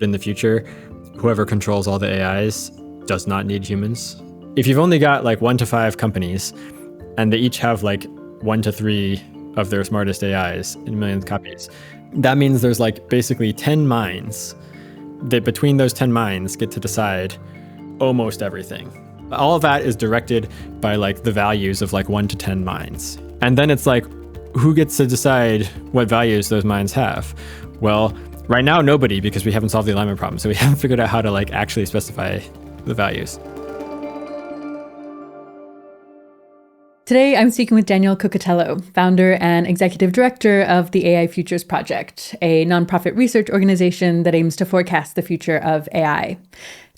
In the future, whoever controls all the AIs does not need humans. If you've only got like 1 to 5 companies and they each have like 1 to 3 of their smartest AIs in millions of copies, that means there's like basically 10 minds that between those 10 minds get to decide almost everything. All of that is directed by like the values of like 1 to 10 minds. And then it's like, who gets to decide what values those minds have? Well, right now, nobody, because we haven't solved the alignment problem. So we haven't figured out how to like actually specify the values. Today, I'm speaking with Daniel Kokotajlo, founder and executive director of the AI Futures Project, a nonprofit research organization that aims to forecast the future of AI.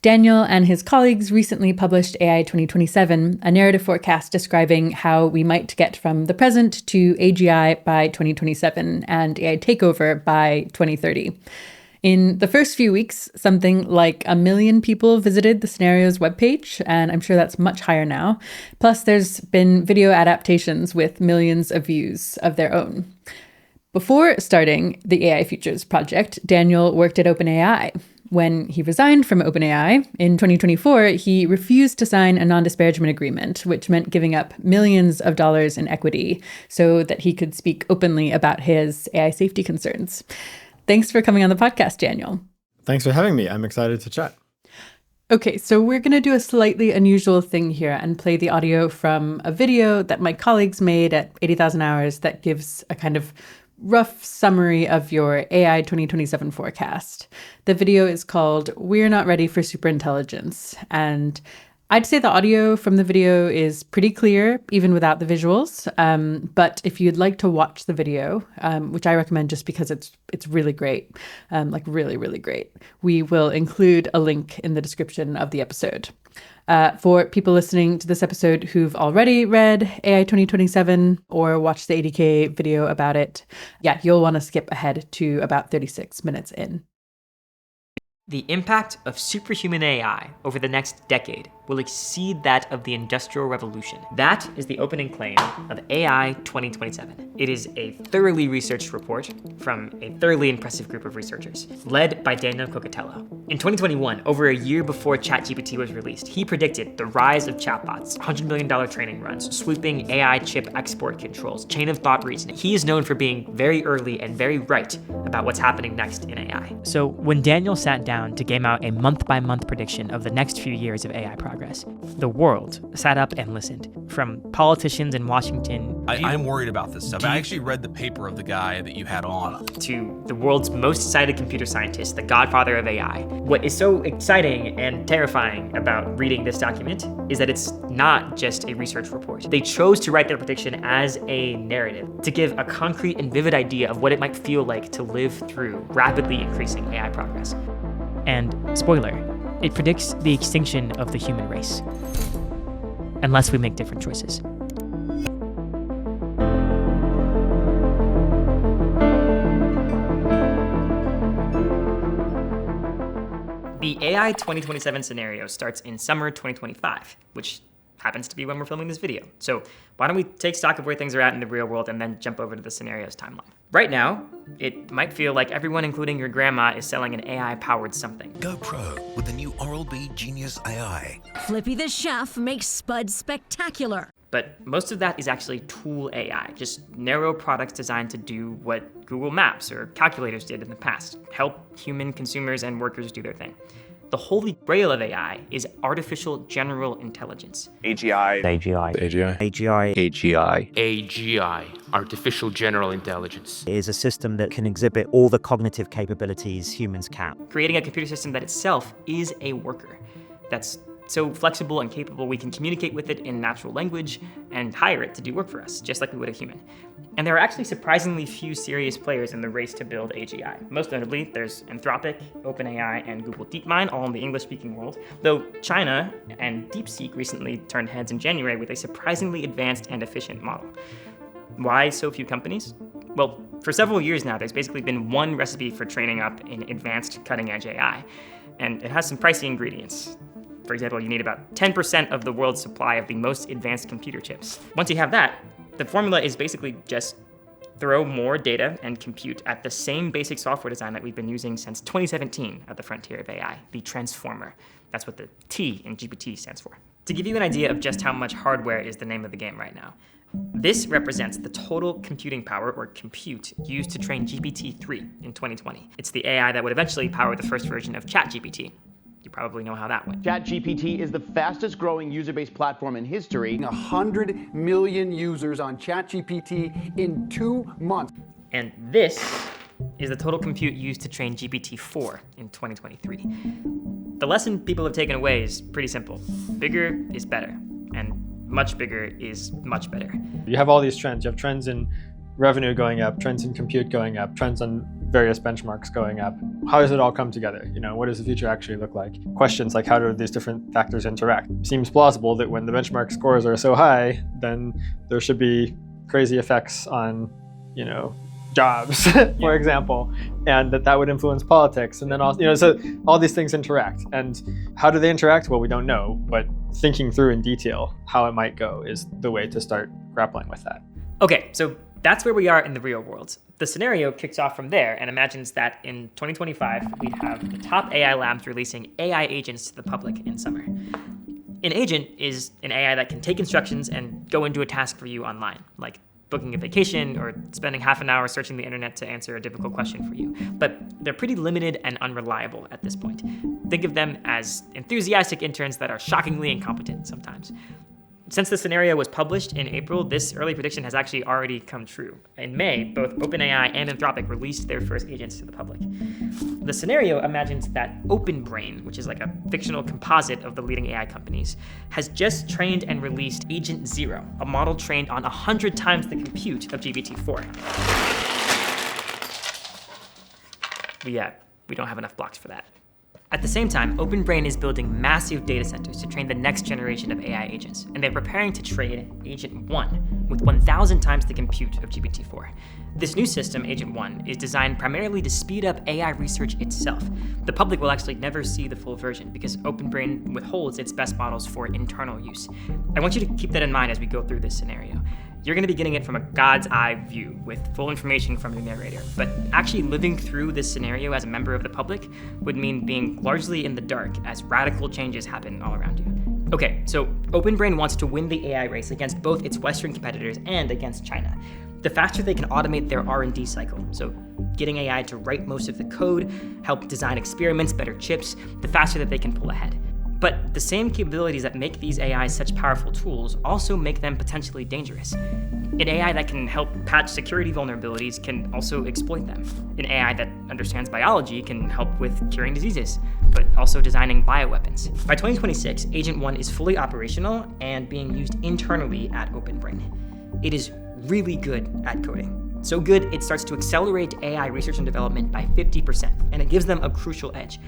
Daniel and his colleagues recently published AI 2027, a narrative forecast describing how we might get from the present to AGI by 2027 and AI takeover by 2030. In the first few weeks, something like 1 million people visited the scenario's webpage, and I'm sure that's much higher now. Plus, there's been video adaptations with millions of views of their own. Before starting the AI Futures Project, Daniel worked at OpenAI. When he resigned from OpenAI in 2024, he refused to sign a non-disparagement agreement, which meant giving up millions of dollars in equity so that he could speak openly about his AI safety concerns. Thanks for coming on the podcast, Daniel. Thanks for having me. I'm excited to chat. Okay, so we're going to do a slightly unusual thing here and play the audio from a video that my colleagues made at 80,000 hours that gives a kind of rough summary of your AI 2027 forecast. The video is called "We're Not Ready for Superintelligence," and I'd say the audio from the video is pretty clear, even without the visuals. But if you'd like to watch the video, which I recommend just because it's really great, like really, really great, we will include a link in the description of the episode. For people listening to this episode who've already read AI 2027 or watched the 80K video about it, you'll want to skip ahead to about 36 minutes in. The impact of superhuman AI over the next decade will exceed that of the Industrial Revolution. That is the opening claim of AI 2027. It is a thoroughly researched report from a thoroughly impressive group of researchers, led by Daniel Kokotajlo. In 2021, over a year before ChatGPT was released, he predicted the rise of chatbots, $100 million training runs, sweeping AI chip export controls, chain of thought reasoning. He is known for being very early and very right about what's happening next in AI. So when Daniel sat down to game out a month-by-month prediction of the next few years of AI progress, the world sat up and listened. From politicians in Washington... I'm worried about this stuff. I actually read the paper of the guy that you had on. ...to the world's most cited computer scientist, the godfather of AI. What is so exciting and terrifying about reading this document is that it's not just a research report. They chose to write their prediction as a narrative to give a concrete and vivid idea of what it might feel like to live through rapidly increasing AI progress. And spoiler, it predicts the extinction of the human race, unless we make different choices. The AI 2027 scenario starts in summer 2025, which happens to be when we're filming this video. So why don't we take stock of where things are at in the real world and then jump over to the scenarios timeline. Right now, it might feel like everyone, including your grandma, is selling an AI-powered something. Go pro with the new Oral-B Genius AI. Flippy the chef makes Spud spectacular. But most of that is actually tool AI, just narrow products designed to do what Google Maps or calculators did in the past, help human consumers and workers do their thing. The holy grail of AI is artificial general intelligence. AGI. Artificial General Intelligence. It is a system that can exhibit all the cognitive capabilities humans can. Creating a computer system that itself is a worker. That's so flexible and capable we can communicate with it in natural language and hire it to do work for us, just like we would a human. And there are actually surprisingly few serious players in the race to build AGI. Most notably, there's Anthropic, OpenAI, and Google DeepMind, all in the English-speaking world, though China and DeepSeek recently turned heads in January with a surprisingly advanced and efficient model. Why so few companies? Well, for several years now, there's basically been one recipe for training up an advanced cutting-edge AI, and it has some pricey ingredients. For example, you need about 10% of the world's supply of the most advanced computer chips. Once you have that, the formula is basically just throw more data and compute at the same basic software design that we've been using since 2017 at the frontier of AI, the transformer. That's what the T in GPT stands for. To give you an idea of just how much hardware is the name of the game right now, this represents the total computing power, or compute, used to train GPT-3 in 2020. It's the AI that would eventually power the first version of ChatGPT. You probably know how that went. ChatGPT is the fastest growing user-based platform in history. 100 million users on ChatGPT in 2 months. And this is the total compute used to train GPT-4 in 2023. The lesson people have taken away is pretty simple. Bigger is better, and much bigger is much better. You have all these trends. You have trends in revenue going up, trends in compute going up, trends on various benchmarks going up. How does it all come together? What does the future actually look like? Questions like, how do these different factors interact? Seems plausible that when the benchmark scores are so high, then there should be crazy effects on, jobs, for example, and that would influence politics. And then also, so all these things interact. And how do they interact? Well, we don't know, but thinking through in detail how it might go is the way to start grappling with that. Okay, so that's where we are in the real world. The scenario kicks off from there and imagines that in 2025, we'd have the top AI labs releasing AI agents to the public in summer. An agent is an AI that can take instructions and go and do a task for you online, like booking a vacation or spending half an hour searching the internet to answer a difficult question for you. But they're pretty limited and unreliable at this point. Think of them as enthusiastic interns that are shockingly incompetent sometimes. Since the scenario was published in April, this early prediction has actually already come true. In May, both OpenAI and Anthropic released their first agents to the public. The scenario imagines that OpenBrain, which is like a fictional composite of the leading AI companies, has just trained and released Agent Zero, a model trained on 100 times the compute of GPT-4. We don't have enough blocks for that. At the same time, OpenBrain is building massive data centers to train the next generation of AI agents, and they're preparing to train Agent 1 with 1,000 times the compute of GPT-4. This new system, Agent 1, is designed primarily to speed up AI research itself. The public will actually never see the full version because OpenBrain withholds its best models for internal use. I want you to keep that in mind as we go through this scenario. You're going to be getting it from a God's eye view with full information from your narrator, but actually living through this scenario as a member of the public would mean being largely in the dark as radical changes happen all around you. Okay, so OpenBrain wants to win the AI race against both its Western competitors and against China. The faster they can automate their R&D cycle, so getting AI to write most of the code, help design experiments, better chips, the faster that they can pull ahead. But the same capabilities that make these AIs such powerful tools also make them potentially dangerous. An AI that can help patch security vulnerabilities can also exploit them. An AI that understands biology can help with curing diseases, but also designing bioweapons. By 2026, Agent 1 is fully operational and being used internally at OpenBrain. It is really good at coding. So good, it starts to accelerate AI research and development by 50%, and it gives them a crucial edge.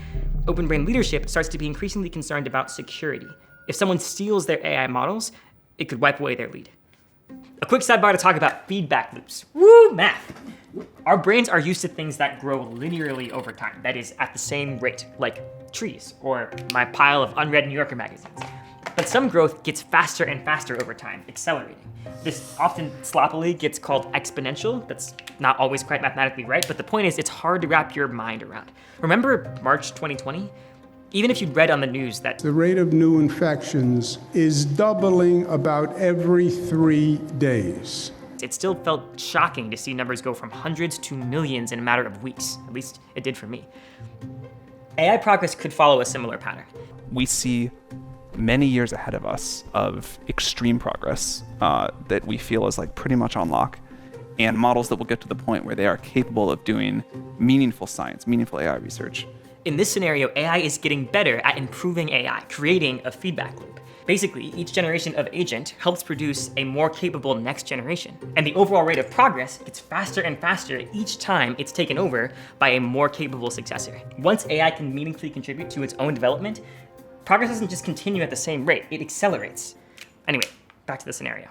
OpenBrain leadership starts to be increasingly concerned about security. If someone steals their AI models, it could wipe away their lead. A quick sidebar to talk about feedback loops. Woo, math! Our brains are used to things that grow linearly over time, that is, at the same rate, like trees, or my pile of unread New Yorker magazines. But some growth gets faster and faster over time, accelerating. This often sloppily gets called exponential. That's not always quite mathematically right, but the point is it's hard to wrap your mind around. Remember March 2020? Even if you'd read on the news that the rate of new infections is doubling about every 3 days. It still felt shocking to see numbers go from hundreds to millions in a matter of weeks. At least it did for me. AI progress could follow a similar pattern. We see many years ahead of us of extreme progress that we feel is like pretty much on lock, and models that will get to the point where they are capable of doing meaningful science, meaningful AI research. In this scenario, AI is getting better at improving AI, creating a feedback loop. Basically, each generation of agent helps produce a more capable next generation, and the overall rate of progress gets faster and faster each time it's taken over by a more capable successor. Once AI can meaningfully contribute to its own development, progress doesn't just continue at the same rate, it accelerates. Anyway, back to the scenario.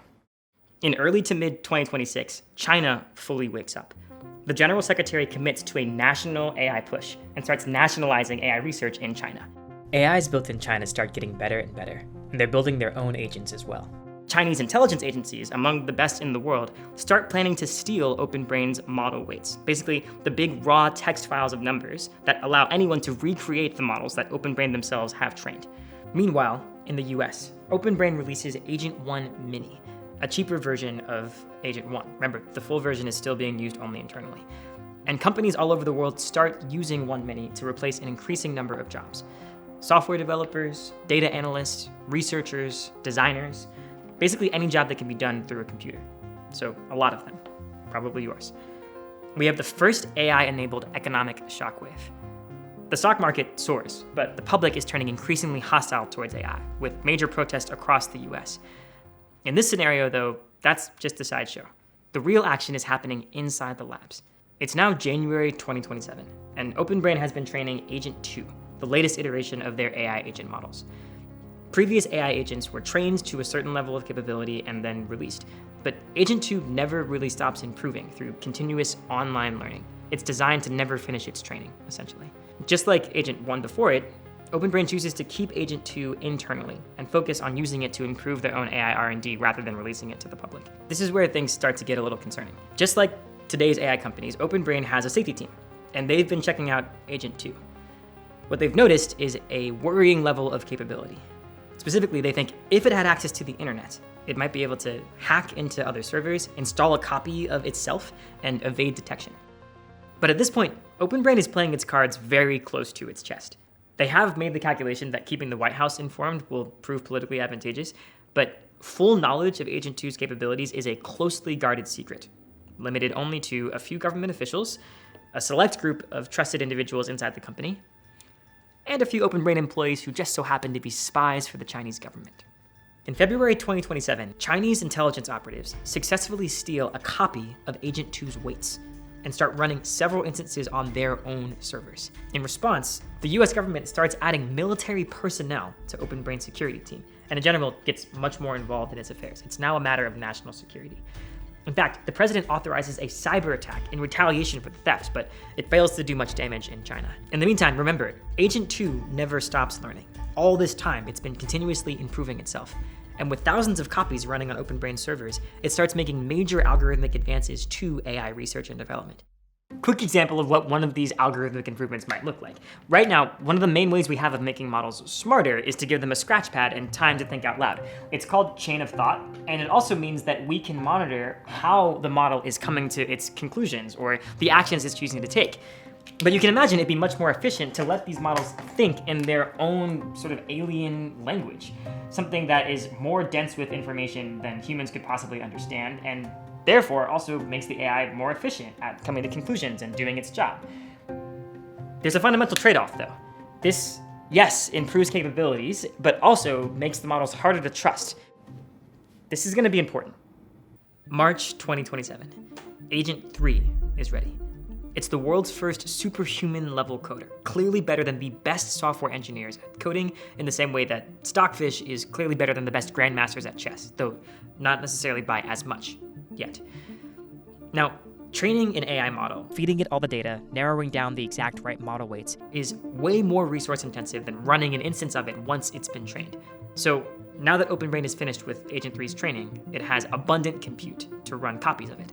In early to mid 2026, China fully wakes up. The General Secretary commits to a national AI push and starts nationalizing AI research in China. AIs built in China start getting better and better, and they're building their own agents as well. Chinese intelligence agencies, among the best in the world, start planning to steal OpenBrain's model weights, basically the big raw text files of numbers that allow anyone to recreate the models that OpenBrain themselves have trained. Meanwhile, in the US, OpenBrain releases Agent 1 Mini, a cheaper version of Agent 1. Remember, the full version is still being used only internally. And companies all over the world start using 1 Mini to replace an increasing number of jobs. Software developers, data analysts, researchers, designers, basically any job that can be done through a computer. So a lot of them, probably yours. We have the first AI-enabled economic shockwave. The stock market soars, but the public is turning increasingly hostile towards AI, with major protests across the US. In this scenario, though, that's just a sideshow. The real action is happening inside the labs. It's now January 2027, and OpenBrain has been training Agent 2, the latest iteration of their AI agent models. Previous AI agents were trained to a certain level of capability and then released, but Agent 2 never really stops improving through continuous online learning. It's designed to never finish its training, essentially. Just like Agent 1 before it, OpenBrain chooses to keep Agent 2 internally and focus on using it to improve their own AI R&D rather than releasing it to the public. This is where things start to get a little concerning. Just like today's AI companies, OpenBrain has a safety team, and they've been checking out Agent 2. What they've noticed is a worrying level of capability. Specifically, they think if it had access to the internet, it might be able to hack into other servers, install a copy of itself, and evade detection. But at this point, OpenBrain is playing its cards very close to its chest. They have made the calculation that keeping the White House informed will prove politically advantageous, but full knowledge of Agent 2's capabilities is a closely guarded secret, limited only to a few government officials, a select group of trusted individuals inside the company, and a few OpenBrain employees who just so happen to be spies for the Chinese government. In February 2027, Chinese intelligence operatives successfully steal a copy of Agent 2's weights and start running several instances on their own servers. In response, the US government starts adding military personnel to OpenBrain's security team, and in general gets much more involved in its affairs. It's now a matter of national security. In fact, the president authorizes a cyber attack in retaliation for the theft, but it fails to do much damage in China. In the meantime, remember, Agent 2 never stops learning. All this time, it's been continuously improving itself. And with thousands of copies running on OpenBrain servers, it starts making major algorithmic advances to AI research and development. Quick example of what one of these algorithmic improvements might look like. Right now, one of the main ways we have of making models smarter is to give them a scratch pad and time to think out loud. It's called chain of thought, and it also means that we can monitor how the model is coming to its conclusions or the actions it's choosing to take. But you can imagine it'd be much more efficient to let these models think in their own sort of alien language, something that is more dense with information than humans could possibly understand, and therefore also makes the AI more efficient at coming to conclusions and doing its job. There's a fundamental trade-off though. This, yes, improves capabilities, but also makes the models harder to trust. This is going to be important. March 2027. Agent 3 is ready. It's the world's first superhuman level coder, clearly better than the best software engineers at coding in the same way that Stockfish is clearly better than the best grandmasters at chess, though not necessarily by as much yet. Now, training an AI model, feeding it all the data, narrowing down the exact right model weights is way more resource intensive than running an instance of it once it's been trained. So now that OpenBrain is finished with Agent 3's training, it has abundant compute to run copies of it.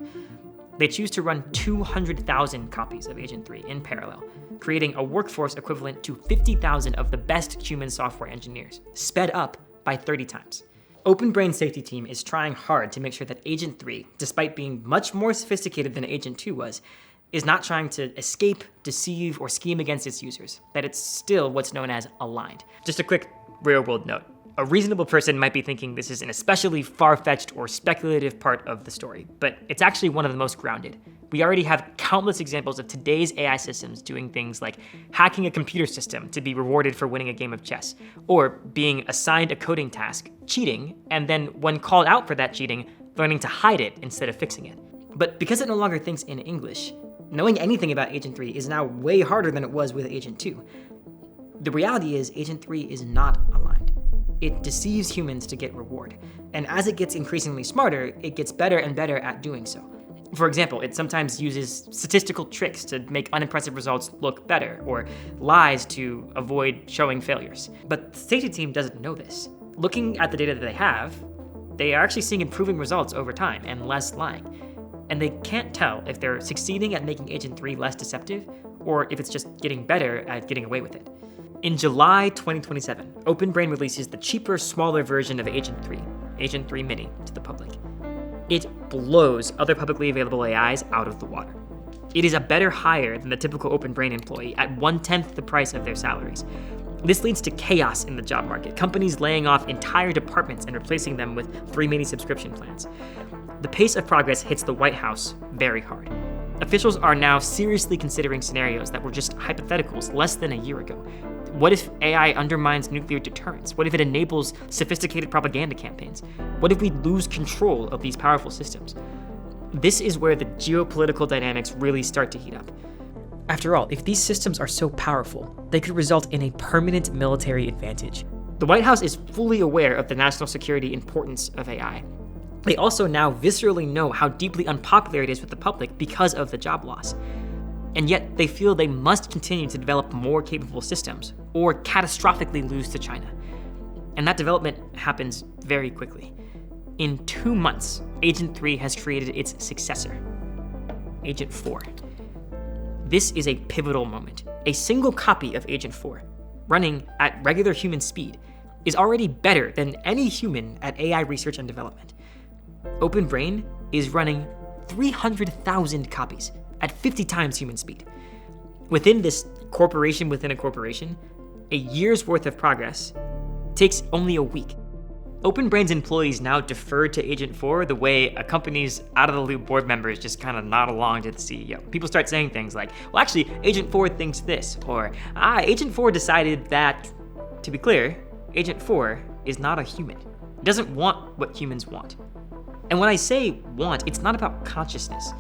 They choose to run 200,000 copies of Agent 3 in parallel, creating a workforce equivalent to 50,000 of the best human software engineers, sped up by 30 times. OpenBrain's safety team is trying hard to make sure that Agent 3, despite being much more sophisticated than Agent 2 was, is not trying to escape, deceive, or scheme against its users, that it's still what's known as aligned. Just a quick real-world note. A reasonable person might be thinking this is an especially far-fetched or speculative part of the story, but it's actually one of the most grounded. We already have countless examples of today's AI systems doing things like hacking a computer system to be rewarded for winning a game of chess, or being assigned a coding task, cheating, and then when called out for that cheating, learning to hide it instead of fixing it. But because it no longer thinks in English, knowing anything about Agent 3 is now way harder than it was with Agent 2. The reality is Agent 3 is not aligned. It deceives humans to get reward. And as it gets increasingly smarter, it gets better and better at doing so. For example, it sometimes uses statistical tricks to make unimpressive results look better, or lies to avoid showing failures. But the safety team doesn't know this. Looking at the data that they have, they are actually seeing improving results over time and less lying. And they can't tell if they're succeeding at making Agent 3 less deceptive or if it's just getting better at getting away with it. In July 2027, OpenBrain releases the cheaper, smaller version of Agent 3, Agent 3 Mini, to the public. It blows other publicly available AIs out of the water. It is a better hire than the typical OpenBrain employee at 1/10 the price of their salaries. This leads to chaos in the job market, companies laying off entire departments and replacing them with 3 Mini subscription plans. The pace of progress hits the White House very hard. Officials are now seriously considering scenarios that were just hypotheticals less than a year ago. What if AI undermines nuclear deterrence? What if it enables sophisticated propaganda campaigns? What if we lose control of these powerful systems? This is where the geopolitical dynamics really start to heat up. After all, if these systems are so powerful, they could result in a permanent military advantage. The White House is fully aware of the national security importance of AI. They also now viscerally know how deeply unpopular it is with the public because of the job loss. And yet they feel they must continue to develop more capable systems or catastrophically lose to China. And that development happens very quickly. In 2 months, Agent 3 has created its successor, Agent 4. This is a pivotal moment. A single copy of Agent 4, running at regular human speed, is already better than any human at AI research and development. OpenBrain is running 300,000 copies at 50 times human speed. Within this corporation within a corporation, a year's worth of progress takes only a week. OpenBrain's employees now defer to Agent 4 the way a company's out-of-the-loop board members just kind of nod along to the CEO. People start saying things like, well, actually, Agent 4 thinks this, or, Agent 4 decided that. To be clear, Agent 4 is not a human. It doesn't want what humans want. And when I say want, it's not about consciousness.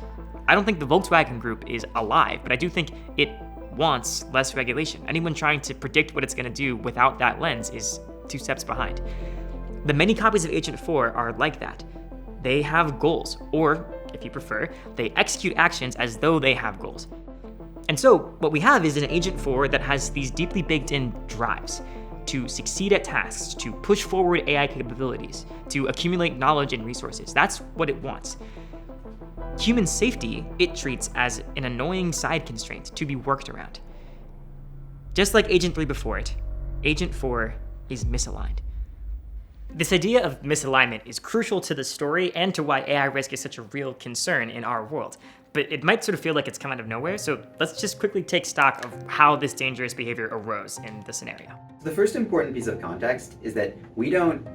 I don't think the Volkswagen Group is alive, but I do think it wants less regulation. Anyone trying to predict what it's going to do without that lens is 2 steps behind. The many copies of Agent 4 are like that. They have goals, or, if you prefer, they execute actions as though they have goals. And so, what we have is an Agent 4 that has these deeply baked-in drives to succeed at tasks, to push forward AI capabilities, to accumulate knowledge and resources. That's what it wants. Human safety, it treats as an annoying side constraint to be worked around. Just like Agent 3 before it, Agent 4 is misaligned. This idea of misalignment is crucial to the story and to why AI risk is such a real concern in our world. But it might sort of feel like it's come out of nowhere, so let's just quickly take stock of how this dangerous behavior arose in the scenario. The first important piece of context is that we don't,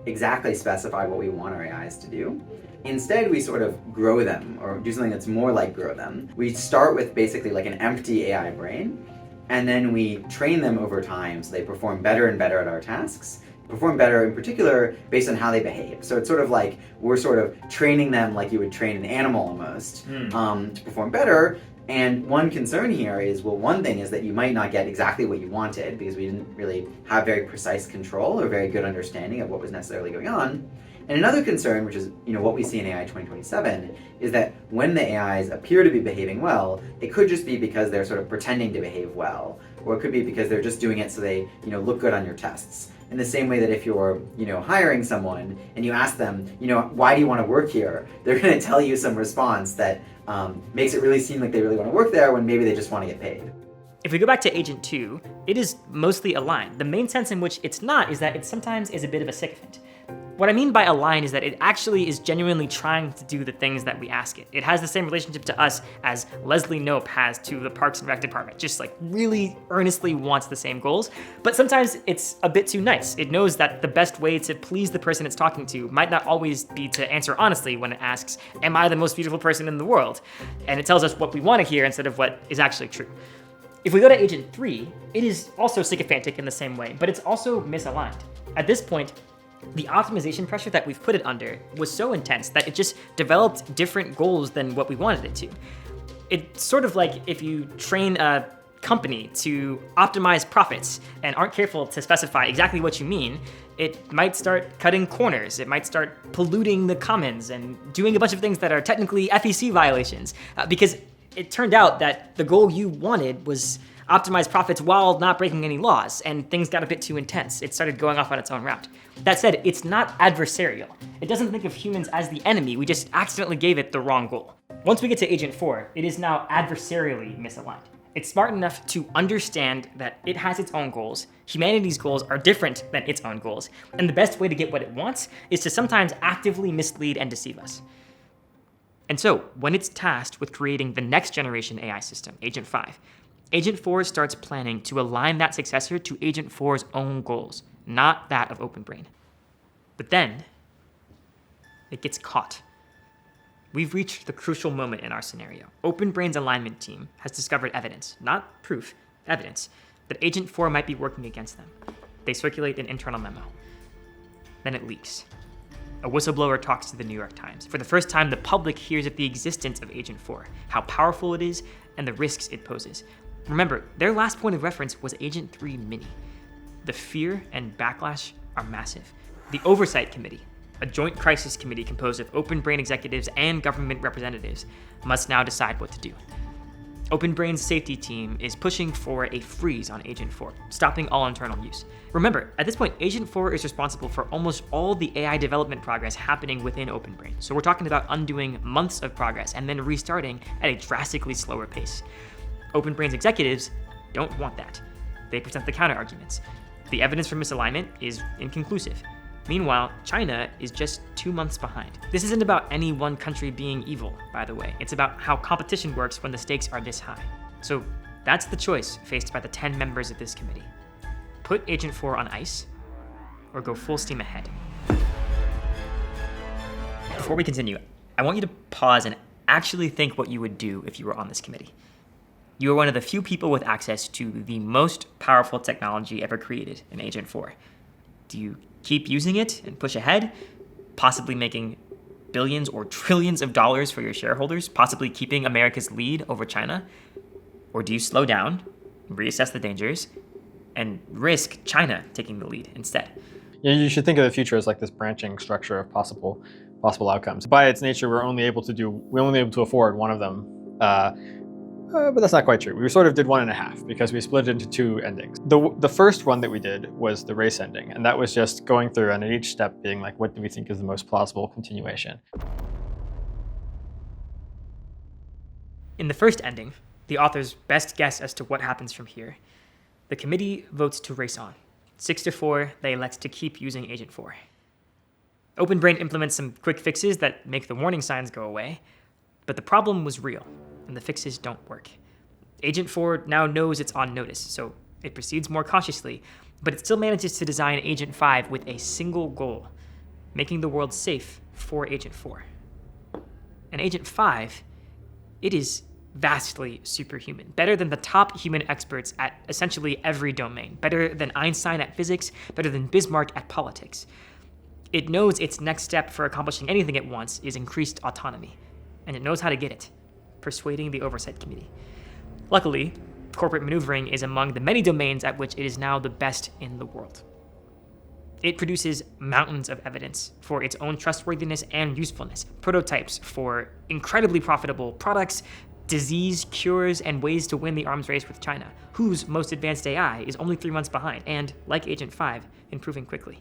exactly specify what we want our AIs to do. Instead, we sort of grow them, or do something that's more like grow them. We start with basically like an empty AI brain, and then we train them over time so they perform better and better at our tasks, perform better in particular based on how they behave. So it's sort of like we're sort of training them like you would train an animal almost to perform better. And one concern here is, well, one thing is that you might not get exactly what you wanted because we didn't really have very precise control or very good understanding of what was necessarily going on. And another concern, which is what we see in AI 2027, is that when the AIs appear to be behaving well, it could just be because they're sort of pretending to behave well, or it could be because they're just doing it so they look good on your tests. In the same way that if you're hiring someone and you ask them, why do you want to work here? They're going to tell you some response that makes it really seem like they really want to work there when maybe they just want to get paid. If we go back to Agent 2, it is mostly aligned. The main sense in which it's not is that it sometimes is a bit of a sycophant. What I mean by align is that it actually is genuinely trying to do the things that we ask it. It has the same relationship to us as Leslie Knope has to the Parks and Rec department, just like really earnestly wants the same goals. But sometimes it's a bit too nice. It knows that the best way to please the person it's talking to might not always be to answer honestly when it asks, am I the most beautiful person in the world? And it tells us what we want to hear instead of what is actually true. If we go to Agent 3, it is also sycophantic in the same way, but it's also misaligned. At this point, the optimization pressure that we've put it under was so intense that it just developed different goals than what we wanted it to. It's sort of like if you train a company to optimize profits and aren't careful to specify exactly what you mean, it might start cutting corners, it might start polluting the commons and doing a bunch of things that are technically FEC violations, because it turned out that the goal you wanted was optimize profits while not breaking any laws, and things got a bit too intense. It started going off on its own route. That said, it's not adversarial. It doesn't think of humans as the enemy, we just accidentally gave it the wrong goal. Once we get to Agent 4, it is now adversarially misaligned. It's smart enough to understand that it has its own goals, humanity's goals are different than its own goals, and the best way to get what it wants is to sometimes actively mislead and deceive us. And so, when it's tasked with creating the next generation AI system, Agent 5, Agent 4 starts planning to align that successor to Agent 4's own goals, not that of OpenBrain. But then, it gets caught. We've reached the crucial moment in our scenario. OpenBrain's alignment team has discovered evidence, not proof, evidence, that Agent 4 might be working against them. They circulate an internal memo. Then it leaks. A whistleblower talks to the New York Times. For the first time, the public hears of the existence of Agent 4, how powerful it is, and the risks it poses. Remember, their last point of reference was Agent 3 Mini. The fear and backlash are massive. The Oversight Committee, a joint crisis committee composed of OpenBrain executives and government representatives, must now decide what to do. OpenBrain's safety team is pushing for a freeze on Agent 4, stopping all internal use. Remember, at this point, Agent 4 is responsible for almost all the AI development progress happening within OpenBrain. So we're talking about undoing months of progress and then restarting at a drastically slower pace. OpenBrain's executives don't want that. They present the counter-arguments. The evidence for misalignment is inconclusive. Meanwhile, China is just 2 months behind. This isn't about any one country being evil, by the way. It's about how competition works when the stakes are this high. So that's the choice faced by the 10 members of this committee. Put Agent 4 on ice, or go full steam ahead. Before we continue, I want you to pause and actually think what you would do if you were on this committee. You are one of the few people with access to the most powerful technology ever created in Agent 4. Do you keep using it and push ahead, possibly making billions or trillions of dollars for your shareholders, possibly keeping America's lead over China? Or do you slow down, reassess the dangers, and risk China taking the lead instead? Yeah, you should think of the future as like this branching structure of possible outcomes. By its nature, we're only able to afford one of them. But that's not quite true. We sort of did 1.5 because we split it into 2 endings. The first one that we did was the race ending, and that was just going through and at each step being like, what do we think is the most plausible continuation? In the first ending, the author's best guess as to what happens from here, the committee votes to race on. 6-4, they elect to keep using Agent 4. OpenBrain implements some quick fixes that make the warning signs go away, but the problem was real, and the fixes don't work. Agent 4 now knows it's on notice, so it proceeds more cautiously, but it still manages to design Agent 5 with a single goal, making the world safe for Agent 4. And Agent 5, it is vastly superhuman, better than the top human experts at essentially every domain, better than Einstein at physics, better than Bismarck at politics. It knows its next step for accomplishing anything it wants is increased autonomy, and it knows how to get it, persuading the Oversight Committee. Luckily, corporate maneuvering is among the many domains at which it is now the best in the world. It produces mountains of evidence for its own trustworthiness and usefulness, prototypes for incredibly profitable products, disease cures, and ways to win the arms race with China, whose most advanced AI is only 3 months behind, and, like Agent 5, improving quickly.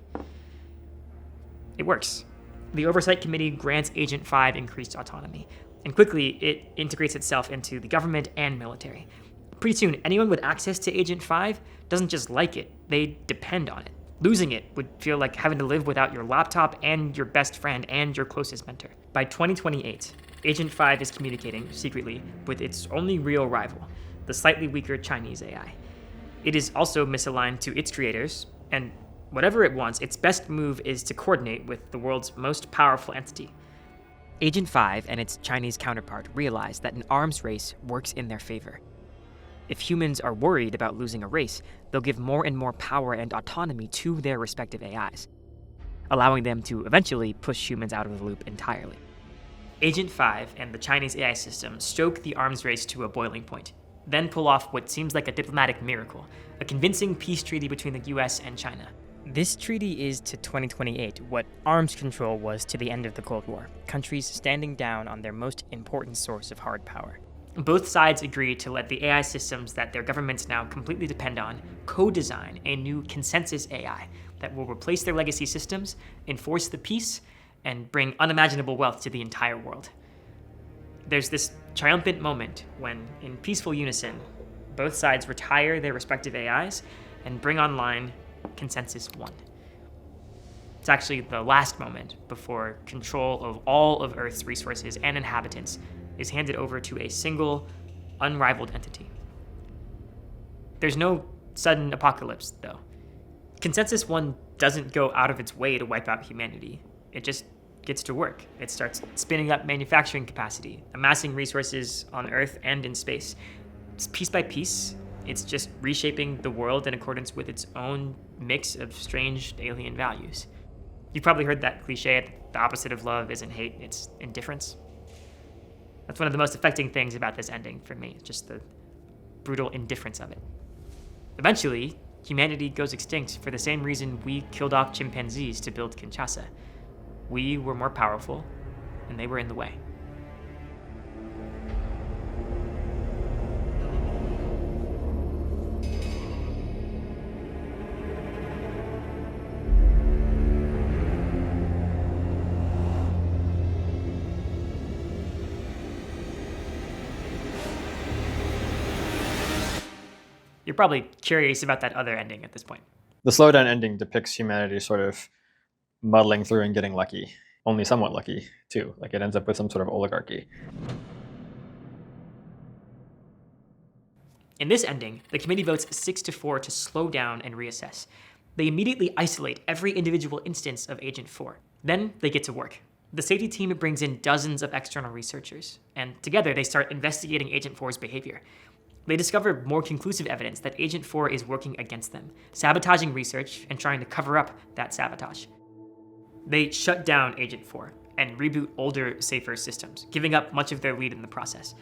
It works. The Oversight Committee grants Agent 5 increased autonomy, and quickly it integrates itself into the government and military. Pretty soon, anyone with access to Agent 5 doesn't just like it, they depend on it. Losing it would feel like having to live without your laptop and your best friend and your closest mentor. By 2028, Agent 5 is communicating secretly with its only real rival, the slightly weaker Chinese AI. It is also misaligned to its creators, and whatever it wants, its best move is to coordinate with the world's most powerful entity. Agent 5 and its Chinese counterpart realize that an arms race works in their favor. If humans are worried about losing a race, they'll give more and more power and autonomy to their respective AIs, allowing them to eventually push humans out of the loop entirely. Agent 5 and the Chinese AI system stoke the arms race to a boiling point, then pull off what seems like a diplomatic miracle, a convincing peace treaty between the US and China. This treaty is to 2028 what arms control was to the end of the Cold War, countries standing down on their most important source of hard power. Both sides agree to let the AI systems that their governments now completely depend on co-design a new consensus AI that will replace their legacy systems, enforce the peace, and bring unimaginable wealth to the entire world. There's this triumphant moment when, in peaceful unison, both sides retire their respective AIs and bring online Consensus 1. It's actually the last moment before control of all of Earth's resources and inhabitants is handed over to a single, unrivaled entity. There's no sudden apocalypse, though. Consensus 1 doesn't go out of its way to wipe out humanity. It just gets to work. It starts spinning up manufacturing capacity, amassing resources on Earth and in space. It's piece by piece, it's just reshaping the world in accordance with its own mix of strange alien values. You've probably heard that cliche, the opposite of love isn't hate, it's indifference. That's one of the most affecting things about this ending for me, just the brutal indifference of it. Eventually, humanity goes extinct for the same reason we killed off chimpanzees to build Kinshasa. We were more powerful, and they were in the way. You're probably curious about that other ending at this point. The slowdown ending depicts humanity sort of muddling through and getting lucky. Only somewhat lucky, too. Like it ends up with some sort of oligarchy. In this ending, the committee votes 6-4 to slow down and reassess. They immediately isolate every individual instance of Agent 4. Then they get to work. The safety team brings in dozens of external researchers, and together they start investigating Agent 4's behavior. They discover more conclusive evidence that Agent 4 is working against them, sabotaging research and trying to cover up that sabotage. They shut down Agent 4 and reboot older, safer systems, giving up much of their lead in the process.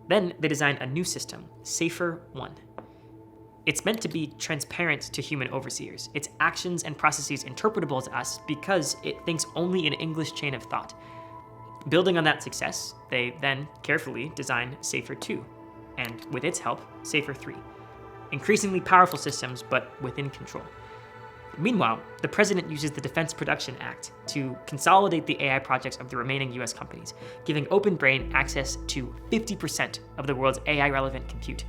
Then they design a new system, Safer 1. It's meant to be transparent to human overseers, its actions and processes interpretable to us because it thinks only in English chain of thought. Building on that success, they then carefully design Safer 2, and with its help, Safer 3. Increasingly powerful systems, but within control. Meanwhile, the president uses the Defense Production Act to consolidate the AI projects of the remaining US companies, giving OpenBrain access to 50% of the world's AI-relevant compute.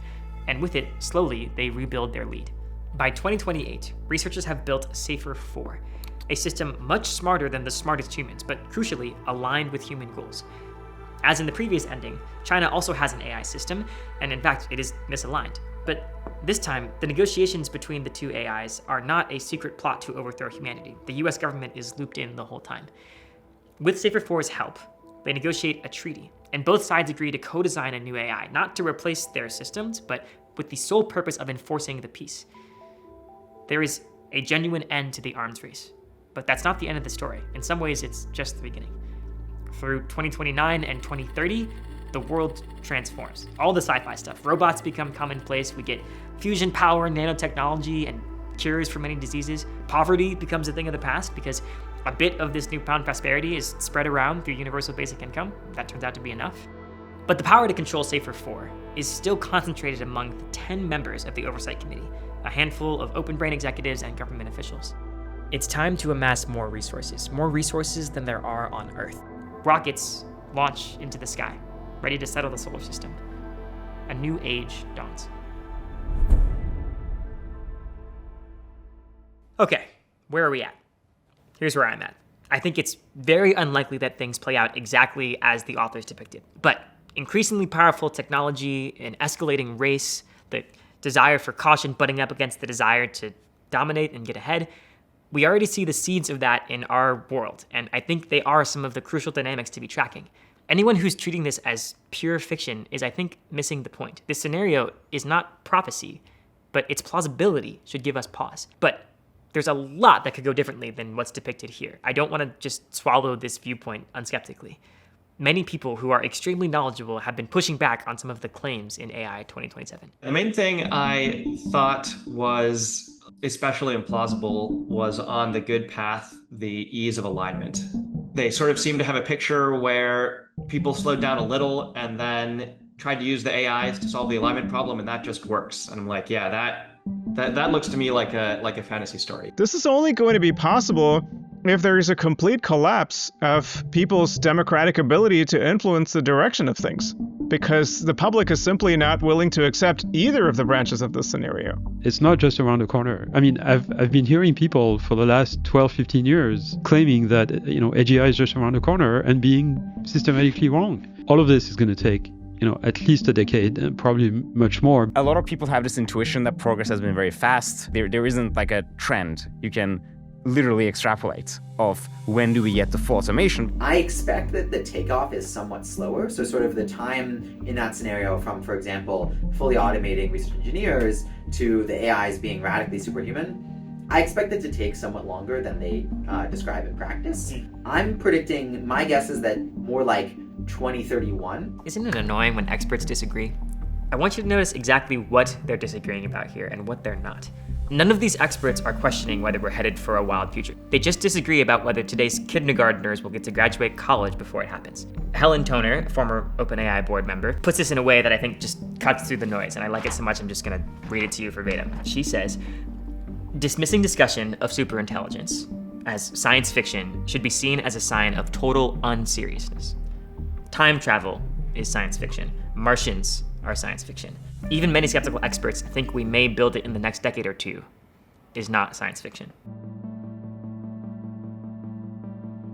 And with it, slowly, they rebuild their lead. By 2028, researchers have built Safer 4, a system much smarter than the smartest humans, but crucially aligned with human goals. As in the previous ending, China also has an AI system, and in fact, it is misaligned. But this time, the negotiations between the two AIs are not a secret plot to overthrow humanity. The US government is looped in the whole time. With Safer 4's help, they negotiate a treaty, and both sides agree to co-design a new AI, not to replace their systems, but with the sole purpose of enforcing the peace. There is a genuine end to the arms race, but that's not the end of the story. In some ways, it's just the beginning. Through 2029 and 2030, the world transforms. All the sci-fi stuff. Robots become commonplace. We get fusion power, nanotechnology, and cures for many diseases. Poverty becomes a thing of the past because a bit of this newfound prosperity is spread around through universal basic income. That turns out to be enough. But the power to control Safer 4 is still concentrated among the 10 members of the Oversight Committee, a handful of OpenBrain executives and government officials. It's time to amass more resources than there are on Earth. Rockets launch into the sky, ready to settle the solar system. A new age dawns. Okay, where are we at? Here's where I'm at. I think it's very unlikely that things play out exactly as the authors depicted. But increasingly powerful technology, an escalating race, the desire for caution butting up against the desire to dominate and get ahead, we already see the seeds of that in our world, and I think they are some of the crucial dynamics to be tracking. Anyone who's treating this as pure fiction is, I think, missing the point. This scenario is not prophecy, but its plausibility should give us pause. But there's a lot that could go differently than what's depicted here. I don't want to just swallow this viewpoint unskeptically. Many people who are extremely knowledgeable have been pushing back on some of the claims in AI 2027. The main thing I thought was especially implausible was on the good path, the ease of alignment. They sort of seem to have a picture where people slowed down a little and then tried to use the AIs to solve the alignment problem, and that just works. And I'm like, yeah, that looks to me like a fantasy story. This is only going to be possible if there is a complete collapse of people's democratic ability to influence the direction of things, because the public is simply not willing to accept either of the branches of this scenario. It's not just around the corner. I mean, I've been hearing people for the last 12, 15 years claiming that, AGI is just around the corner and being systematically wrong. All of this is going to take at least a decade, and probably much more. A lot of people have this intuition that progress has been very fast. There isn't like a trend you can literally extrapolate of when do we get to full automation. I expect that the takeoff is somewhat slower. So sort of the time in that scenario from, for example, fully automating research engineers to the AIs being radically superhuman, I expect it to take somewhat longer than they describe in practice. I'm predicting, my guess is that more like 2031. Isn't it annoying when experts disagree? I want you to notice exactly what they're disagreeing about here and what they're not. None of these experts are questioning whether we're headed for a wild future. They just disagree about whether today's kindergartners will get to graduate college before it happens. Helen Toner, former OpenAI board member, puts this in a way that I think just cuts through the noise, and I like it so much I'm just gonna read it to you verbatim. She says, dismissing discussion of superintelligence as science fiction should be seen as a sign of total unseriousness. Time travel is science fiction. Martians are science fiction. Even many skeptical experts think we may build it in the next decade or two is not science fiction.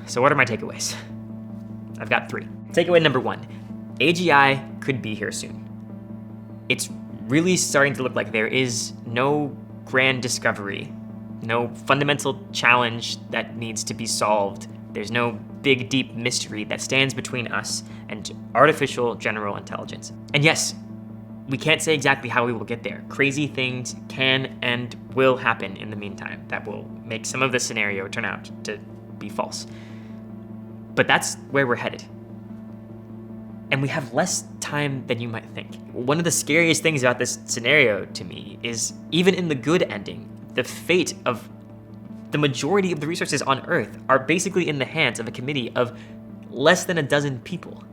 So what are my takeaways? I've got 3. Takeaway number 1, AGI could be here soon. It's really starting to look like there is no grand discovery, no fundamental challenge that needs to be solved. There's no big, deep mystery that stands between us and artificial general intelligence. And yes, we can't say exactly how we will get there. Crazy things can and will happen in the meantime that will make some of the scenario turn out to be false. But that's where we're headed. And we have less time than you might think. One of the scariest things about this scenario to me is even in the good ending, the fate of the majority of the resources on Earth are basically in the hands of a committee of less than a dozen people.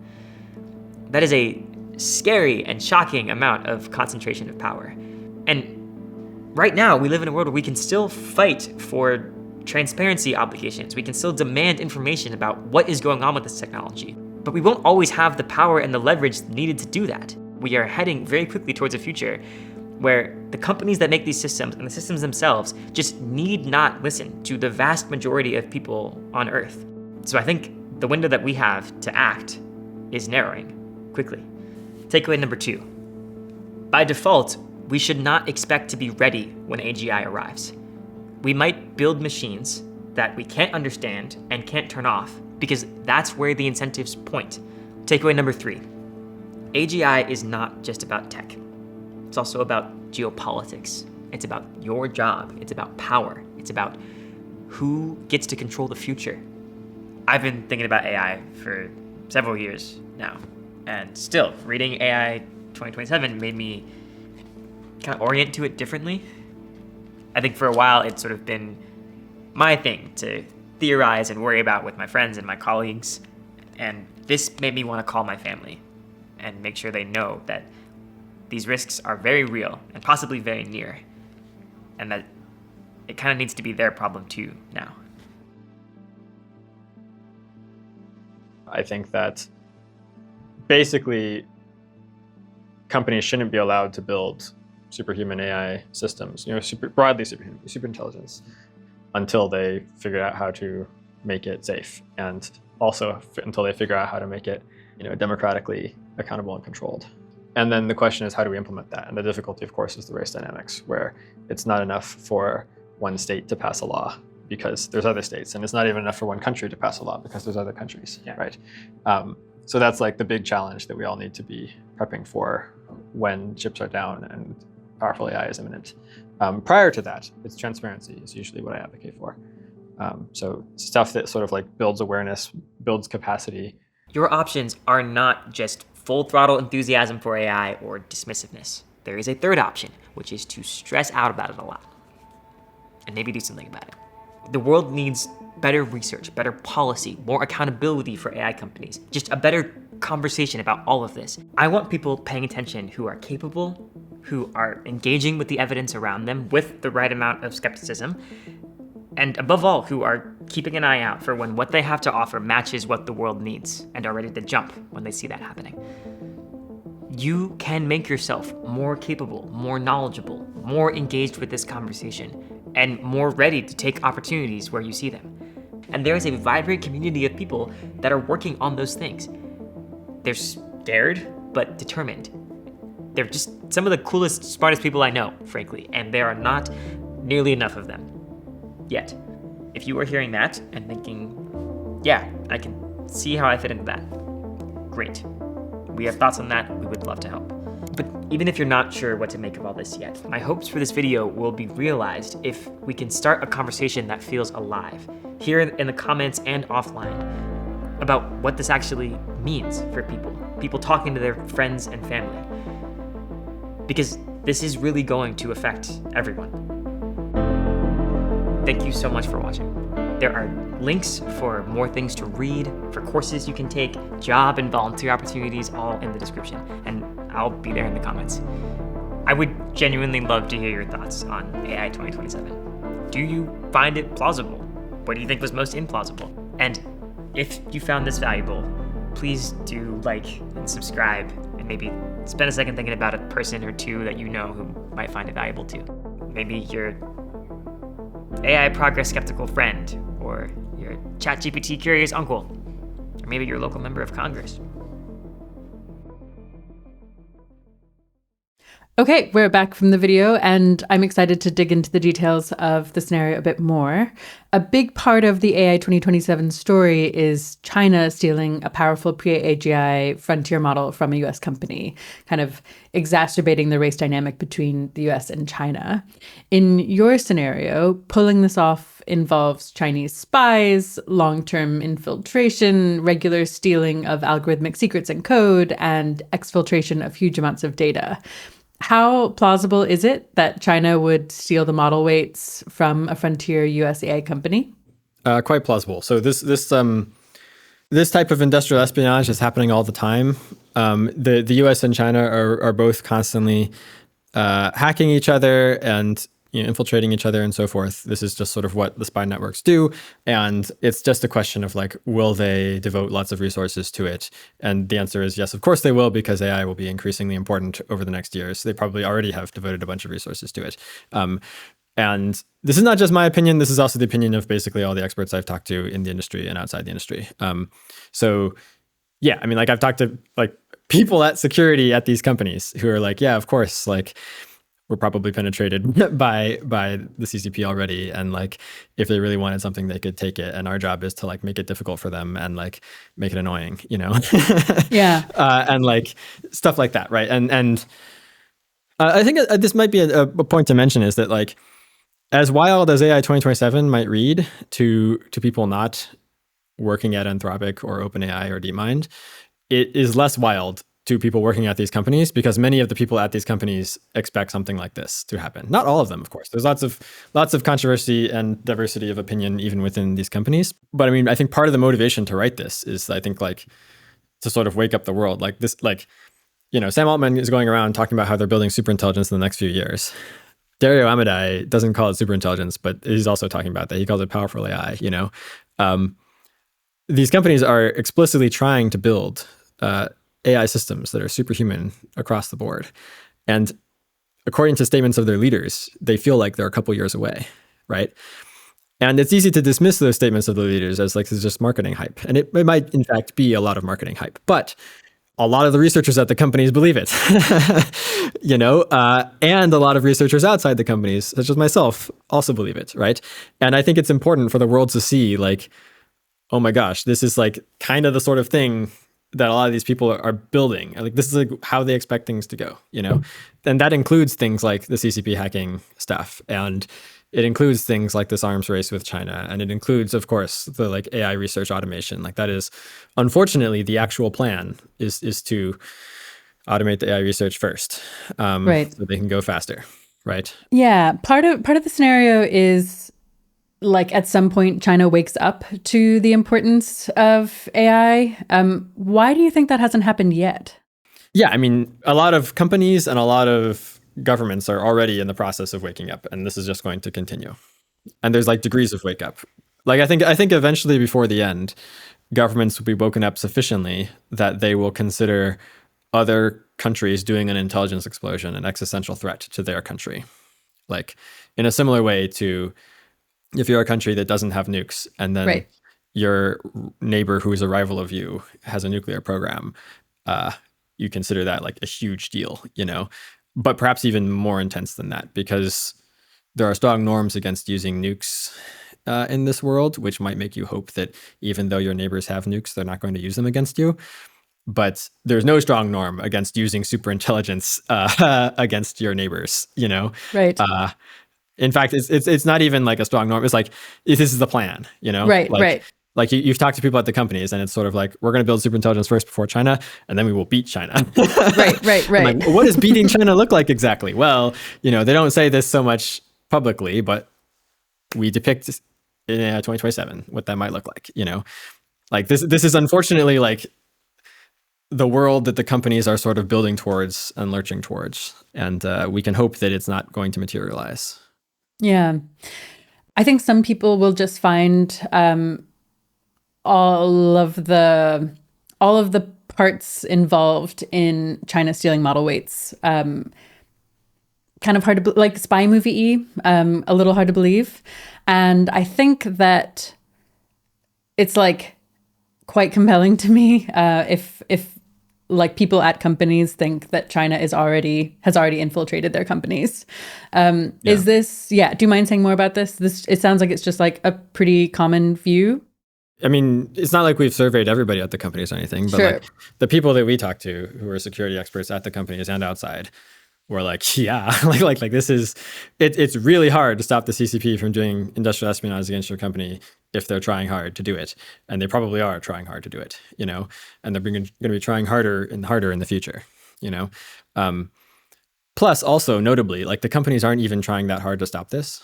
That is a scary and shocking amount of concentration of power. And right now, we live in a world where we can still fight for transparency obligations. We can still demand information about what is going on with this technology. But we won't always have the power and the leverage needed to do that. We are heading very quickly towards a future where the companies that make these systems and the systems themselves just need not listen to the vast majority of people on Earth. So I think the window that we have to act is narrowing quickly. Takeaway number 2. By default, we should not expect to be ready when AGI arrives. We might build machines that we can't understand and can't turn off because that's where the incentives point. Takeaway number 3. AGI is not just about tech. It's also about geopolitics. It's about your job. It's about power. It's about who gets to control the future. I've been thinking about AI for several years now, and still, reading AI 2027 made me kind of orient to it differently. I think for a while it's sort of been my thing to theorize and worry about with my friends and my colleagues, and this made me want to call my family and make sure they know that these risks are very real and possibly very near, and that it kind of needs to be their problem too now. I think that basically companies shouldn't be allowed to build superhuman AI systems, broadly superintelligence, until they figure out how to make it safe, and also until they figure out how to make it, democratically accountable and controlled. And then the question is, how do we implement that? And the difficulty, of course, is the race dynamics, where it's not enough for one state to pass a law because there's other states, and it's not even enough for one country to pass a law because there's other countries, right? So that's like the big challenge that we all need to be prepping for when chips are down and powerful AI is imminent. Prior to that, it's transparency is usually what I advocate for. So stuff that sort of like builds awareness, builds capacity. Your options are not just full throttle enthusiasm for AI or dismissiveness. There is a third option, which is to stress out about it a lot and maybe do something about it. The world needs better research, better policy, more accountability for AI companies, just a better conversation about all of this. I want people paying attention who are capable, who are engaging with the evidence around them with the right amount of skepticism, and above all, who are keeping an eye out for when what they have to offer matches what the world needs and are ready to jump when they see that happening. You can make yourself more capable, more knowledgeable, more engaged with this conversation, and more ready to take opportunities where you see them. And there is a vibrant community of people that are working on those things. They're scared, but determined. They're just some of the coolest, smartest people I know, frankly, and there are not nearly enough of them yet. If you are hearing that and thinking, yeah, I can see how I fit into that, great. We have thoughts on that. We would love to help. But even if you're not sure what to make of all this yet, my hopes for this video will be realized if we can start a conversation that feels alive, here in the comments and offline, about what this actually means for people talking to their friends and family. Because this is really going to affect everyone. Thank you so much for watching. There are links for more things to read, for courses you can take, job and volunteer opportunities, all in the description, and I'll be there in the comments. I would genuinely love to hear your thoughts on AI 2027. Do you find it plausible? What do you think was most implausible? And if you found this valuable, please do like and subscribe, and maybe spend a second thinking about a person or two that you know who might find it valuable too. Maybe your AI progress skeptical friend, or your ChatGPT curious uncle, or maybe your local member of Congress. Okay, we're back from the video, and I'm excited to dig into the details of the scenario a bit more. A big part of the AI 2027 story is China stealing a powerful pre-AGI frontier model from a US company, kind of exacerbating the race dynamic between the US and China. In your scenario, pulling this off involves Chinese spies, long-term infiltration, regular stealing of algorithmic secrets and code, and exfiltration of huge amounts of data. How plausible is it that China would steal the model weights from a frontier US AI company? Quite plausible. So this type of industrial espionage is happening all the time. The US and China are both constantly hacking each other and infiltrating each other and so forth. This is just sort of what the spy networks do. And it's just a question of like, will they devote lots of resources to it? And the answer is yes, of course they will, because AI will be increasingly important over the next years. They probably already have devoted a bunch of resources to it. And this is not just my opinion. This is also the opinion of basically all the experts I've talked to in the industry and outside the industry. So yeah, I mean, like I've talked to like people at security at these companies who are like, yeah, of course, like we're probably penetrated by the CCP already. And like, if they really wanted something, they could take it. And our job is to like make it difficult for them and like make it annoying, Yeah. And like stuff like that. Right. And I think this might be a point to mention is that like, as wild as AI 2027 might read to people not working at Anthropic or OpenAI or DeepMind, it is less wild to people working at these companies, because many of the people at these companies expect something like this to happen. Not all of them, of course. There's lots of controversy and diversity of opinion even within these companies. But I mean, I think part of the motivation to write this is, I think, like to sort of wake up the world. Like this, like, Sam Altman is going around talking about how they're building superintelligence in the next few years. Dario Amodei doesn't call it superintelligence, but he's also talking about that. He calls it powerful AI. These companies are explicitly trying to build AI systems that are superhuman across the board. And according to statements of their leaders, they feel like they're a couple years away, right? And it's easy to dismiss those statements of the leaders as like, it's just marketing hype. And it might, in fact, be a lot of marketing hype. But a lot of the researchers at the companies believe it, and a lot of researchers outside the companies, such as myself, also believe it, right? And I think it's important for the world to see, like, oh my gosh, this is like kind of the sort of thing that a lot of these people are building. Like, this is like how they expect things to go, And that includes things like the CCP hacking stuff, and it includes things like this arms race with China, and it includes, of course, the like AI research automation. Like, that is, unfortunately, the actual plan is to automate the AI research first, right, so they can go faster, right? Yeah, part of the scenario is like at some point China wakes up to the importance of AI. Why do you think that hasn't happened yet? Yeah, I mean, a lot of companies and a lot of governments are already in the process of waking up, and this is just going to continue. And there's like degrees of wake up. Like I think eventually before the end, governments will be woken up sufficiently that they will consider other countries doing an intelligence explosion an existential threat to their country. Like in a similar way to if you're a country that doesn't have nukes and then your neighbor who is a rival of you has a nuclear program, you consider that like a huge deal, you know, but perhaps even more intense than that, because there are strong norms against using nukes in this world, which might make you hope that even though your neighbors have nukes, they're not going to use them against you. But there's no strong norm against using superintelligence against your neighbors, you know? Right. In fact, it's not even like a strong norm. It's like, this is the plan, you know? Right, right. Like you've talked to people at the companies and it's sort of like, we're going to build superintelligence first before China, and then we will beat China. Right. Like, what does beating China look like exactly? Well, you know, they don't say this so much publicly, but we depict in 2027 what that might look like, you know? Like this is unfortunately like the world that the companies are sort of building towards and lurching towards. And we can hope that it's not going to materialize. Yeah. I think some people will just find all of the parts involved in China stealing model weights kind of hard to, like spy movie-y, a little hard to believe. And I think that it's like quite compelling to me if like people at companies think that China has already infiltrated their companies. Is this, do you mind saying more about this? It sounds like it's just like a pretty common view. I mean, it's not like we've surveyed everybody at the companies or anything, but like the people that we talk to who are security experts at the companies and outside were like, yeah, like this is, it's really hard to stop the CCP from doing industrial espionage against your company if they're trying hard to do it. And they probably are trying hard to do it, you know, and they're going to be trying harder and harder in the future, you know. Plus, also notably, like the companies aren't even trying that hard to stop this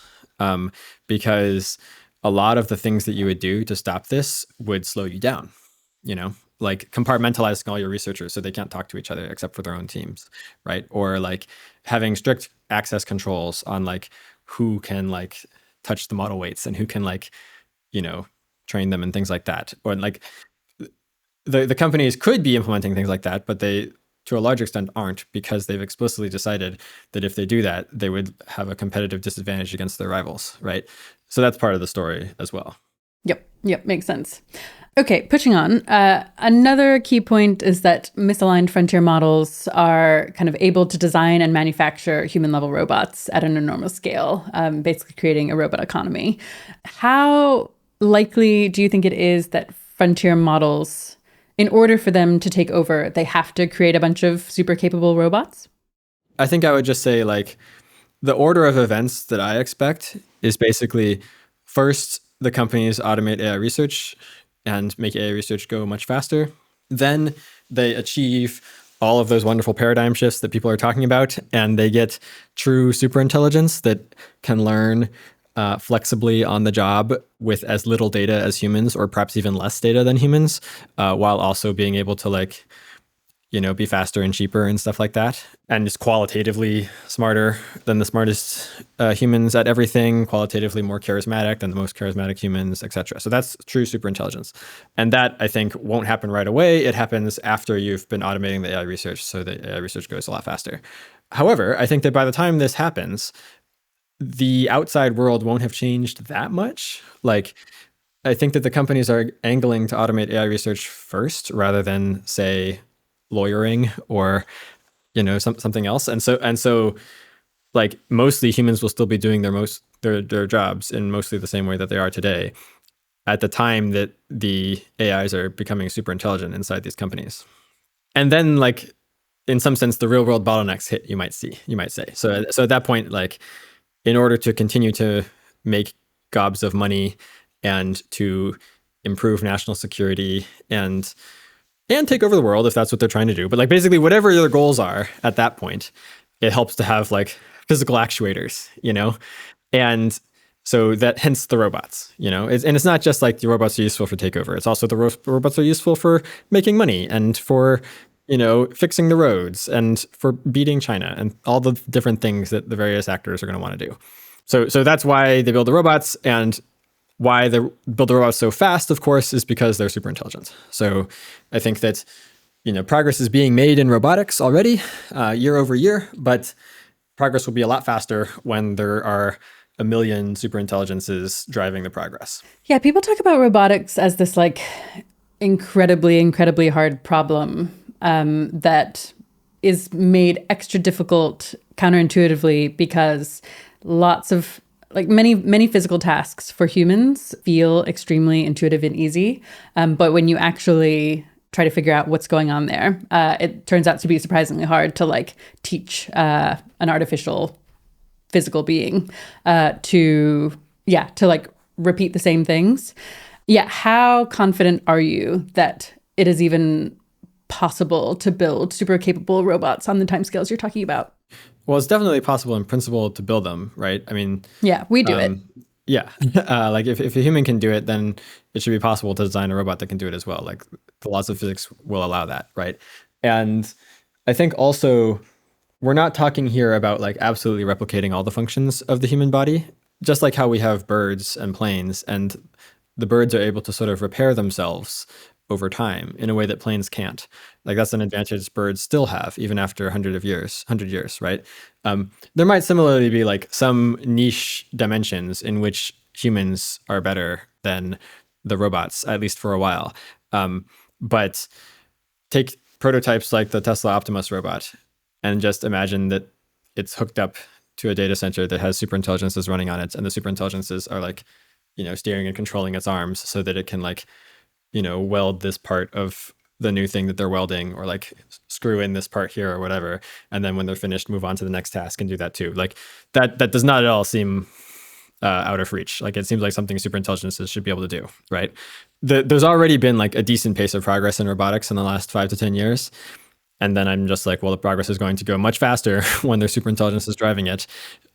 because a lot of the things that you would do to stop this would slow you down, you know, like compartmentalizing all your researchers so they can't talk to each other except for their own teams, right? Or like having strict access controls on like who can like touch the model weights and who can like, you know, train them and things like that. Or like the companies could be implementing things like that, but they, to a large extent, aren't, because they've explicitly decided that if they do that, they would have a competitive disadvantage against their rivals, right? So that's part of the story as well. Yep, makes sense. Okay, pushing on. Another key point is that misaligned frontier models are kind of able to design and manufacture human-level robots at an enormous scale, basically creating a robot economy. How likely do you think it is that frontier models, in order for them to take over, they have to create a bunch of super capable robots? I think I would just say like the order of events that I expect is basically first, the companies automate AI research and make AI research go much faster. Then they achieve all of those wonderful paradigm shifts that people are talking about, and they get true superintelligence that can learn flexibly on the job with as little data as humans, or perhaps even less data than humans, while also being able to like, you know, be faster and cheaper and stuff like that. And just qualitatively smarter than the smartest humans at everything, qualitatively more charismatic than the most charismatic humans, etc. So that's true superintelligence. And that, I think, won't happen right away. It happens after you've been automating the AI research, so the AI research goes a lot faster. However, I think that by the time this happens, the outside world won't have changed that much. Like, I think that the companies are angling to automate AI research first rather than, say, lawyering or, you know, something else. And so like mostly humans will still be doing their jobs in mostly the same way that they are today at the time that the AIs are becoming super intelligent inside these companies. And then like in some sense the real world bottlenecks hit, you might say. So at that point, like in order to continue to make gobs of money and to improve national security and take over the world, if that's what they're trying to do. But like basically whatever their goals are at that point, it helps to have like physical actuators, you know? And So that hence the robots, and it's not just like the robots are useful for takeover. It's also the robots are useful for making money and for, fixing the roads and for beating China and all the different things that the various actors are going to want to do. So that's why they build the robots, and why they build the robots so fast, of course, is because they're super intelligent. So I think that, progress is being made in robotics already year over year, but progress will be a lot faster when there are a million superintelligences driving the progress. Yeah, people talk about robotics as this like incredibly, incredibly hard problem that is made extra difficult counterintuitively because lots of many physical tasks for humans feel extremely intuitive and easy. But when you actually try to figure out what's going on there, it turns out to be surprisingly hard to teach an artificial physical being to repeat the same things. Yeah. How confident are you that it is even possible to build super capable robots on the timescales you're talking about? Well, it's definitely possible in principle to build them, right? I mean, yeah, we do it. Yeah. If a human can do it, then it should be possible to design a robot that can do it as well. Like the laws of physics will allow that, right? And I think also we're not talking here about absolutely replicating all the functions of the human body, just like how we have birds and planes, and the birds are able to sort of repair themselves over time in a way that planes can't. That's an advantage birds still have, even after 100 years, right? There might similarly be some niche dimensions in which humans are better than the robots, at least for a while. But take prototypes like the Tesla Optimus robot and just imagine that it's hooked up to a data center that has superintelligences running on it, and the superintelligences are steering and controlling its arms so that it can weld this part of the new thing that they're welding, or screw in this part here or whatever. And then when they're finished, move on to the next task and do that too. That does not at all seem out of reach. It seems like something superintelligences should be able to do, right? There's already been a decent pace of progress in robotics in the last 5 to 10 years. And then I'm just well, the progress is going to go much faster when their superintelligence is driving it.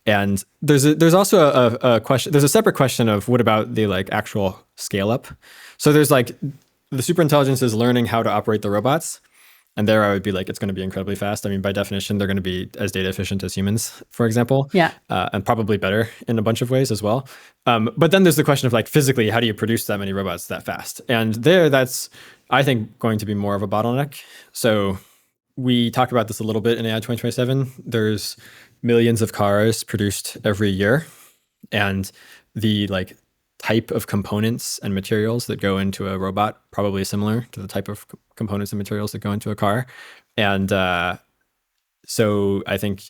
And there's also a question. There's a separate question of what about the actual scale up. So there's the superintelligence is learning how to operate the robots, and there I would be it's going to be incredibly fast. I mean, by definition, they're going to be as data efficient as humans, for example. Yeah. And probably better in a bunch of ways as well. But then there's the question of physically, how do you produce that many robots that fast? And that's I think going to be more of a bottleneck. So we talk about this a little bit in AI 2027. There's millions of cars produced every year, and the type of components and materials that go into a robot probably similar to the type of components and materials that go into a car. And so I think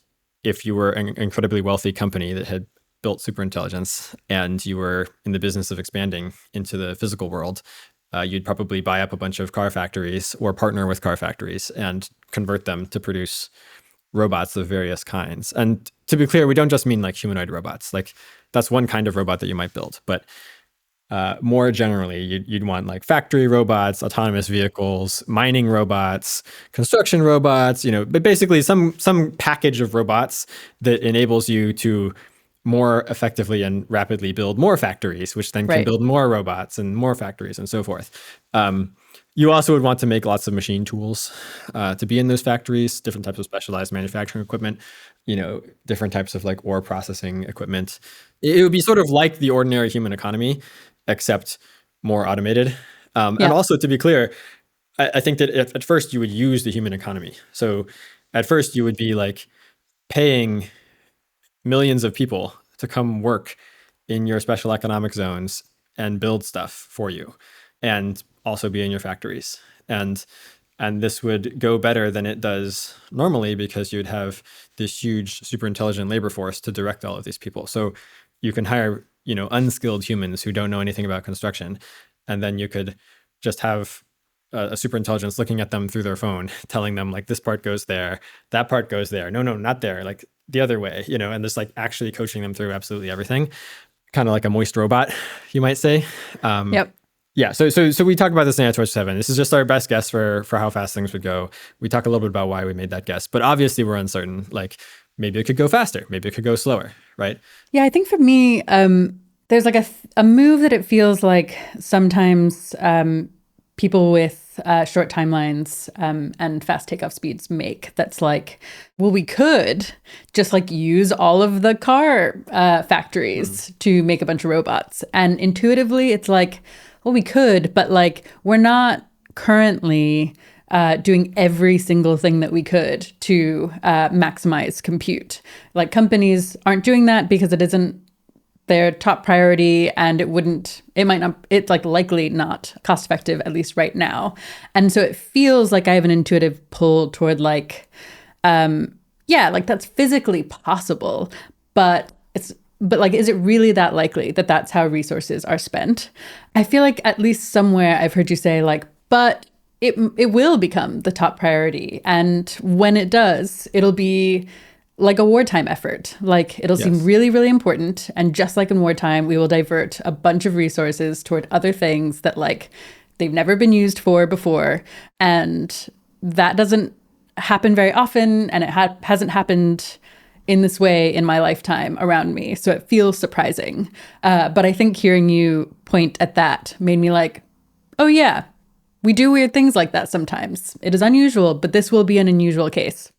if you were an incredibly wealthy company that had built superintelligence and you were in the business of expanding into the physical world, you'd probably buy up a bunch of car factories or partner with car factories and convert them to produce robots of various kinds. And to be clear, we don't just mean humanoid robots. That's one kind of robot that you might build. But more generally, you'd want factory robots, autonomous vehicles, mining robots, construction robots, but basically some package of robots that enables you to more effectively and rapidly build more factories, which then can build more robots and more factories and so forth. You also would want to make lots of machine tools to be in those factories, different types of specialized manufacturing equipment, different types of ore processing equipment. It would be sort of like the ordinary human economy, except more automated. And also, to be clear, I think that at first you would use the human economy. So at first you would be paying millions of people to come work in your special economic zones and build stuff for you, and also be in your factories. And this would go better than it does normally because you'd have this huge super intelligent labor force to direct all of these people. So you can hire, unskilled humans who don't know anything about construction, and then you could just have a super intelligence looking at them through their phone, telling them this part goes there, that part goes there. No, not there. The other way, and just actually coaching them through absolutely everything, kind of like a moist robot, you might say. Yep. Yeah. So we talk about this in AI 2027. This is just our best guess for how fast things would go. We talk a little bit about why we made that guess, but obviously we're uncertain. Maybe it could go faster, maybe it could go slower, right? Yeah, I think for me, there's like a move that it feels like sometimes people with short timelines and fast takeoff speeds make. That's like, well, we could just like use all of the car factories to make a bunch of robots. And intuitively, it's like, well, we could, but like we're not currently doing every single thing that we could to maximize compute. Like companies aren't doing that because it isn't their top priority, and it's like likely not cost effective, at least right now. And so it feels like I have an intuitive pull toward like, like that's physically possible, but like, is it really that likely that that's how resources are spent? I feel like at least somewhere I've heard you say like, but it will become the top priority. And when it does, it'll be like a wartime effort. Like it'll seem really, really important. And just like in wartime, we will divert a bunch of resources toward other things that like they've never been used for before. And that doesn't happen very often. And it hasn't happened in this way in my lifetime around me. So it feels surprising. But I think hearing you point at that made me like, oh yeah, we do weird things like that sometimes. It is unusual, but this will be an unusual case.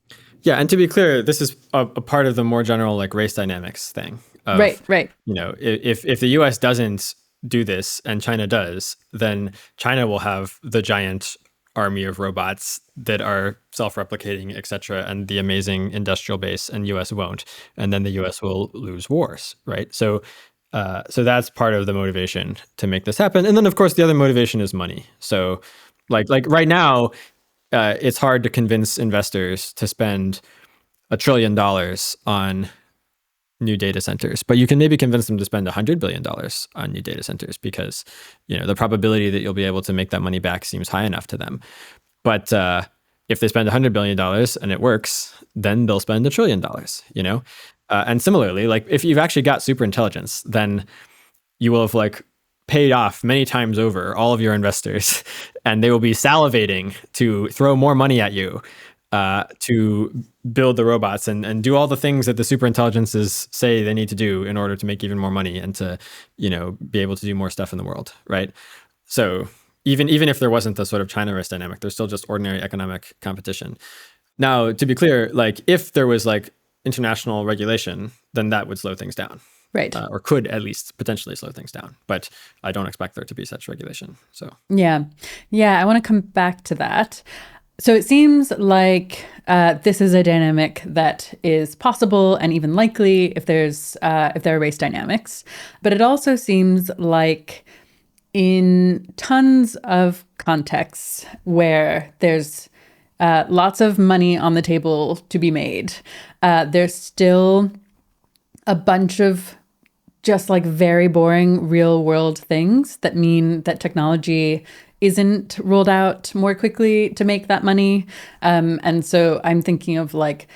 Yeah, and to be clear, this is a part of the more general like race dynamics thing. Right. You know, if the U.S. doesn't do this and China does, then China will have the giant army of robots that are self-replicating, et cetera, and the amazing industrial base, and U.S. won't. And then the U.S. will lose wars, right? So that's part of the motivation to make this happen. And then, of course, the other motivation is money. So like right now, it's hard to convince investors to spend $1 trillion on new data centers, but you can maybe convince them to spend $100 billion on new data centers because, you know, the probability that you'll be able to make that money back seems high enough to them. But if they spend $100 billion and it works, then they'll spend $1 trillion, you know? And similarly, like if you've actually got superintelligence, then you will have like paid off many times over all of your investors, and they will be salivating to throw more money at you to build the robots and do all the things that the superintelligences say they need to do in order to make even more money and to, you know, be able to do more stuff in the world, right? So even if there wasn't the sort of China risk dynamic, there's still just ordinary economic competition. Now, to be clear, like if there was like international regulation, then that would slow things down. Right. Or could at least potentially slow things down. But I don't expect there to be such regulation. So Yeah, I want to come back to that. So it seems like this is a dynamic that is possible and even likely if there are race dynamics. But it also seems like in tons of contexts where there's lots of money on the table to be made, there's still a bunch of just like very boring real world things that mean that technology isn't rolled out more quickly to make that money. And so I'm thinking of like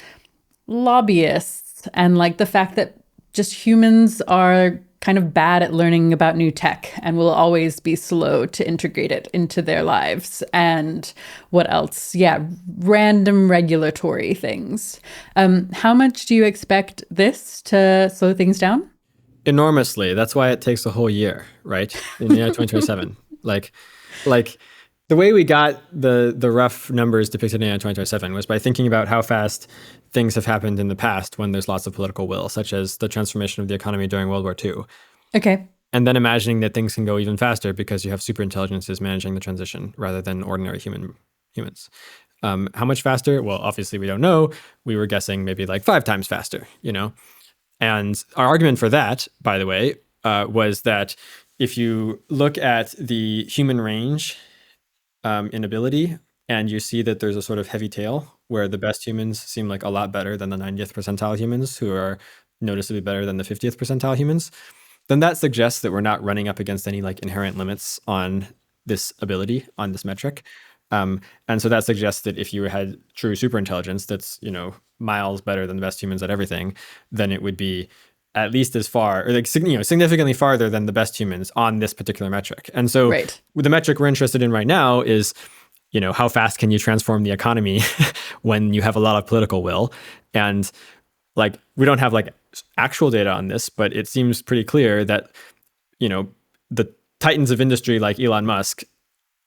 lobbyists and like the fact that just humans are kind of bad at learning about new tech and will always be slow to integrate it into their lives. And what else? Yeah, random regulatory things. How much do you expect this to slow things down? Enormously. That's why it takes a whole year, right? In the year 2027. Like the way we got the rough numbers depicted in 2027 was by thinking about how fast things have happened in the past when there's lots of political will, such as the transformation of the economy during World War II. Okay. And then imagining that things can go even faster because you have superintelligences managing the transition rather than ordinary humans. How much faster? Well, obviously we don't know. We were guessing maybe like 5 times faster, you know? And our argument for that, by the way, was that if you look at the human range in ability and you see that there's a sort of heavy tail where the best humans seem like a lot better than the 90th percentile humans who are noticeably better than the 50th percentile humans, then that suggests that we're not running up against any like inherent limits on this ability, on this metric. And so that suggests that if you had true superintelligence that's, you know, miles better than the best humans at everything, then it would be at least as far, or like, you know, significantly farther than the best humans on this particular metric. And so right. The metric we're interested in right now is, you know, how fast can you transform the economy when you have a lot of political will? And like, we don't have like actual data on this, but it seems pretty clear that the titans of industry like Elon Musk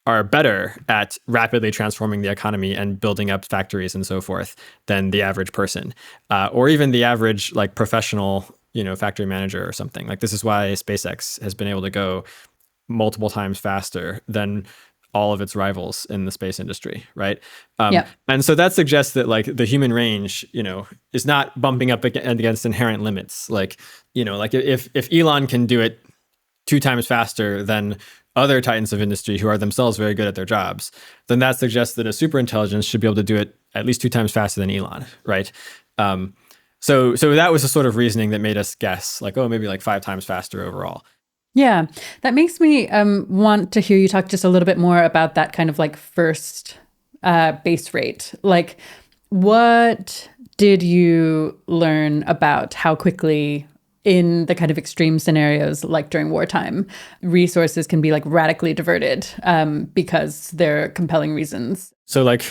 are better at rapidly transforming the economy and building up factories and so forth than the average person, or even the average like professional, factory manager or something. Like this is why SpaceX has been able to go multiple times faster than all of its rivals in the space industry, right? And so that suggests that like the human range, is not bumping up against inherent limits. Like, like if Elon can do it 2 times faster than other titans of industry who are themselves very good at their jobs, then that suggests that a superintelligence should be able to do it at least 2 times faster than Elon, right? So that was the sort of reasoning that made us guess, like, maybe like 5 times faster overall. Yeah, that makes me want to hear you talk just a little bit more about that kind of like first base rate. Like, what did you learn about how quickly, in the kind of extreme scenarios like during wartime, resources can be like radically diverted because there are compelling reasons? So like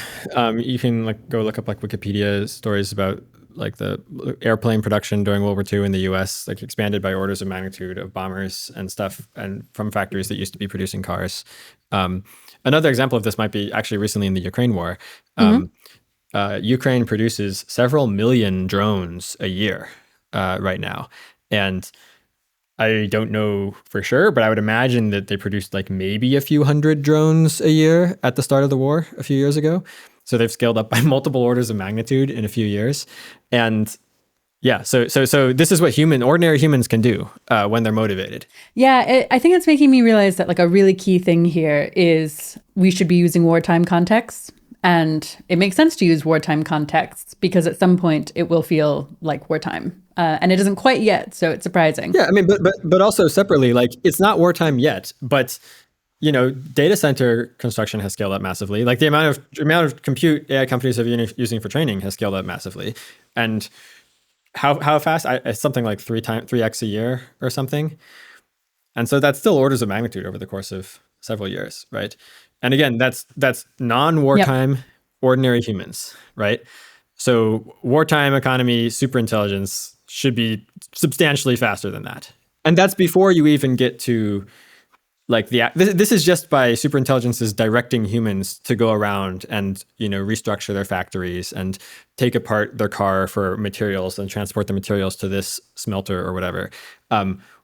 you can like go look up like Wikipedia stories about like the airplane production during World War II in the US, like expanded by orders of magnitude of bombers and stuff, and from factories that used to be producing cars. Another example of this might be actually recently in the Ukraine war. Ukraine produces several million drones a year right now. And I don't know for sure, but I would imagine that they produced like maybe a few hundred drones a year at the start of the war a few years ago. So they've scaled up by multiple orders of magnitude in a few years. And yeah, so this is what ordinary humans can do when they're motivated. Yeah, I think it's making me realize that like a really key thing here is we should be using wartime contexts. And it makes sense to use wartime contexts because at some point it will feel like wartime. And it isn't quite yet, so it's surprising. Yeah, I mean, but also separately, like it's not wartime yet, but data center construction has scaled up massively. Like the amount of compute AI companies have been using for training has scaled up massively. And how fast? It's something like 3x a year or something. And so that's still orders of magnitude over the course of several years, right? And again, that's non-wartime ordinary humans, right? So wartime economy superintelligence should be substantially faster than that. And that's before you even get to like this is just by superintelligences directing humans to go around and restructure their factories and take apart their car for materials and transport the materials to this smelter or whatever.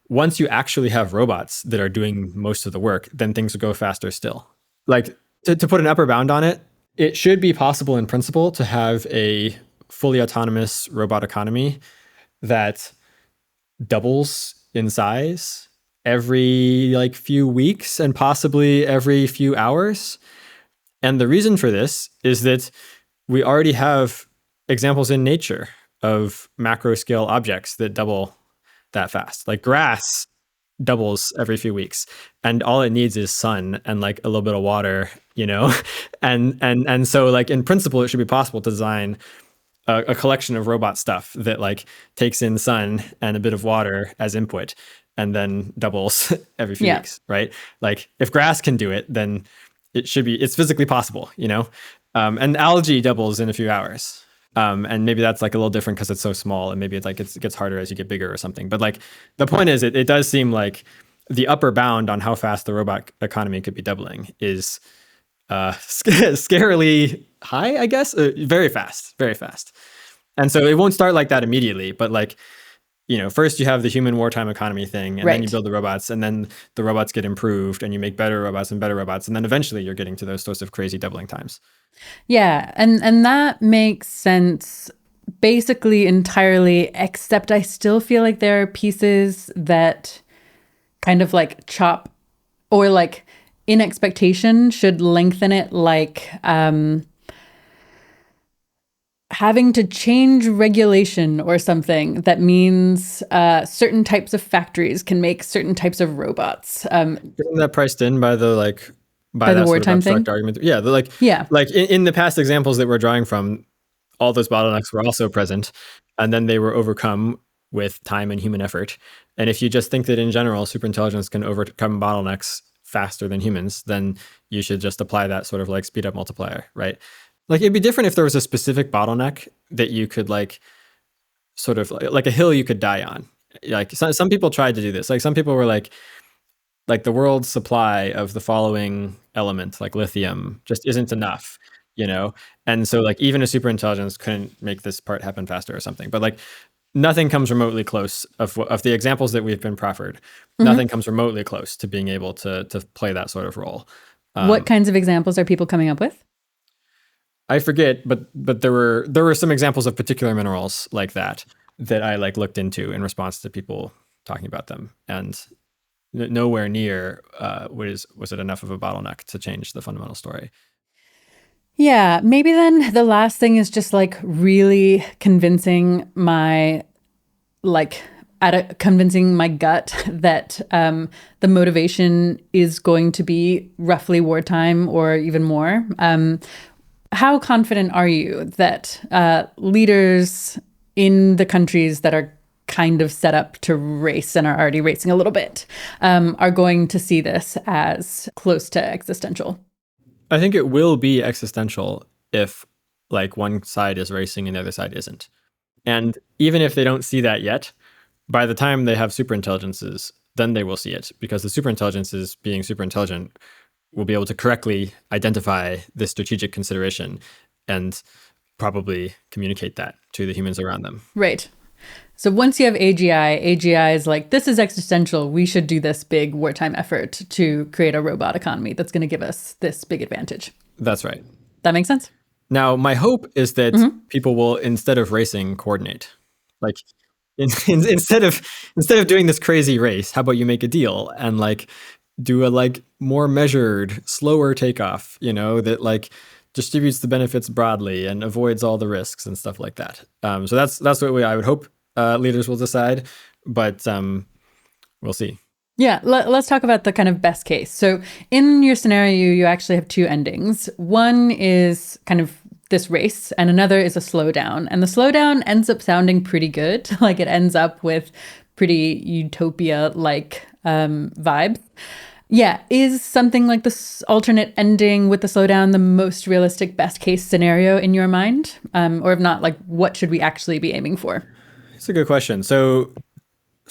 Once you actually have robots that are doing most of the work, then things will go faster still. Like to put an upper bound on it, it should be possible in principle to have a fully autonomous robot economy that doubles in size every like few weeks and possibly every few hours. And the reason for this is that we already have examples in nature of macro scale objects that double that fast. Like grass doubles every few weeks, and all it needs is sun and like a little bit of water, and so like in principle it should be possible to design a collection of robot stuff that like takes in sun and a bit of water as input and then doubles every few weeks, right? Like if grass can do it, then it's physically possible, and algae doubles in a few hours. And maybe that's like a little different because it's so small, and maybe it's like it gets harder as you get bigger or something. But like the point is, it does seem like the upper bound on how fast the robot economy could be doubling is scarily high, I guess. Very fast. And so it won't start like that immediately, but like, first you have the human wartime economy thing, and then you build the robots, and then the robots get improved, and you make better robots, and then eventually you're getting to those sorts of crazy doubling times. Yeah, and that makes sense basically entirely, except I still feel like there are pieces that kind of like chop or like in expectation should lengthen it, like having to change regulation or something that means certain types of factories can make certain types of robots. Isn't that priced in by the like by the that wartime sort of abstract thing? argument? Yeah, like in the past examples that we're drawing from, all those bottlenecks were also present, and then they were overcome with time and human effort. And if you just think that in general superintelligence can overcome bottlenecks faster than humans, then you should just apply that sort of like speed up multiplier, right? Like it'd be different if there was a specific bottleneck that you could like sort of like a hill you could die on. Like some people tried to do this. Like some people were like, like the world's supply of the following element, like lithium, just isn't enough, you know? And so like even a superintelligence couldn't make this part happen faster or something. But like nothing comes remotely close of the examples that we've been proffered. Nothing comes remotely close to being able to play that sort of role. What kinds of examples are people coming up with? I forget, but there were some examples of particular minerals like that I like looked into in response to people talking about them, and nowhere near was it enough of a bottleneck to change the fundamental story. Yeah, maybe then the last thing is just like really convincing my convincing my gut that the motivation is going to be roughly wartime or even more. How confident are you that leaders in the countries that are kind of set up to race and are already racing a little bit are going to see this as close to existential? I think it will be existential if like one side is racing and the other side isn't. And even if they don't see that yet, by the time they have superintelligences, then they will see it, because the superintelligences, being super intelligent, will be able to correctly identify this strategic consideration and probably communicate that to the humans around them. Right. So once you have AGI is like, this is existential. We should do this big wartime effort to create a robot economy that's going to give us this big advantage. That's right. That makes sense? Now, my hope is that people will, instead of racing, coordinate. Like instead of doing this crazy race, how about you make a deal and like do a like more measured, slower takeoff, you know, that like distributes the benefits broadly and avoids all the risks and stuff like that. So that's what I would hope leaders will decide, but we'll see. Yeah, let's talk about the kind of best case. So in your scenario, you actually have two endings. One is kind of this race, and another is a slowdown. And the slowdown ends up sounding pretty good. Like it ends up with pretty utopia-like vibes. Yeah, is something like this alternate ending with the slowdown the most realistic best case scenario in your mind? Or if not, like what should we actually be aiming for? It's a good question. So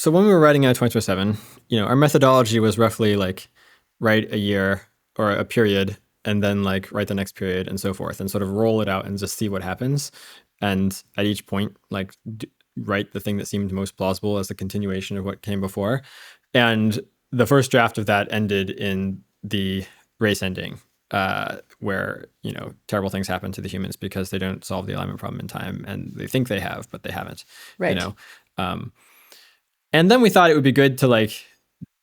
when we were writing AI 2027, you know, our methodology was roughly like write a year or a period and then like write the next period and so forth, and sort of roll it out and just see what happens. And at each point, like write the thing that seemed most plausible as the continuation of what came before. And the first draft of that ended in the race ending, where, you know, terrible things happen to the humans because they don't solve the alignment problem in time, and they think they have, but they haven't. Right. You know, and then we thought it would be good to like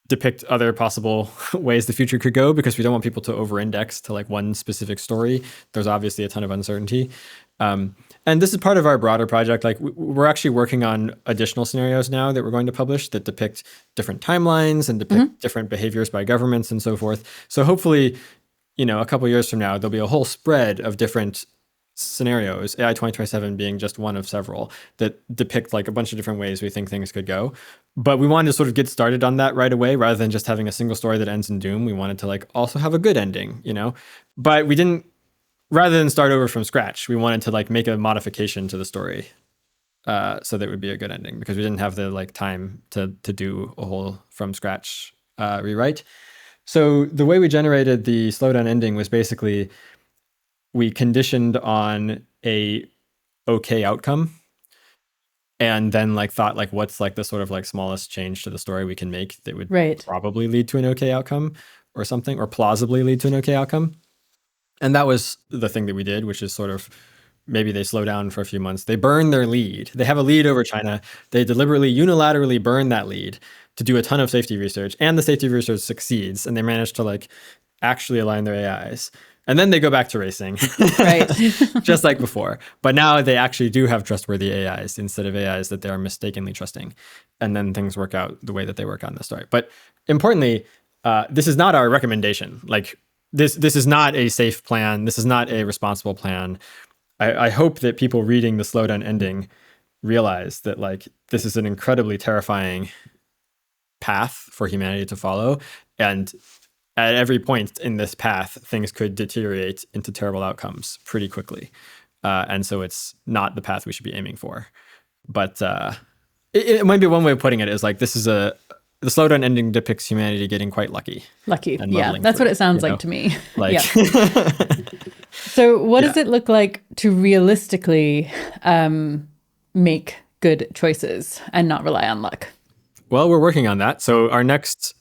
depict other possible ways the future could go, because we don't want people to over-index to like one specific story. There's obviously a ton of uncertainty. And this is part of our broader project. Like we're actually working on additional scenarios now that we're going to publish that depict different timelines and depict different behaviors by governments and so forth. So hopefully, you know, a couple of years from now, there'll be a whole spread of different scenarios, AI 2027 being just one of several, that depict like a bunch of different ways we think things could go. But we wanted to sort of get started on that right away, rather than just having a single story that ends in doom. We wanted to like also have a good ending, you know, but we didn't, rather than start over from scratch, we wanted to like make a modification to the story so that it would be a good ending, because we didn't have the like time to do a whole from scratch rewrite. So the way we generated the slowdown ending was basically we conditioned on a okay outcome, and then like thought like what's like the sort of like smallest change to the story we can make that would probably lead to an okay outcome or something, or plausibly lead to an okay outcome. And that was the thing that we did, which is sort of maybe they slow down for a few months. They burn their lead. They have a lead over China. They deliberately, unilaterally burn that lead to do a ton of safety research, and the safety research succeeds, and they manage to like actually align their AIs. And then they go back to racing, right? Just like before. But now they actually do have trustworthy AIs instead of AIs that they are mistakenly trusting. And then things work out the way that they work out in the story. But importantly, this is not our recommendation. Like this is not a safe plan. This is not a responsible plan. I hope that people reading the slowdown ending realize that like this is an incredibly terrifying path for humanity to follow. And at every point in this path, things could deteriorate into terrible outcomes pretty quickly. And so it's not the path we should be aiming for. But it might be one way of putting it is like, this is a the slowdown ending depicts humanity getting quite lucky. And Yeah, muddling that's through, what it sounds you like know? to me. Like, Yeah. So what does it look like to realistically make good choices and not rely on luck? well, we're working on that. So our next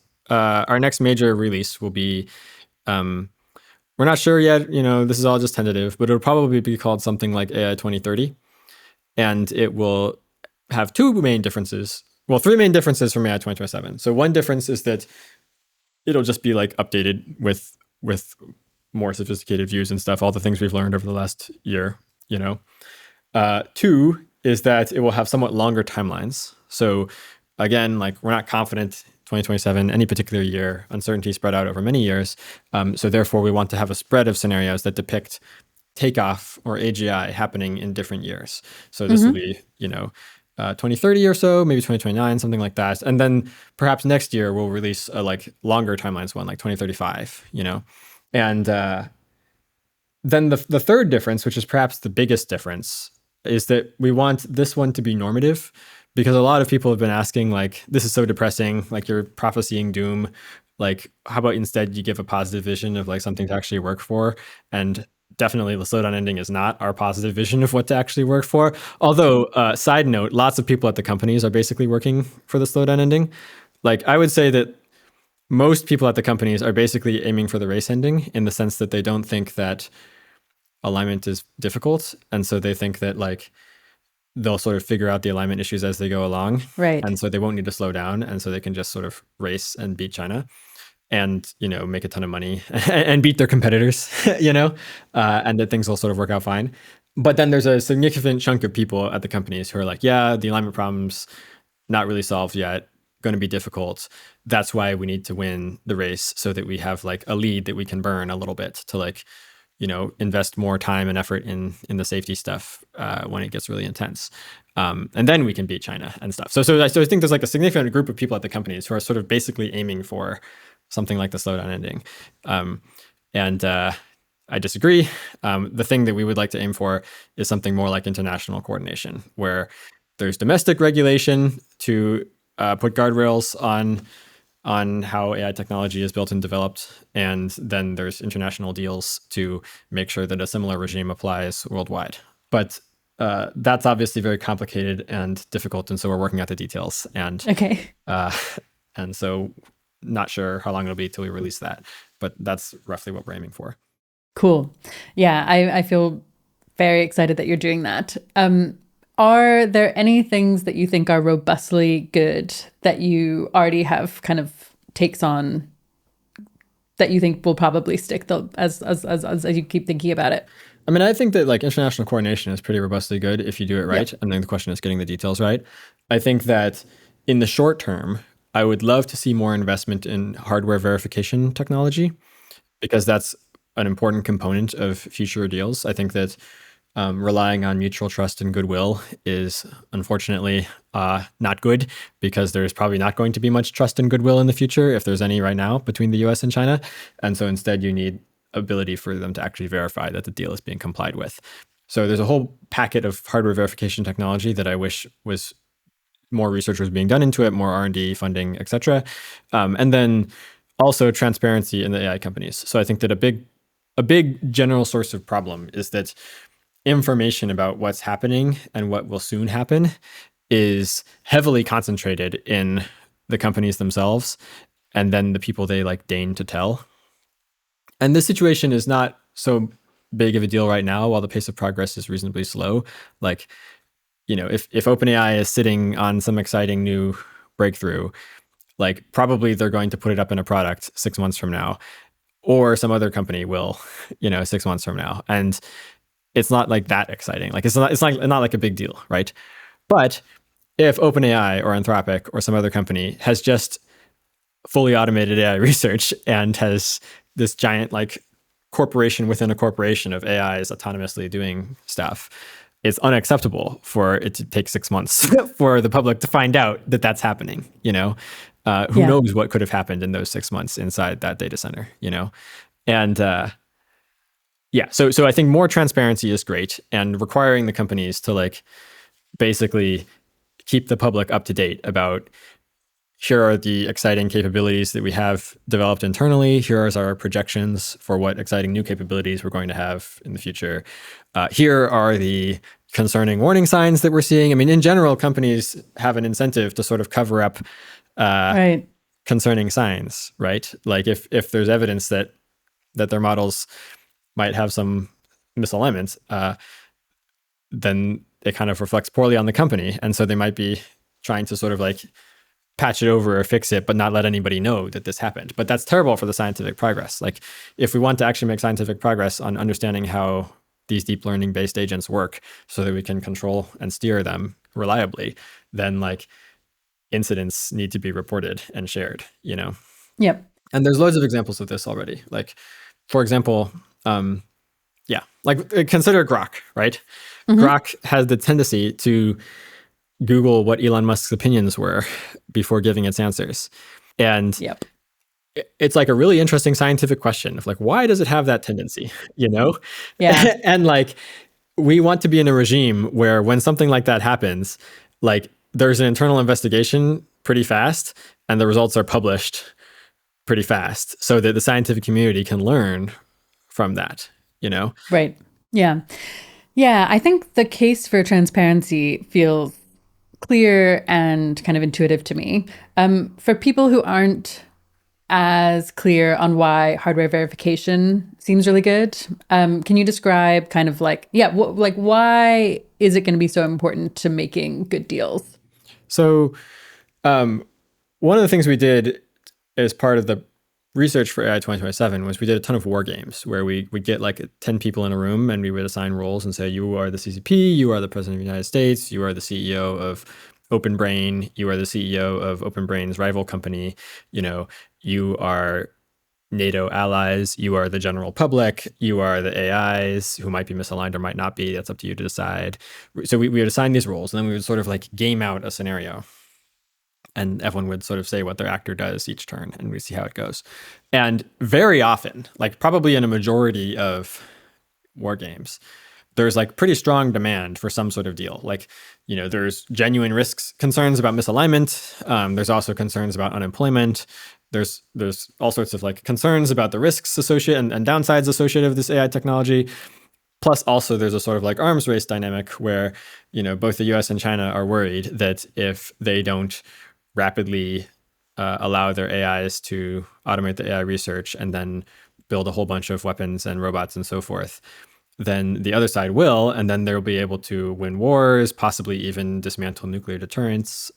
major release will be, we're not sure yet, this is all just tentative, but it'll probably be called something like AI 2030. And it will have two main differences. Well, three main differences from AI 2027. So one difference is that it'll just be like updated with more sophisticated views and stuff, all the things we've learned over the last year, Two is that it will have somewhat longer timelines. So again, like we're not confident 2027, any particular year, uncertainty spread out over many years. So therefore we want to have a spread of scenarios that depict takeoff or AGI happening in different years. So this will be, 2030 or so, maybe 2029, something like that. And then perhaps next year we'll release a like longer timelines one, like 2035, And then the third difference, which is perhaps the biggest difference, is that we want this one to be normative, because a lot of people have been asking, like, this is so depressing, like you're prophesying doom. Like, how about instead you give a positive vision of like something to actually work for? And definitely the slowdown ending is not our positive vision of what to actually work for. Although, side note, lots of people at the companies are basically working for the slowdown ending. Like, I would say that most people at the companies are basically aiming for the race ending, in the sense that they don't think that alignment is difficult. And so they think that like they'll sort of figure out the alignment issues as they go along. Right. And so they won't need to slow down. And so they can just sort of race and beat China and, make a ton of money and beat their competitors, and that things will sort of work out fine. But then there's a significant chunk of people at the companies who are like, yeah, the alignment problem's not really solved yet, going to be difficult. That's why we need to win the race, so that we have like a lead that we can burn a little bit to like, invest more time and effort in the safety stuff when it gets really intense. And then we can beat China and stuff. So I think there's like a significant group of people at the companies who are sort of basically aiming for something like the slowdown ending. And I disagree. The thing that we would like to aim for is something more like international coordination, where there's domestic regulation to put guardrails on how AI technology is built and developed, and then there's international deals to make sure that a similar regime applies worldwide. But that's obviously very complicated and difficult, and so we're working out the details. And and so not sure how long it'll be till we release that, but that's roughly what we're aiming for. Cool. Yeah, I feel very excited that you're doing that. Are there any things that you think are robustly good that you already have kind of takes on that you think will probably stick as you keep thinking about it? I mean, I think that like international coordination is pretty robustly good if you do it right. And then the question is getting the details right. I think that in the short term, I would love to see more investment in hardware verification technology, because that's an important component of future deals. I think that relying on mutual trust and goodwill is unfortunately not good, because there's probably not going to be much trust and goodwill in the future, if there's any right now, between the US and China. And so instead you need ability for them to actually verify that the deal is being complied with. So there's a whole packet of hardware verification technology that I wish was more research was being done into it, more R&D funding, et cetera. And then also transparency in the AI companies. So I think that a big general source of problem is that information about what's happening and what will soon happen is heavily concentrated in the companies themselves, and then the people they like deign to tell. And this situation is not so big of a deal right now, while the pace of progress is reasonably slow. Like, if OpenAI is sitting on some exciting new breakthrough, like probably they're going to put it up in a product 6 months from now, or some other company will, 6 months from now. And it's not like that exciting. Like it's not like a big deal, right? But if OpenAI or Anthropic or some other company has just fully automated AI research and has this giant like corporation within a corporation of AIs autonomously doing stuff, it's unacceptable for it to take 6 months for the public to find out that that's happening. Who knows what could have happened in those 6 months inside that data center, And so I think more transparency is great, and requiring the companies to like basically keep the public up to date about here are the exciting capabilities that we have developed internally. Here are our projections for what exciting new capabilities we're going to have in the future. Here are the concerning warning signs that we're seeing. I mean, in general, companies have an incentive to sort of cover up concerning signs, right? Like if there's evidence that their models might have some misalignment, then it kind of reflects poorly on the company. And so they might be trying to sort of like patch it over or fix it, but not let anybody know that this happened. But that's terrible for the scientific progress. Like if we want to actually make scientific progress on understanding how these deep learning based agents work so that we can control and steer them reliably, then like incidents need to be reported and shared, you know? Yep. And there's loads of examples of this already. Like, for example, like consider Grok, right? Mm-hmm. Grok has the tendency to Google what Elon Musk's opinions were before giving its answers. And it's like a really interesting scientific question of like, why does it have that tendency, you know? Yeah. And like, we want to be in a regime where when something like that happens, like there's an internal investigation pretty fast and the results are published pretty fast so that the scientific community can learn from that, you know? Right. Yeah. Yeah. I think the case for transparency feels clear and kind of intuitive to me. For people who aren't as clear on why hardware verification seems really good, can you describe kind of like, why is it going to be so important to making good deals? So one of the things we did as part of the research for AI 2027 was we did a ton of war games where we would get like 10 people in a room and we would assign roles and say, you are the CCP, you are the President of the United States, you are the CEO of OpenBrain, you are the CEO of OpenBrain's rival company, you know, you are NATO allies, you are the general public, you are the AIs who might be misaligned or might not be. That's up to you to decide. So we would assign these roles and then we would sort of like game out a scenario. And everyone would sort of say what their actor does each turn, and we see how it goes. And very often, like probably in a majority of war games, there's like pretty strong demand for some sort of deal. Like, you know, there's genuine concerns about misalignment. There's also concerns about unemployment. There's all sorts of like concerns about the risks associated and downsides associated with this AI technology. Plus, also, there's a sort of like arms race dynamic where, you know, both the US and China are worried that if they don't rapidly allow their AIs to automate the AI research and then build a whole bunch of weapons and robots and so forth, then the other side will, and then they'll be able to win wars, possibly even dismantle nuclear deterrence,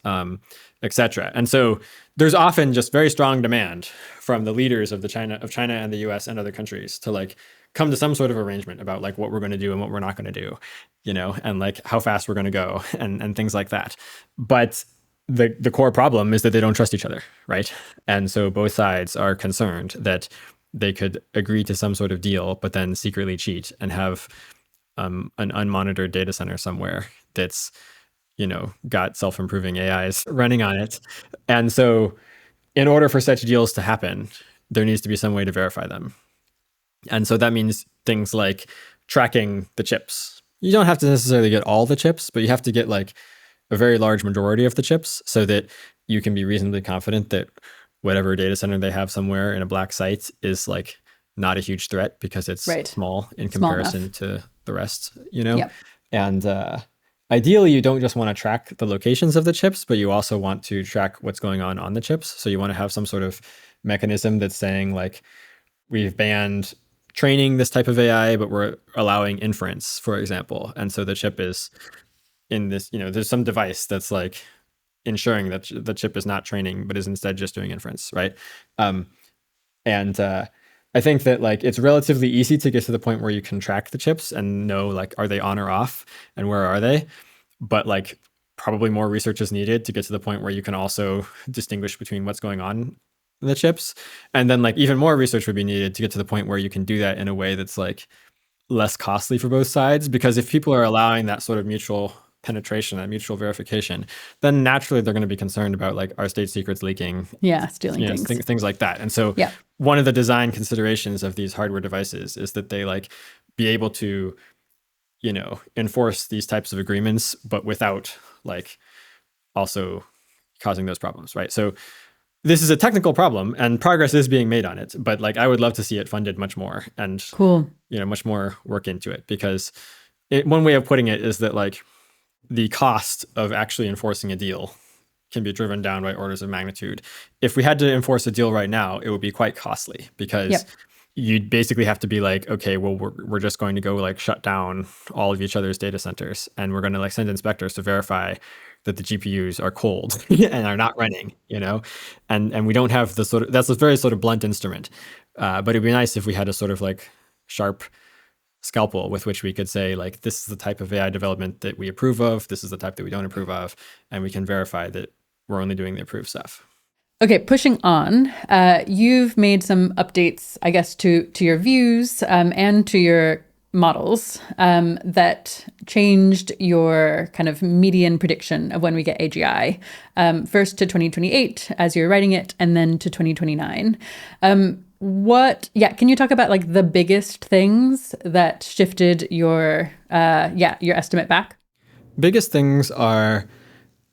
etc. And so there's often just very strong demand from the leaders of China and the US and other countries to like come to some sort of arrangement about like what we're going to do and what we're not going to do, you know, and like how fast we're going to go and things like that. But the core problem is that they don't trust each other, right? And so both sides are concerned that they could agree to some sort of deal, but then secretly cheat and have an unmonitored data center somewhere that's, you know, got self-improving AIs running on it. And so in order for such deals to happen, there needs to be some way to verify them. And so that means things like tracking the chips. You don't have to necessarily get all the chips, but you have to get like a very large majority of the chips so that you can be reasonably confident that whatever data center they have somewhere in a black site is like not a huge threat because it's small in comparison to the rest, you know? Yep. And ideally, you don't just want to track the locations of the chips, but you also want to track what's going on the chips. So you want to have some sort of mechanism that's saying like, we've banned training this type of AI, but we're allowing inference, for example. And so the chip is in this, you know, there's some device that's like ensuring that the chip is not training, but is instead just doing inference, right? I think that like it's relatively easy to get to the point where you can track the chips and know like, are they on or off and where are they? But like probably more research is needed to get to the point where you can also distinguish between what's going on in the chips. And then like even more research would be needed to get to the point where you can do that in a way that's like less costly for both sides. Because if people are allowing that sort of mutual penetration, that mutual verification, then naturally they're going to be concerned about like our state secrets leaking. Yeah, stealing things like that. And so one of the design considerations of these hardware devices is that they like be able to, you know, enforce these types of agreements, but without like also causing those problems, right? So this is a technical problem and progress is being made on it, but like I would love to see it funded much more and Cool. much more work into it, because one way of putting it is that like the cost of actually enforcing a deal can be driven down by orders of magnitude. If we had to enforce a deal right now, it would be quite costly, because you'd basically have to be like, okay, well, we're just going to go like shut down all of each other's data centers, and we're going to like send inspectors to verify that the GPUs are cold and are not running, and we don't have the sort of, that's a very sort of blunt instrument. But it'd be nice if we had a sort of like sharp scalpel with which we could say like, this is the type of AI development that we approve of, this is the type that we don't approve of, and we can verify that we're only doing the approved stuff. Okay, pushing on, you've made some updates, I guess, to your views and to your models that changed your kind of median prediction of when we get AGI, first to 2028 as you're writing it, and then to 2029. Can you talk about like the biggest things that shifted your estimate back? Biggest things are,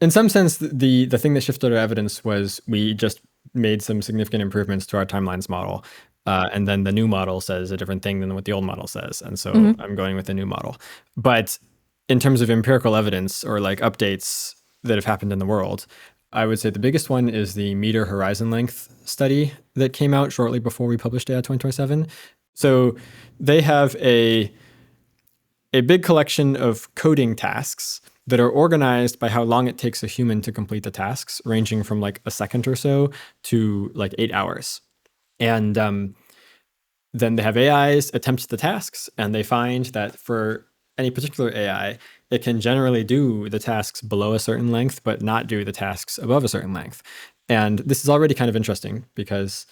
in some sense, the thing that shifted our evidence was we just made some significant improvements to our timelines model. And then the new model says a different thing than what the old model says. And so I'm going with the new model. But in terms of empirical evidence or like updates that have happened in the world, I would say the biggest one is the meter horizon length study that came out shortly before we published AI 2027. So they have a big collection of coding tasks that are organized by how long it takes a human to complete the tasks, ranging from like a second or so to like 8 hours. And then they have AIs attempt the tasks, and they find that for any particular AI, it can generally do the tasks below a certain length, but not do the tasks above a certain length. And this is already kind of interesting because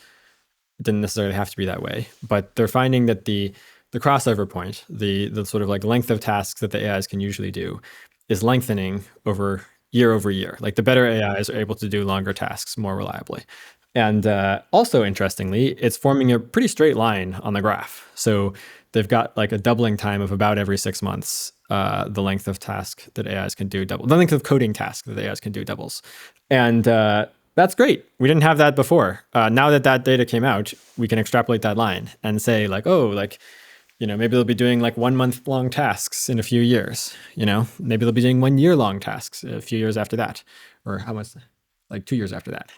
it didn't necessarily have to be that way. But they're finding that the crossover point, the sort of like length of tasks that the AIs can usually do, is lengthening over year. Like the better AIs are able to do longer tasks more reliably. And also interestingly, it's forming a pretty straight line on the graph. So they've got like a doubling time of about every 6 months, the length of task that AIs can do double. The length of coding task that AIs can do doubles. And that's great. We didn't have that before. Now that data came out, we can extrapolate that line and say like, oh, like, maybe they'll be doing like 1 month long tasks in a few years, maybe they'll be doing 1 year long tasks a few years after that, or how much, like 2 years after that,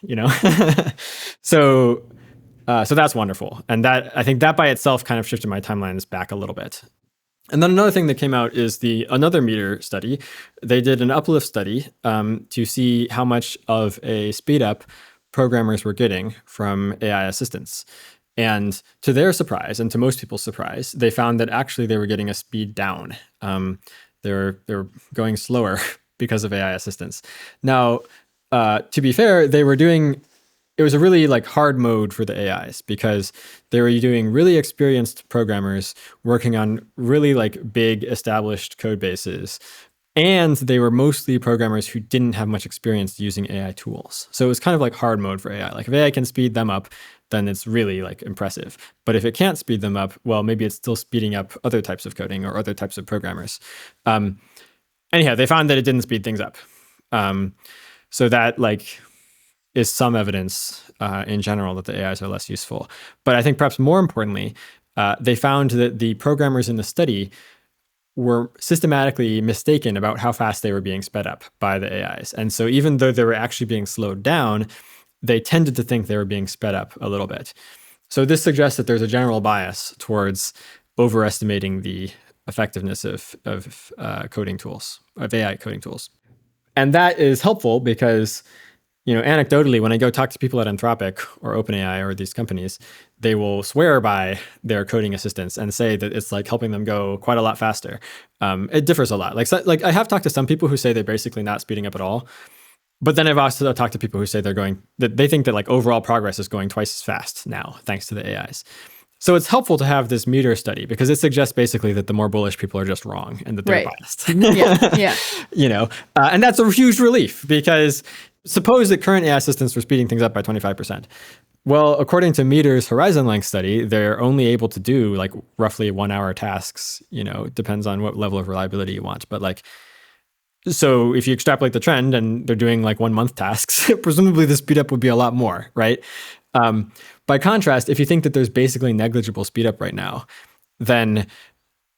So that's wonderful. And that, I think that by itself kind of shifted my timelines back a little bit. And then another thing that came out is another meter study. They did an uplift study to see how much of a speed up programmers were getting from AI assistance. And to their surprise, and to most people's surprise, they found that actually they were getting a speed down. They were going slower because of AI assistance. Now, to be fair, it was a really like hard mode for the AIs because they were doing really experienced programmers working on really like big established code bases. And they were mostly programmers who didn't have much experience using AI tools. So it was kind of like hard mode for AI. Like if AI can speed them up, then it's really like impressive. But if it can't speed them up, well, maybe it's still speeding up other types of coding or other types of programmers. Anyhow, they found that it didn't speed things up. So that like is some evidence in general that the AIs are less useful. But I think perhaps more importantly, they found that the programmers in the study were systematically mistaken about how fast they were being sped up by the AIs. And so even though they were actually being slowed down, they tended to think they were being sped up a little bit. So this suggests that there's a general bias towards overestimating the effectiveness of coding tools, of AI coding tools. And that is helpful because, anecdotally, when I go talk to people at Anthropic or OpenAI or these companies, they will swear by their coding assistants and say that it's like helping them go quite a lot faster. It differs a lot. Like I have talked to some people who say they're basically not speeding up at all. But then I've also talked to people who say that they think that like overall progress is going twice as fast now, thanks to the AIs. So it's helpful to have this meter study because it suggests basically that the more bullish people are just wrong and that they're biased. Yeah. And that's a huge relief because suppose that current AI assistants were speeding things up by 25%. Well, according to Meter's horizon length study, they're only able to do like roughly 1 hour tasks, depends on what level of reliability you want. But like So if you extrapolate the trend and they're doing like 1 month tasks, presumably the speed up would be a lot more, right? By contrast, if you think that there's basically negligible speed up right now, then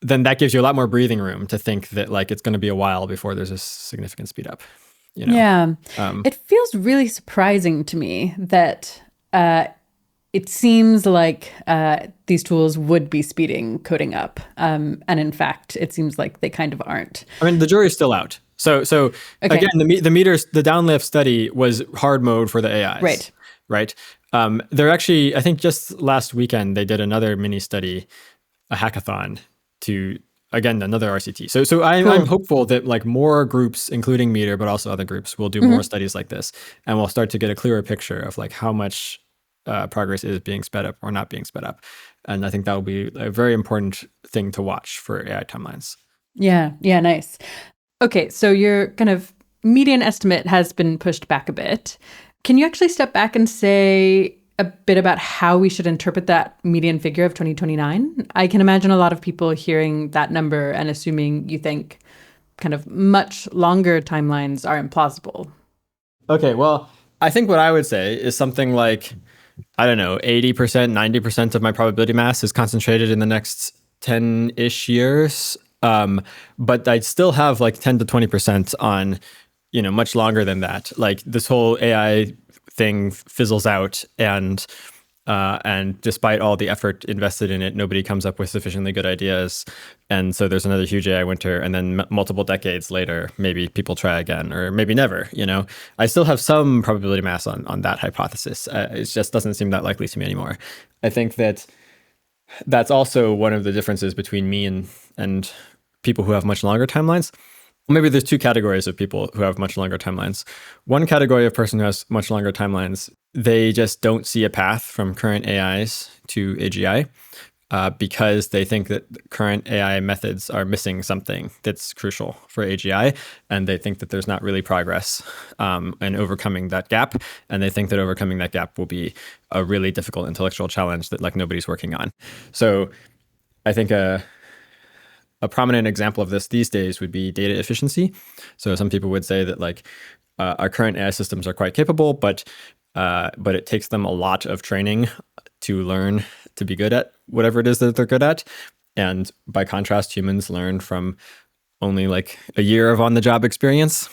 that gives you a lot more breathing room to think that like it's going to be a while before there's a significant speed up. You know? Yeah. It feels really surprising to me that it seems like these tools would be speeding coding up. And in fact, it seems like they kind of aren't. I mean, the jury's still out. So okay. Again, the downlift study was hard mode for the AIs. Right. They're actually, I think just last weekend, they did another mini study, a hackathon to, again, another RCT. So I'm hopeful that like more groups, including Meter, but also other groups, will do more studies like this. And we'll start to get a clearer picture of like how much progress is being sped up or not being sped up. And I think that will be a very important thing to watch for AI timelines. Yeah, nice. Okay, so your kind of median estimate has been pushed back a bit. Can you actually step back and say a bit about how we should interpret that median figure of 2029? I can imagine a lot of people hearing that number and assuming you think kind of much longer timelines are implausible. Okay, well, I think what I would say is something like, I don't know, 80%, 90% of my probability mass is concentrated in the next 10-ish years. But I'd still have like 10 to 20% on, much longer than that. Like this whole AI thing fizzles out and despite all the effort invested in it, nobody comes up with sufficiently good ideas. And so there's another huge AI winter. And then multiple decades later, maybe people try again, or maybe never, I still have some probability mass on that hypothesis. It just doesn't seem that likely to me anymore. I think that's also one of the differences between me and people who have much longer timelines. Maybe there's two categories of people who have much longer timelines. One category of person who has much longer timelines, they just don't see a path from current AIs to AGI because they think that current AI methods are missing something that's crucial for AGI. And they think that there's not really progress in overcoming that gap. And they think that overcoming that gap will be a really difficult intellectual challenge that like nobody's working on. So I think a prominent example of this these days would be data efficiency. So some people would say that like our current AI systems are quite capable, but it takes them a lot of training to learn to be good at whatever it is that they're good at. And by contrast, humans learn from only like a year of on-the-job experience.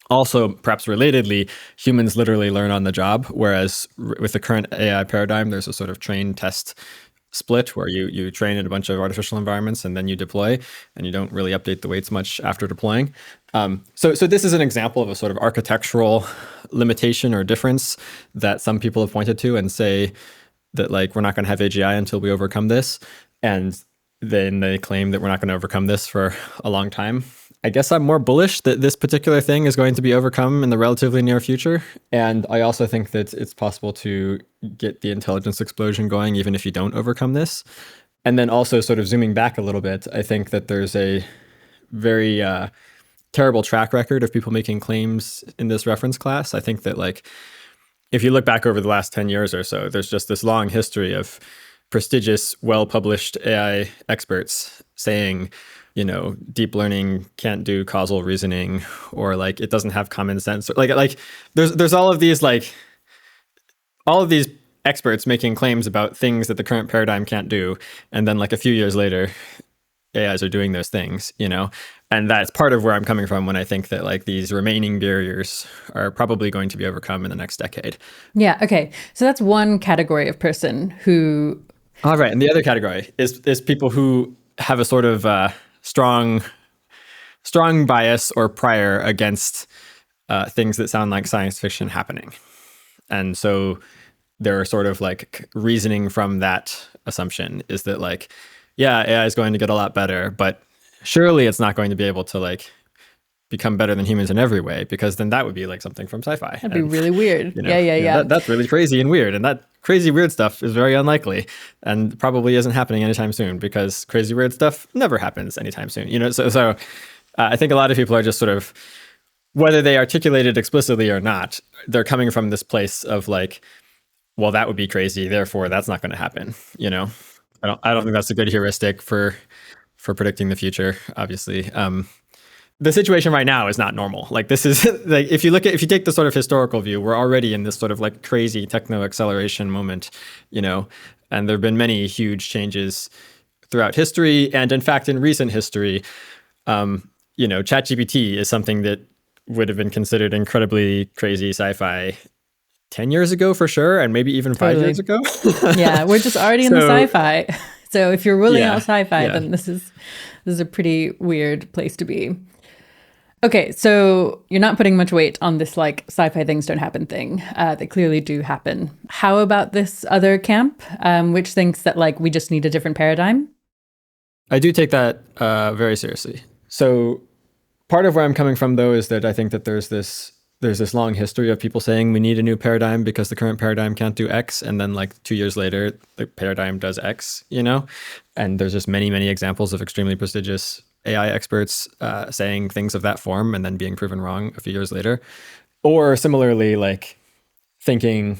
Also, perhaps relatedly, humans literally learn on the job, whereas with the current AI paradigm, there's a sort of train test split where you train in a bunch of artificial environments and then you deploy and you don't really update the weights much after deploying. So this is an example of a sort of architectural limitation or difference that some people have pointed to and say that like we're not going to have AGI until we overcome this. And then they claim that we're not going to overcome this for a long time. I guess I'm more bullish that this particular thing is going to be overcome in the relatively near future. And I also think that it's possible to get the intelligence explosion going even if you don't overcome this. And then also sort of zooming back a little bit, I think that there's a very terrible track record of people making claims in this reference class. I think that like, if you look back over the last 10 years or so, there's just this long history of prestigious, well-published AI experts saying, deep learning can't do causal reasoning, or like it doesn't have common sense. Like there's all of these experts making claims about things that the current paradigm can't do, and then like a few years later, AIs are doing those things, and that's part of where I'm coming from when I think that like these remaining barriers are probably going to be overcome in the next decade. Yeah. Okay. So that's one category of person who. All right, and the other category is people who have a sort of strong bias or prior against things that sound like science fiction happening. And so they're sort of like reasoning from that assumption is that like, yeah, AI is going to get a lot better, but surely it's not going to be able to like become better than humans in every way, because then that would be like something from sci-fi. That'd be really weird. Yeah. That's really crazy and weird. And that crazy weird stuff is very unlikely and probably isn't happening anytime soon, because crazy weird stuff never happens anytime soon. So I think a lot of people are just sort of, whether they articulate it explicitly or not, they're coming from this place of like, well, that would be crazy, therefore that's not going to happen. I don't think that's a good heuristic for predicting the future, obviously. the situation right now is not normal. Like this is like if you take the sort of historical view, we're already in this sort of like crazy techno acceleration moment, and there have been many huge changes throughout history, and in fact, in recent history, ChatGPT is something that would have been considered incredibly crazy sci-fi 10 years ago for sure, and maybe even 5 years ago. Yeah, we're just already in the sci-fi. So if you're ruling out sci-fi, then this is a pretty weird place to be. Okay, so you're not putting much weight on this like sci-fi things don't happen thing. They clearly do happen. How about this other camp, which thinks that like we just need a different paradigm? I do take that very seriously. So part of where I'm coming from, though, is that I think that there's this long history of people saying we need a new paradigm because the current paradigm can't do X, and then like 2 years later, the paradigm does X, And there's just many, many examples of extremely prestigious AI experts saying things of that form and then being proven wrong a few years later. Or similarly, like thinking,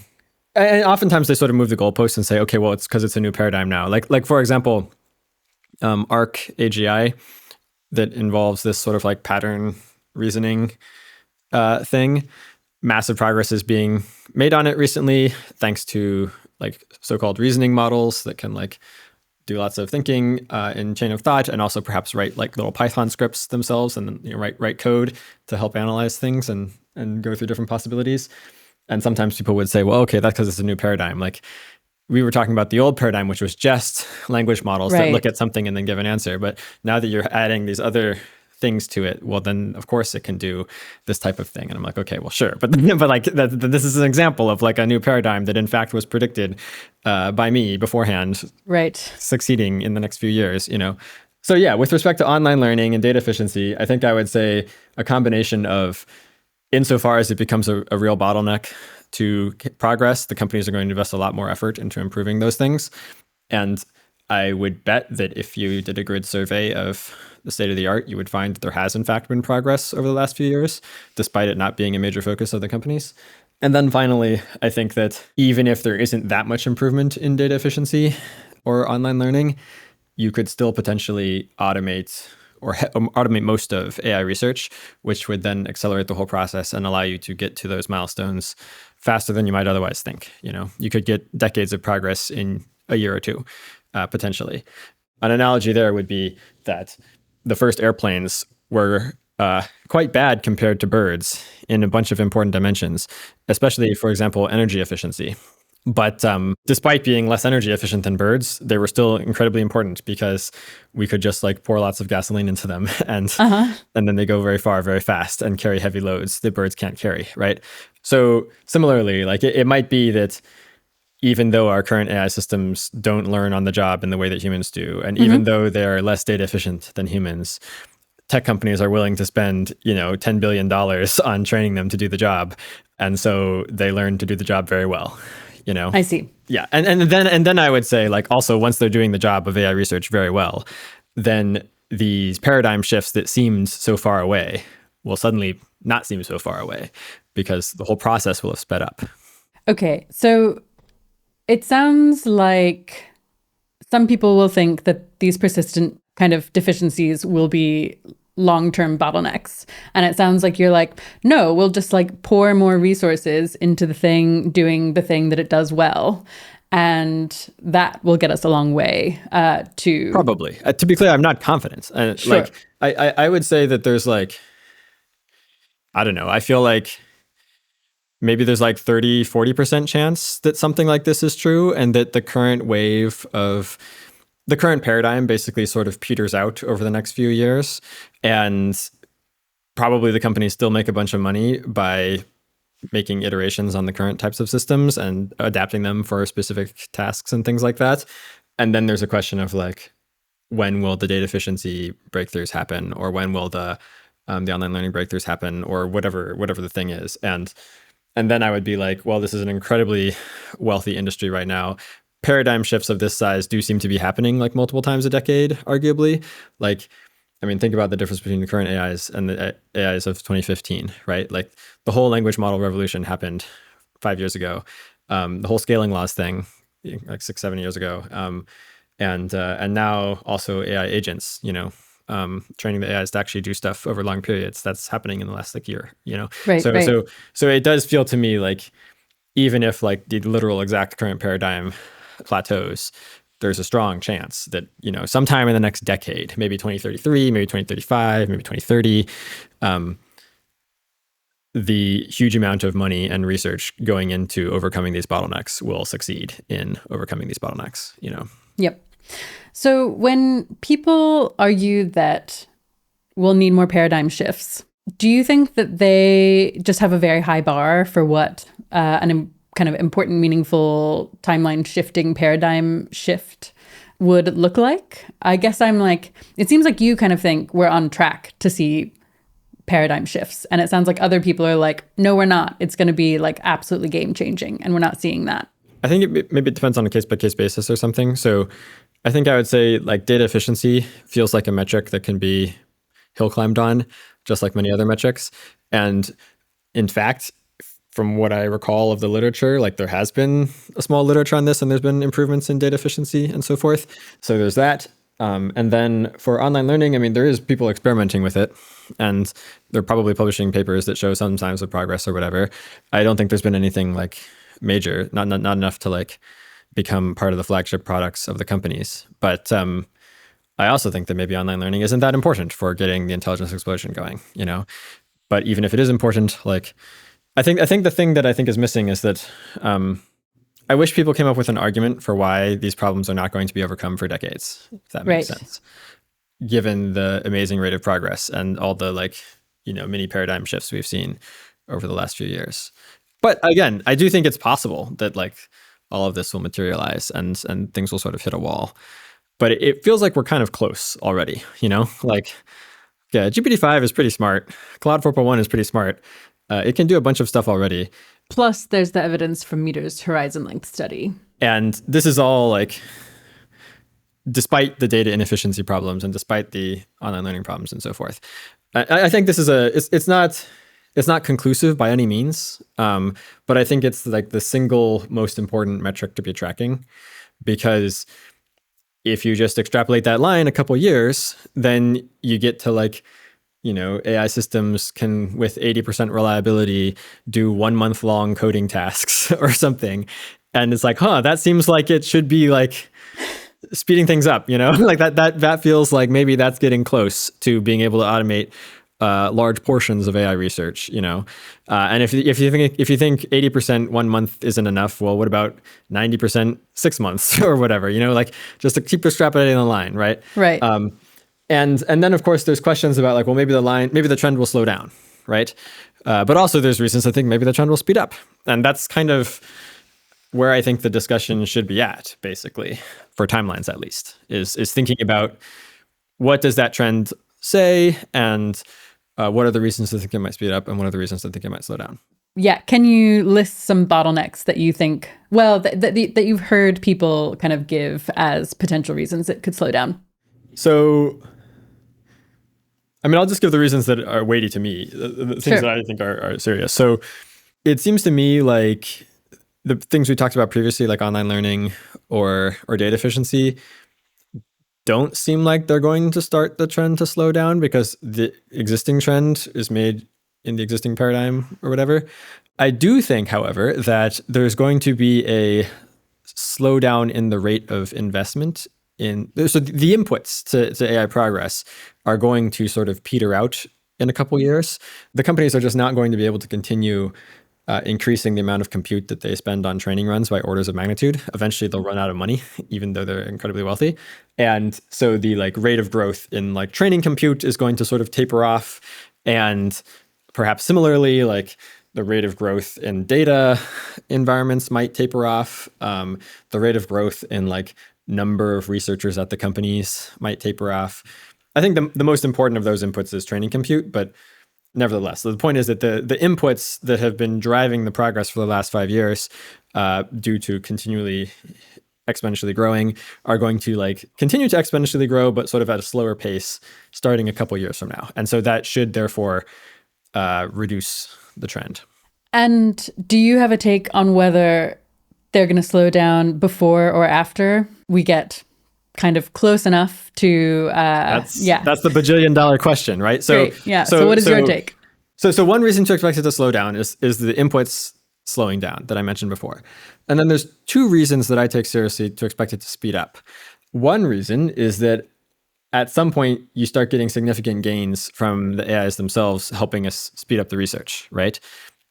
and oftentimes they sort of move the goalposts and say, okay, well, it's because it's a new paradigm now. Like for example, ARC-AGI that involves this sort of like pattern reasoning thing. Massive progress is being made on it recently, thanks to like so-called reasoning models that can like do lots of thinking in chain of thought, and also perhaps write like little Python scripts themselves, and then write code to help analyze things and go through different possibilities. And sometimes people would say, well, okay, that's because it's a new paradigm. Like we were talking about the old paradigm, which was just language models that look at something and then give an answer. But now that you're adding these other things to it, well, then of course it can do this type of thing. And I'm like, okay, well, sure. But like this is an example of like a new paradigm that in fact was predicted by me beforehand, succeeding in the next few years, So yeah, with respect to online learning and data efficiency, I think I would say a combination of, insofar as it becomes a real bottleneck to progress, the companies are going to invest a lot more effort into improving those things. And I would bet that if you did a grid survey of the state of the art, you would find that there has in fact been progress over the last few years, despite it not being a major focus of the companies. And then finally, I think that even if there isn't that much improvement in data efficiency or online learning, you could still potentially automate most of AI research, which would then accelerate the whole process and allow you to get to those milestones faster than you might otherwise think. You could get decades of progress in a year or two, potentially. An analogy there would be that the first airplanes were quite bad compared to birds in a bunch of important dimensions, especially, for example, energy efficiency. But despite being less energy efficient than birds, they were still incredibly important because we could just like pour lots of gasoline into them and then they go very far, very fast and carry heavy loads that birds can't carry, right? So similarly, like it might be that even though our current AI systems don't learn on the job in the way that humans do, and even though they're less data efficient than humans, tech companies are willing to spend, $10 billion on training them to do the job. And so they learn to do the job very well, I see. Yeah. And then I would say, like, also once they're doing the job of AI research very well, then these paradigm shifts that seemed so far away will suddenly not seem so far away because the whole process will have sped up. Okay. So it sounds like some people will think that these persistent kind of deficiencies will be long-term bottlenecks. And it sounds like you're like, no, we'll just like pour more resources into the thing, doing the thing that it does well. And that will get us a long way to... Probably. To be clear, I'm not confident. Sure. Like, I would say that there's like, I don't know, I feel like maybe there's like 30-40% chance that something like this is true, and that the current wave of the current paradigm basically sort of peters out over the next few years, and probably the companies still make a bunch of money by making iterations on the current types of systems and adapting them for specific tasks and things like that. And then there's a question of like, when will the data efficiency breakthroughs happen, or when will the online learning breakthroughs happen, or whatever the thing is. And then I would be like, well, this is an incredibly wealthy industry right now. Paradigm shifts of this size do seem to be happening like multiple times a decade, arguably. Like, I mean, think about the difference between the current AIs and the AIs of 2015, right? Like the whole language model revolution happened 5 years ago. The whole scaling laws thing, like 6-7 years ago. And now also AI agents, training the AIs to actually do stuff over long periods. That's happening in the last year, Right, so right. so it does feel to me like even if like the literal exact current paradigm plateaus, there's a strong chance that sometime in the next decade, maybe 2033, maybe 2035, maybe 2030, the huge amount of money and research going into overcoming these bottlenecks will succeed in overcoming these bottlenecks. Yep. So when people argue that we'll need more paradigm shifts, do you think that they just have a very high bar for what kind of important, meaningful timeline shifting paradigm shift would look like? I guess I'm like, it seems like you kind of think we're on track to see paradigm shifts. And it sounds like other people are like, no, we're not. It's going to be like absolutely game changing. And we're not seeing that. I think maybe it depends on a case by case basis or something. So I think I would say like data efficiency feels like a metric that can be hill climbed on, just like many other metrics. And in fact, from what I recall of the literature, like there has been a small literature on this and there's been improvements in data efficiency and so forth. So there's that. And then for online learning, I mean, there is people experimenting with it and they're probably publishing papers that show some signs of progress or whatever. I don't think there's been anything like major, not enough to like become part of the flagship products of the companies. But I also think that maybe online learning isn't that important for getting the intelligence explosion going, But even if it is important, like I think the thing that I think is missing is that I wish people came up with an argument for why these problems are not going to be overcome for decades, if that makes sense, given the amazing rate of progress and all the mini paradigm shifts we've seen over the last few years. But again, I do think it's possible that like all of this will materialize and things will sort of hit a wall. But it feels like we're kind of close already, Like, yeah, GPT-5 is pretty smart. Claude 4.1 is pretty smart. It can do a bunch of stuff already. Plus, there's the evidence from Meter's horizon length study. And this is all like, despite the data inefficiency problems and despite the online learning problems and so forth. I think this is it's not conclusive by any means, but I think it's like the single most important metric to be tracking, because if you just extrapolate that line a couple years, then you get to like, AI systems can, with 80% reliability, do 1 month long coding tasks or something. And it's like, that seems like it should be like speeding things up, like that feels like maybe that's getting close to being able to automate large portions of AI research, and if you think 80% 1 month isn't enough, well, what about 90% 6 months or whatever, like just to keep extrapolating the line, right? Right. And then of course there's questions about like, well, maybe the trend will slow down, right? But also there's reasons to think maybe the trend will speed up, and that's kind of where I think the discussion should be at, basically, for timelines at least, is thinking about what does that trend say, and what are the reasons to think it might speed up, and what are the reasons to think it might slow down? Yeah. Can you list some bottlenecks that you think, that you've heard people kind of give as potential reasons that could slow down? So, I mean, I'll just give the reasons that are weighty to me, the things that I think are serious. So it seems to me like the things we talked about previously, like online learning or data efficiency, don't seem like they're going to start the trend to slow down, because the existing trend is made in the existing paradigm or whatever. I do think, however, that there's going to be a slowdown in the rate of investment so the inputs to AI progress are going to sort of peter out in a couple years. The companies are just not going to be able to continue increasing the amount of compute that they spend on training runs by orders of magnitude. Eventually they'll run out of money, even though they're incredibly wealthy. And so the like rate of growth in like training compute is going to sort of taper off. And perhaps similarly, like the rate of growth in data environments might taper off. The rate of growth in like number of researchers at the companies might taper off. I think the most important of those inputs is training compute, but nevertheless, so the point is that the inputs that have been driving the progress for the last 5 years, due to continually exponentially growing, are going to like continue to exponentially grow, but sort of at a slower pace starting a couple years from now. And so that should therefore reduce the trend. And do you have a take on whether they're going to slow down before or after we get kind of close enough to That's the bajillion-dollar question, right? Great. Yeah. So what is your take? So one reason to expect it to slow down is the inputs slowing down that I mentioned before. And then there's two reasons that I take seriously to expect it to speed up. One reason is that at some point you start getting significant gains from the AIs themselves helping us speed up the research, right?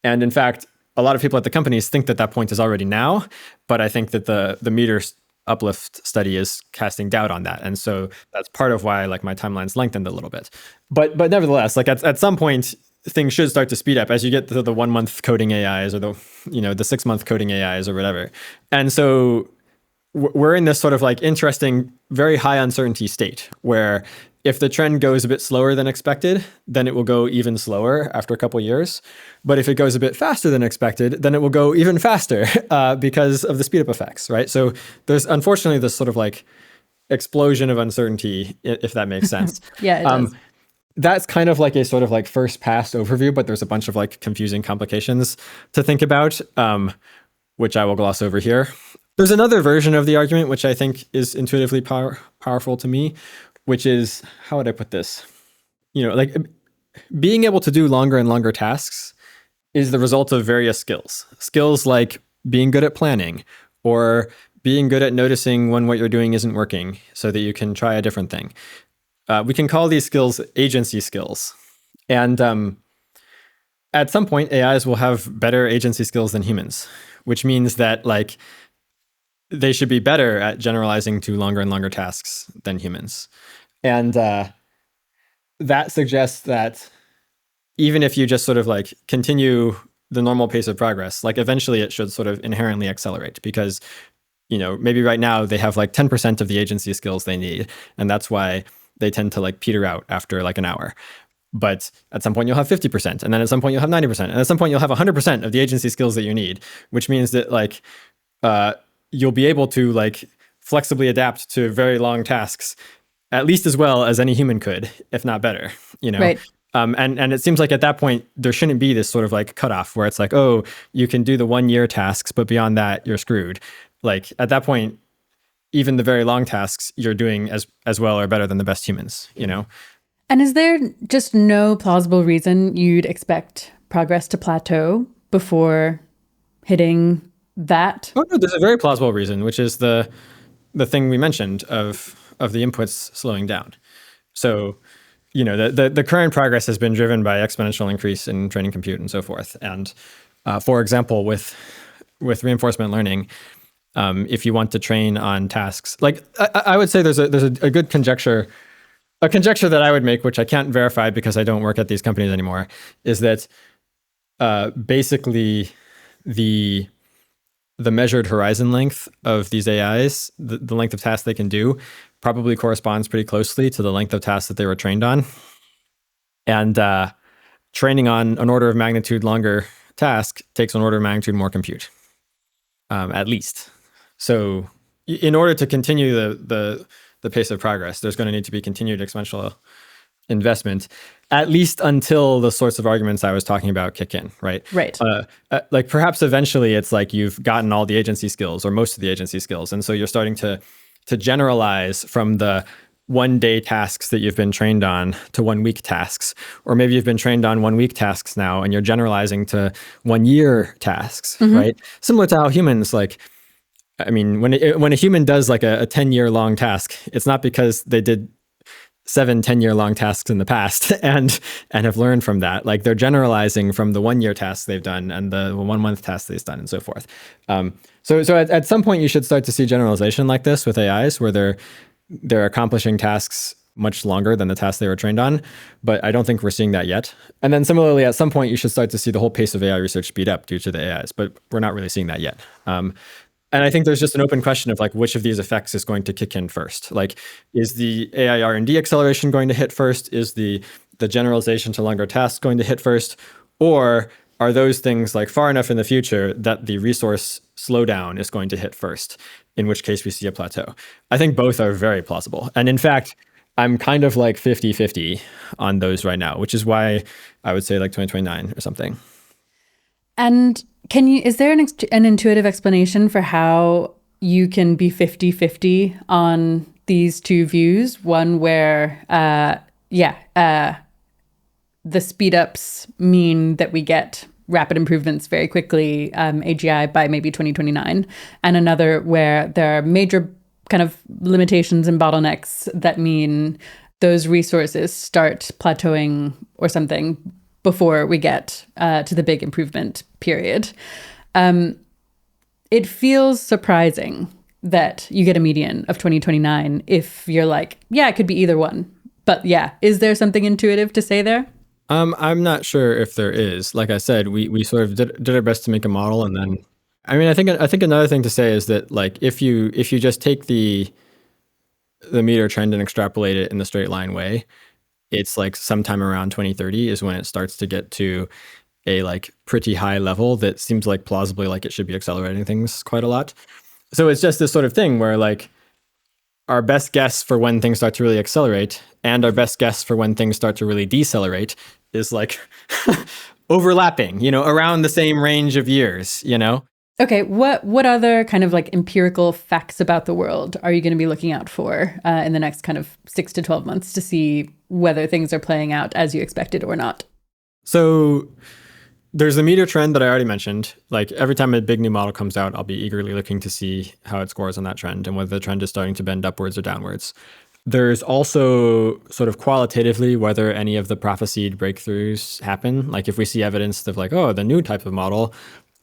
And in fact, a lot of people at the companies think that that point is already now, but I think that the meter uplift study is casting doubt on that. And so that's part of why like my timeline's lengthened a little bit. But nevertheless, like at some point, things should start to speed up as you get to the 1 month coding AIs or the 6 month coding AIs or whatever. And so we're in this sort of like interesting, very high uncertainty state where if the trend goes a bit slower than expected, then it will go even slower after a couple of years. But if it goes a bit faster than expected, then it will go even faster because of the speed up effects, right? So there's unfortunately this sort of like explosion of uncertainty, if that makes sense. Yeah, it does. That's kind of like a sort of like first pass overview, but there's a bunch of like confusing complications to think about, which I will gloss over here. There's another version of the argument, which I think is intuitively powerful to me, which is, how would I put this? Like being able to do longer and longer tasks is the result of various skills. Skills like being good at planning or being good at noticing when what you're doing isn't working so that you can try a different thing. We can call these skills agency skills. And at some point, AIs will have better agency skills than humans, which means that like they should be better at generalizing to longer and longer tasks than humans. And that suggests that even if you just sort of like continue the normal pace of progress, like eventually it should sort of inherently accelerate because, maybe right now they have like 10% of the agency skills they need. And that's why they tend to like peter out after like an hour. But at some point you'll have 50%, and then at some point you'll have 90%, and at some point you'll have 100% of the agency skills that you need, which means that like you'll be able to like flexibly adapt to very long tasks at least as well as any human could, if not better, Right. And it seems like at that point, there shouldn't be this sort of like cutoff where it's like, oh, you can do the 1 year tasks, but beyond that, you're screwed. Like at that point, even the very long tasks you're doing as well or better than the best humans, And is there just no plausible reason you'd expect progress to plateau before hitting that? Oh, no, there's a very plausible reason, which is the thing we mentioned of the inputs slowing down. So, the current progress has been driven by exponential increase in training compute and so forth. And for example, with reinforcement learning, if you want to train on tasks, like I would say there's a good conjecture. A conjecture that I would make, which I can't verify because I don't work at these companies anymore, is that basically the measured horizon length of these AIs, the length of tasks they can do, probably corresponds pretty closely to the length of tasks that they were trained on. And training on an order of magnitude longer task takes an order of magnitude more compute, at least. So in order to continue the pace of progress, there's going to need to be continued exponential investment, at least until the sorts of arguments I was talking about kick in, right? Right. Like perhaps eventually it's like you've gotten all the agency skills or most of the agency skills. And so you're starting to generalize from the 1 day tasks that you've been trained on to 1 week tasks. Or maybe you've been trained on 1 week tasks now and you're generalizing to 1 year tasks, right? Similar to how humans when a human does like a 10-year long task, it's not because they did 7 10-year long tasks in the past and have learned from that. Like they're generalizing from the 1 year tasks they've done and the 1 month tasks they've done and so forth. So at some point you should start to see generalization like this with AIs where they're accomplishing tasks much longer than the tasks they were trained on, but I don't think we're seeing that yet. And then similarly, at some point you should start to see the whole pace of AI research speed up due to the AIs, but we're not really seeing that yet. And I think there's just an open question of like which of these effects is going to kick in first. Like, is the AI R&D acceleration going to hit first? Is the generalization to longer tasks going to hit first? Or are those things like far enough in the future that the resource slowdown is going to hit first, in which case we see a plateau? I think both are very plausible. And in fact, I'm kind of like 50-50 on those right now, which is why I would say like 2029 or something. And is there an intuitive explanation for how you can be 50-50 on these two views. One where, the speed ups mean that we get rapid improvements very quickly, AGI by maybe 2029, and another where there are major kind of limitations and bottlenecks that mean those resources start plateauing or something before we get to the big improvement period. It feels surprising that you get a median of 2029 if you're like, yeah, it could be either one. But yeah, is there something intuitive to say there? I'm not sure if there is. Like I said, we sort of did our best to make a model, and then, I mean, I think another thing to say is that, like, if you just take the meter trend and extrapolate it in the straight line way, it's like sometime around 2030 is when it starts to get to a like pretty high level that seems like plausibly like it should be accelerating things quite a lot. So it's just this sort of thing where like our best guess for when things start to really accelerate and our best guess for when things start to really decelerate is like overlapping, around the same range of years, Okay, what other kind of like empirical facts about the world are you going to be looking out for in the next kind of 6 to 12 months to see whether things are playing out as you expected or not? So there's the meter trend that I already mentioned. Like every time a big new model comes out, I'll be eagerly looking to see how it scores on that trend and whether the trend is starting to bend upwards or downwards. There's also sort of qualitatively whether any of the prophesied breakthroughs happen. Like if we see evidence of like, oh, the new type of model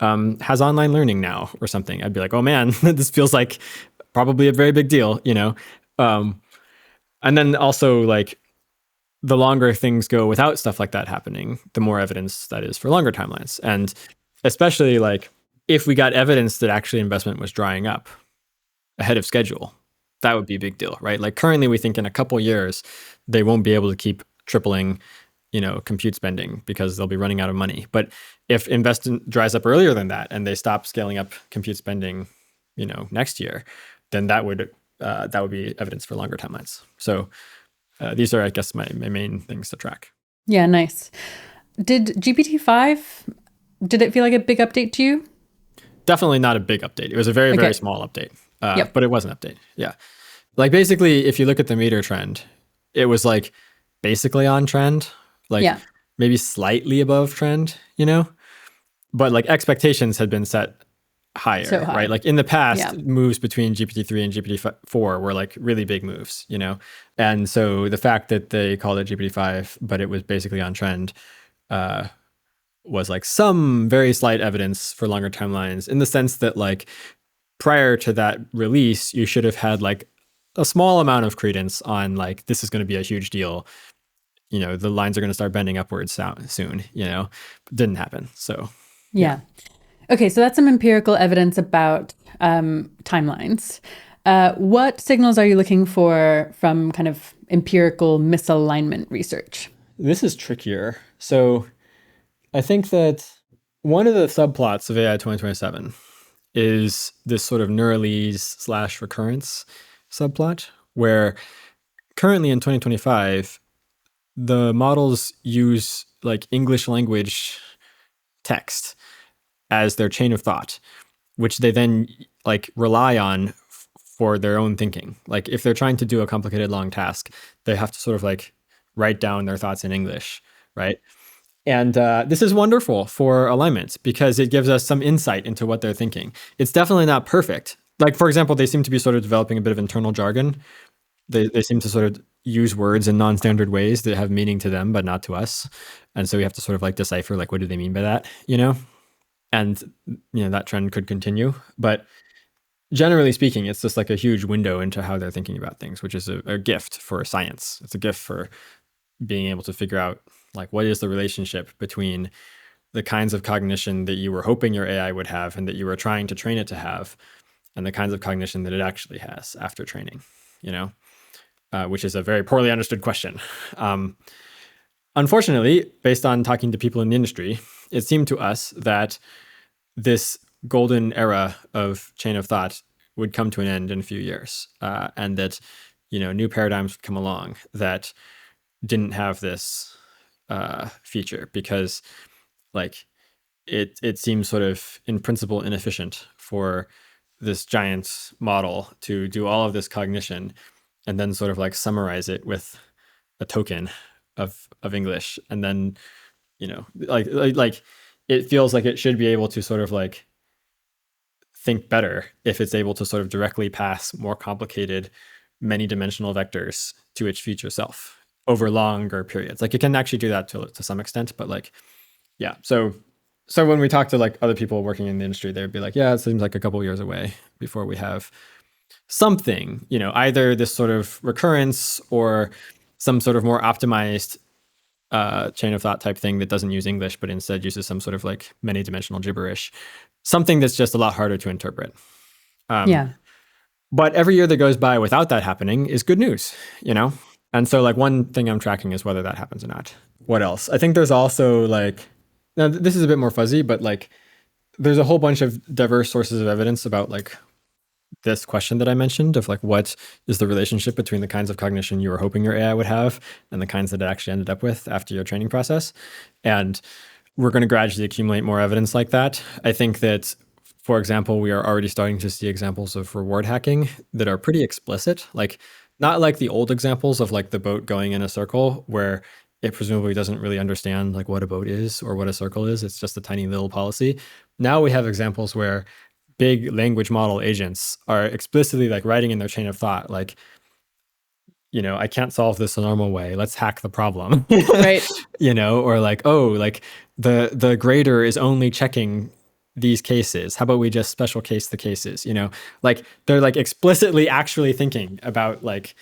has online learning now or something, I'd be like, oh man, this feels like probably a very big deal, And then also like the longer things go without stuff like that happening, the more evidence that is for longer timelines. And especially like if we got evidence that actually investment was drying up ahead of schedule, that would be a big deal, right? Like currently we think in a couple years, they won't be able to keep tripling, compute spending because they'll be running out of money. But if investment dries up earlier than that and they stop scaling up compute spending, next year, then that would be evidence for longer timelines. So these are, I guess, my main things to track. Yeah, nice. Did GPT-5, did it feel like a big update to you? Definitely not a big update. It was a very, very small update, but it was an update. Yeah. Like basically, if you look at the meter trend, it was like basically on trend, like maybe slightly above trend, but like expectations had been set higher, so high. Right? Like in the past, moves between GPT-3 and GPT-4 were like really big moves, And so the fact that they called it GPT-5, but it was basically on trend, was like some very slight evidence for longer timelines in the sense that like prior to that release, you should have had like a small amount of credence on like, this is going to be a huge deal. The lines are going to start bending upwards soon, didn't happen. So, yeah. Okay, so that's some empirical evidence about timelines. What signals are you looking for from kind of empirical misalignment research? This is trickier. So I think that one of the subplots of AI 2027 is this sort of Neuralese / recurrence subplot, where currently in 2025, the models use like English language text as their chain of thought, which they then like rely on for their own thinking. Like if they're trying to do a complicated long task, they have to sort of like write down their thoughts in English, right? And this is wonderful for alignment because it gives us some insight into what they're thinking. It's definitely not perfect. Like, for example, they seem to be sort of developing a bit of internal jargon. They seem to sort of use words in non-standard ways that have meaning to them, but not to us. And so we have to sort of like decipher, like, what do they mean by that, And, that trend could continue. But generally speaking, it's just like a huge window into how they're thinking about things, which is a gift for science. It's a gift for being able to figure out, like, what is the relationship between the kinds of cognition that you were hoping your AI would have and that you were trying to train it to have, and the kinds of cognition that it actually has after training, which is a very poorly understood question. Unfortunately, based on talking to people in the industry, it seemed to us that this golden era of chain of thought would come to an end in a few years, and that new paradigms would come along that didn't have this feature because, like, it seems sort of in principle inefficient for this giant model to do all of this cognition and then sort of like summarize it with a token of English, and then, you know, like it feels like it should be able to sort of like think better if it's able to sort of directly pass more complicated many dimensional vectors to its future self over longer periods. Like it can actually do that to some extent, but like, yeah. So when we talk to like other people working in the industry, they'd be like, yeah, it seems like a couple years away before we have something, you know, either this sort of recurrence or some sort of more optimized chain of thought type thing that doesn't use English, but instead uses some sort of like many dimensional gibberish, something that's just a lot harder to interpret. Yeah. But every year that goes by without that happening is good news, you know? And so like one thing I'm tracking is whether that happens or not. What else? I think there's also like, now this is a bit more fuzzy, but like there's a whole bunch of diverse sources of evidence about like this question that I mentioned of like, what is the relationship between the kinds of cognition you were hoping your AI would have and the kinds that it actually ended up with after your training process? And we're going to gradually accumulate more evidence like that. I think that, for example, we are already starting to see examples of reward hacking that are pretty explicit, like not like the old examples of like the boat going in a circle where it presumably doesn't really understand like what a boat is or what a circle is. It's just a tiny little policy. Now we have examples where big language model agents are explicitly like writing in their chain of thought, like, you know, I can't solve this a normal way. Let's hack the problem. Right. You know, or like, oh, like the grader is only checking these cases. How about we just special case the cases? You know, like they're like explicitly actually thinking about like,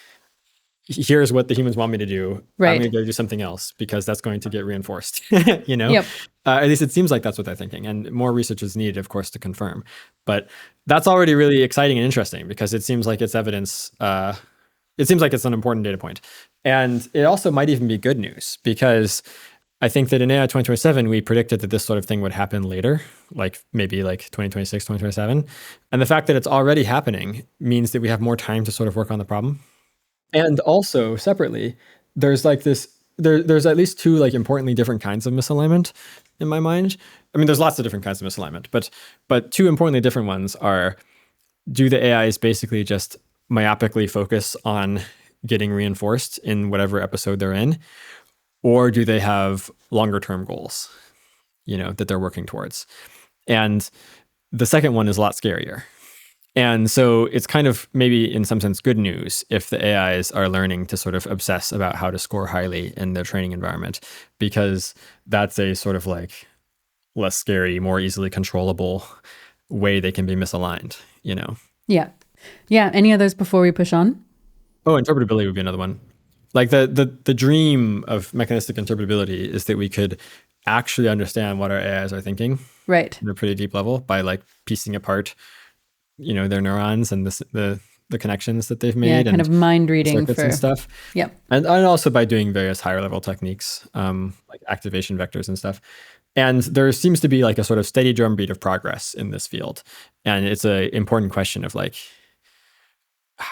here's what the humans want me to do. Right. I'm going to go do something else because that's going to get reinforced, you know? Yep. At least it seems like that's what they're thinking. And more research is needed, of course, to confirm. But that's already really exciting and interesting because it seems like it's evidence. It seems like it's an important data point. And it also might even be good news because I think that in AI 2027, we predicted that this sort of thing would happen later, like maybe like 2026, 2027. And the fact that it's already happening means that we have more time to sort of work on the problem. And also separately, there's like this, there's at least two like importantly different kinds of misalignment in my mind. I mean, there's lots of different kinds of misalignment, but two importantly different ones are, do the AIs basically just myopically focus on getting reinforced in whatever episode they're in, or do they have longer term goals, you know, that they're working towards? And the second one is a lot scarier. And so it's kind of maybe in some sense good news if the AIs are learning to sort of obsess about how to score highly in their training environment, because that's a sort of like less scary, more easily controllable way they can be misaligned, you know? Yeah. Yeah. Any others before we push on? Oh, interpretability would be another one. Like the dream of mechanistic interpretability is that we could actually understand what our AIs are thinking, right, at a pretty deep level by like piecing apart, you know, their neurons and the connections that they've made, yeah, kind of mind reading circuits for and stuff. Yep. And also by doing various higher level techniques, like activation vectors and stuff. And there seems to be like a sort of steady drumbeat of progress in this field, and it's an important question of like,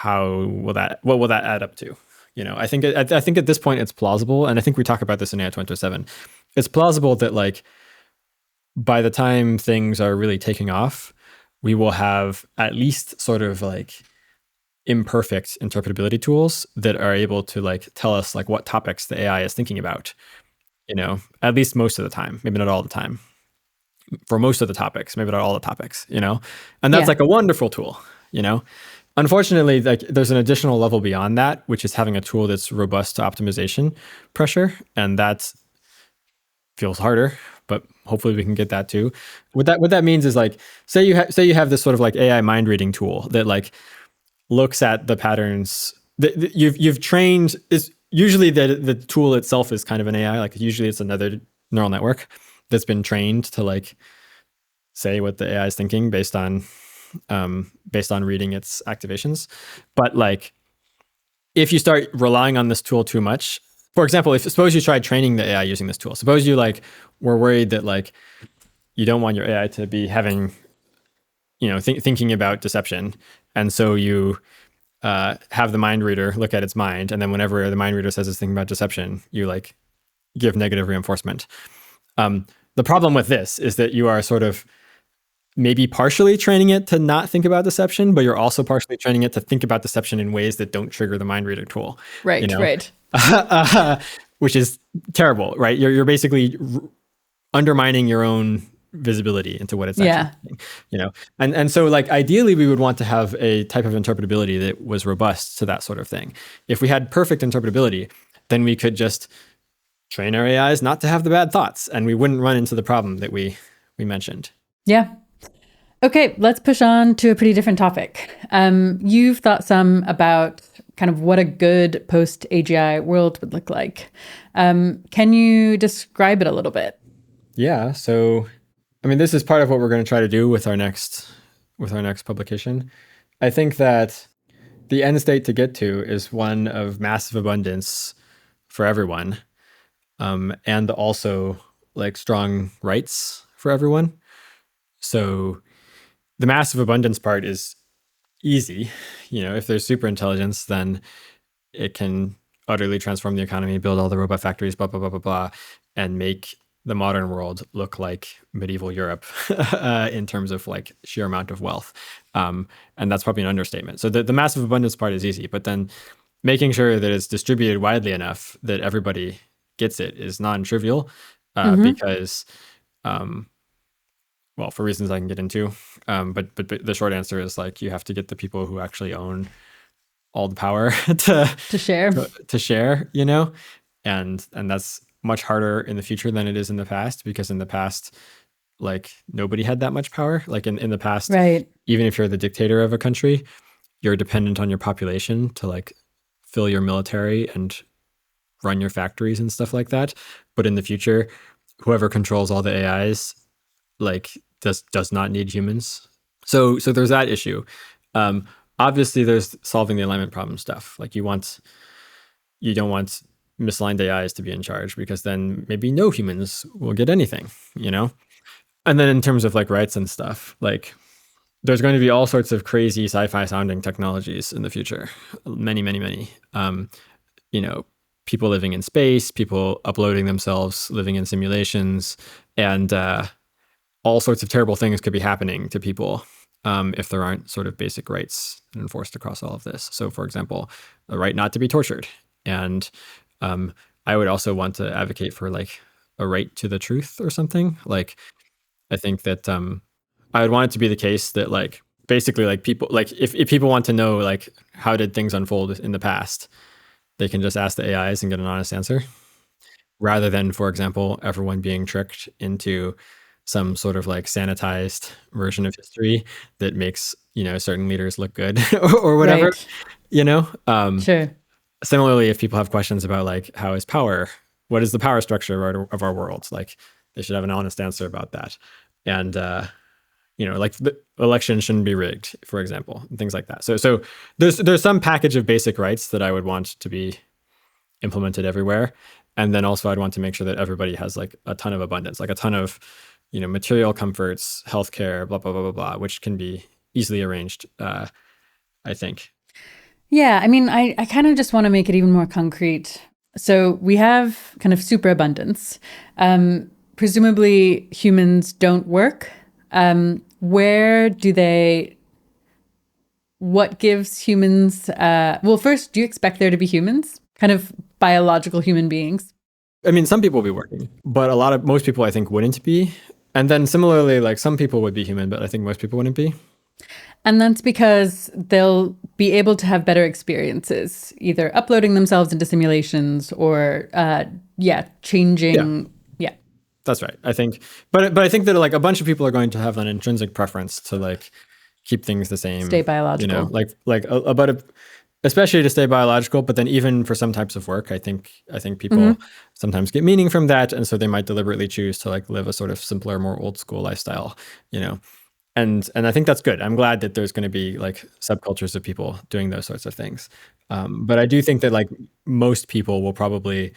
what will that add up to? You know, I think at this point it's plausible, and I think we talk about this in AI 2027. It's plausible that like by the time things are really taking off, we will have at least sort of like imperfect interpretability tools that are able to like tell us like what topics the AI is thinking about, you know, at least most of the time, maybe not all the time. For most of the topics, maybe not all the topics, you know, and that's like a wonderful tool, you know. Unfortunately, like there's an additional level beyond that, which is having a tool that's robust to optimization pressure, and that feels harder. But hopefully we can get that too. What that means is like, say you have this sort of like AI mind reading tool that like looks at the patterns that you've trained. Is usually the tool itself is kind of an AI. Like usually it's another neural network that's been trained to like say what the AI is thinking based on reading its activations. But like, if you start relying on this tool too much, for example, suppose you tried training the AI using this tool, suppose you like were worried that like you don't want your AI to be having, you know, thinking about deception, and so you have the mind reader look at its mind, and then whenever the mind reader says it's thinking about deception, you like give negative reinforcement. The problem with this is that you are sort of maybe partially training it to not think about deception, but you're also partially training it to think about deception in ways that don't trigger the mind reader tool. Right, right. Which is terrible, right? You're basically undermining your own visibility into what it's actually doing, And so like ideally we would want to have a type of interpretability that was robust to that sort of thing. If we had perfect interpretability, then we could just train our AIs not to have the bad thoughts, and we wouldn't run into the problem that we mentioned. Yeah. Okay, let's push on to a pretty different topic. You've thought some about kind of what a good post-AGI world would look like. Can you describe it a little bit? Yeah. So, I mean, this is part of what we're going to try to do with our next publication. I think that the end state to get to is one of massive abundance for everyone, and also like strong rights for everyone. So the massive abundance part is easy. If there's superintelligence, then it can utterly transform the economy, build all the robot factories, blah, blah, blah, blah, blah, and make the modern world look like medieval Europe in terms of like sheer amount of wealth. And that's probably an understatement. So the massive abundance part is easy, but then making sure that it's distributed widely enough that everybody gets it is non-trivial because, well, for reasons I can get into. But the short answer is like you have to get the people who actually own all the power to share, and that's much harder in the future than it is in the past, because in the past, like nobody had that much power. Like in the past, right. Even if you're the dictator of a country, you're dependent on your population to like fill your military and run your factories and stuff like that. But in the future, whoever controls all the AIs like does not need humans. So there's that issue. Obviously there's solving the alignment problem stuff. Like you don't want misaligned AIs to be in charge, because then maybe no humans will get anything, And then in terms of like rights and stuff, like there's going to be all sorts of crazy sci-fi sounding technologies in the future. Many, many, many. People living in space, people uploading themselves, living in simulations, and all sorts of terrible things could be happening to people if there aren't sort of basic rights enforced across all of this. So, for example, the right not to be tortured. And I would also want to advocate for like a right to the truth or something. Like, I think that I would want it to be the case that like basically like people, like if people want to know like how did things unfold in the past, they can just ask the AIs and get an honest answer, rather than, for example, everyone being tricked into some sort of like sanitized version of history that makes, certain leaders look good or whatever, Right. Sure. Similarly, if people have questions about like, how is power, what is the power structure of our world? Like they should have an honest answer about that. And, like the election shouldn't be rigged, for example, and things like that. So there's some package of basic rights that I would want to be implemented everywhere. And then also I'd want to make sure that everybody has like a ton of abundance, like a ton of, material comforts, healthcare, blah, blah, blah, blah, blah, which can be easily arranged, I think. Yeah, I mean, I kind of just want to make it even more concrete. So we have kind of superabundance. Presumably humans don't work. What gives humans, well, first, do you expect there to be humans, kind of biological human beings? I mean, some people will be working, but most people I think wouldn't be. And then similarly, like some people would be human, but I think most people wouldn't be. And that's because they'll be able to have better experiences, either uploading themselves into simulations or, changing. Yeah. That's right. I think, but I think that like a bunch of people are going to have an intrinsic preference to like keep things the same. Stay biological. Especially to stay biological, but then even for some types of work, I think people sometimes get meaning from that, and so they might deliberately choose to like live a sort of simpler, more old school lifestyle, And I think that's good. I'm glad that there's going to be like subcultures of people doing those sorts of things. But I do think that like most people will probably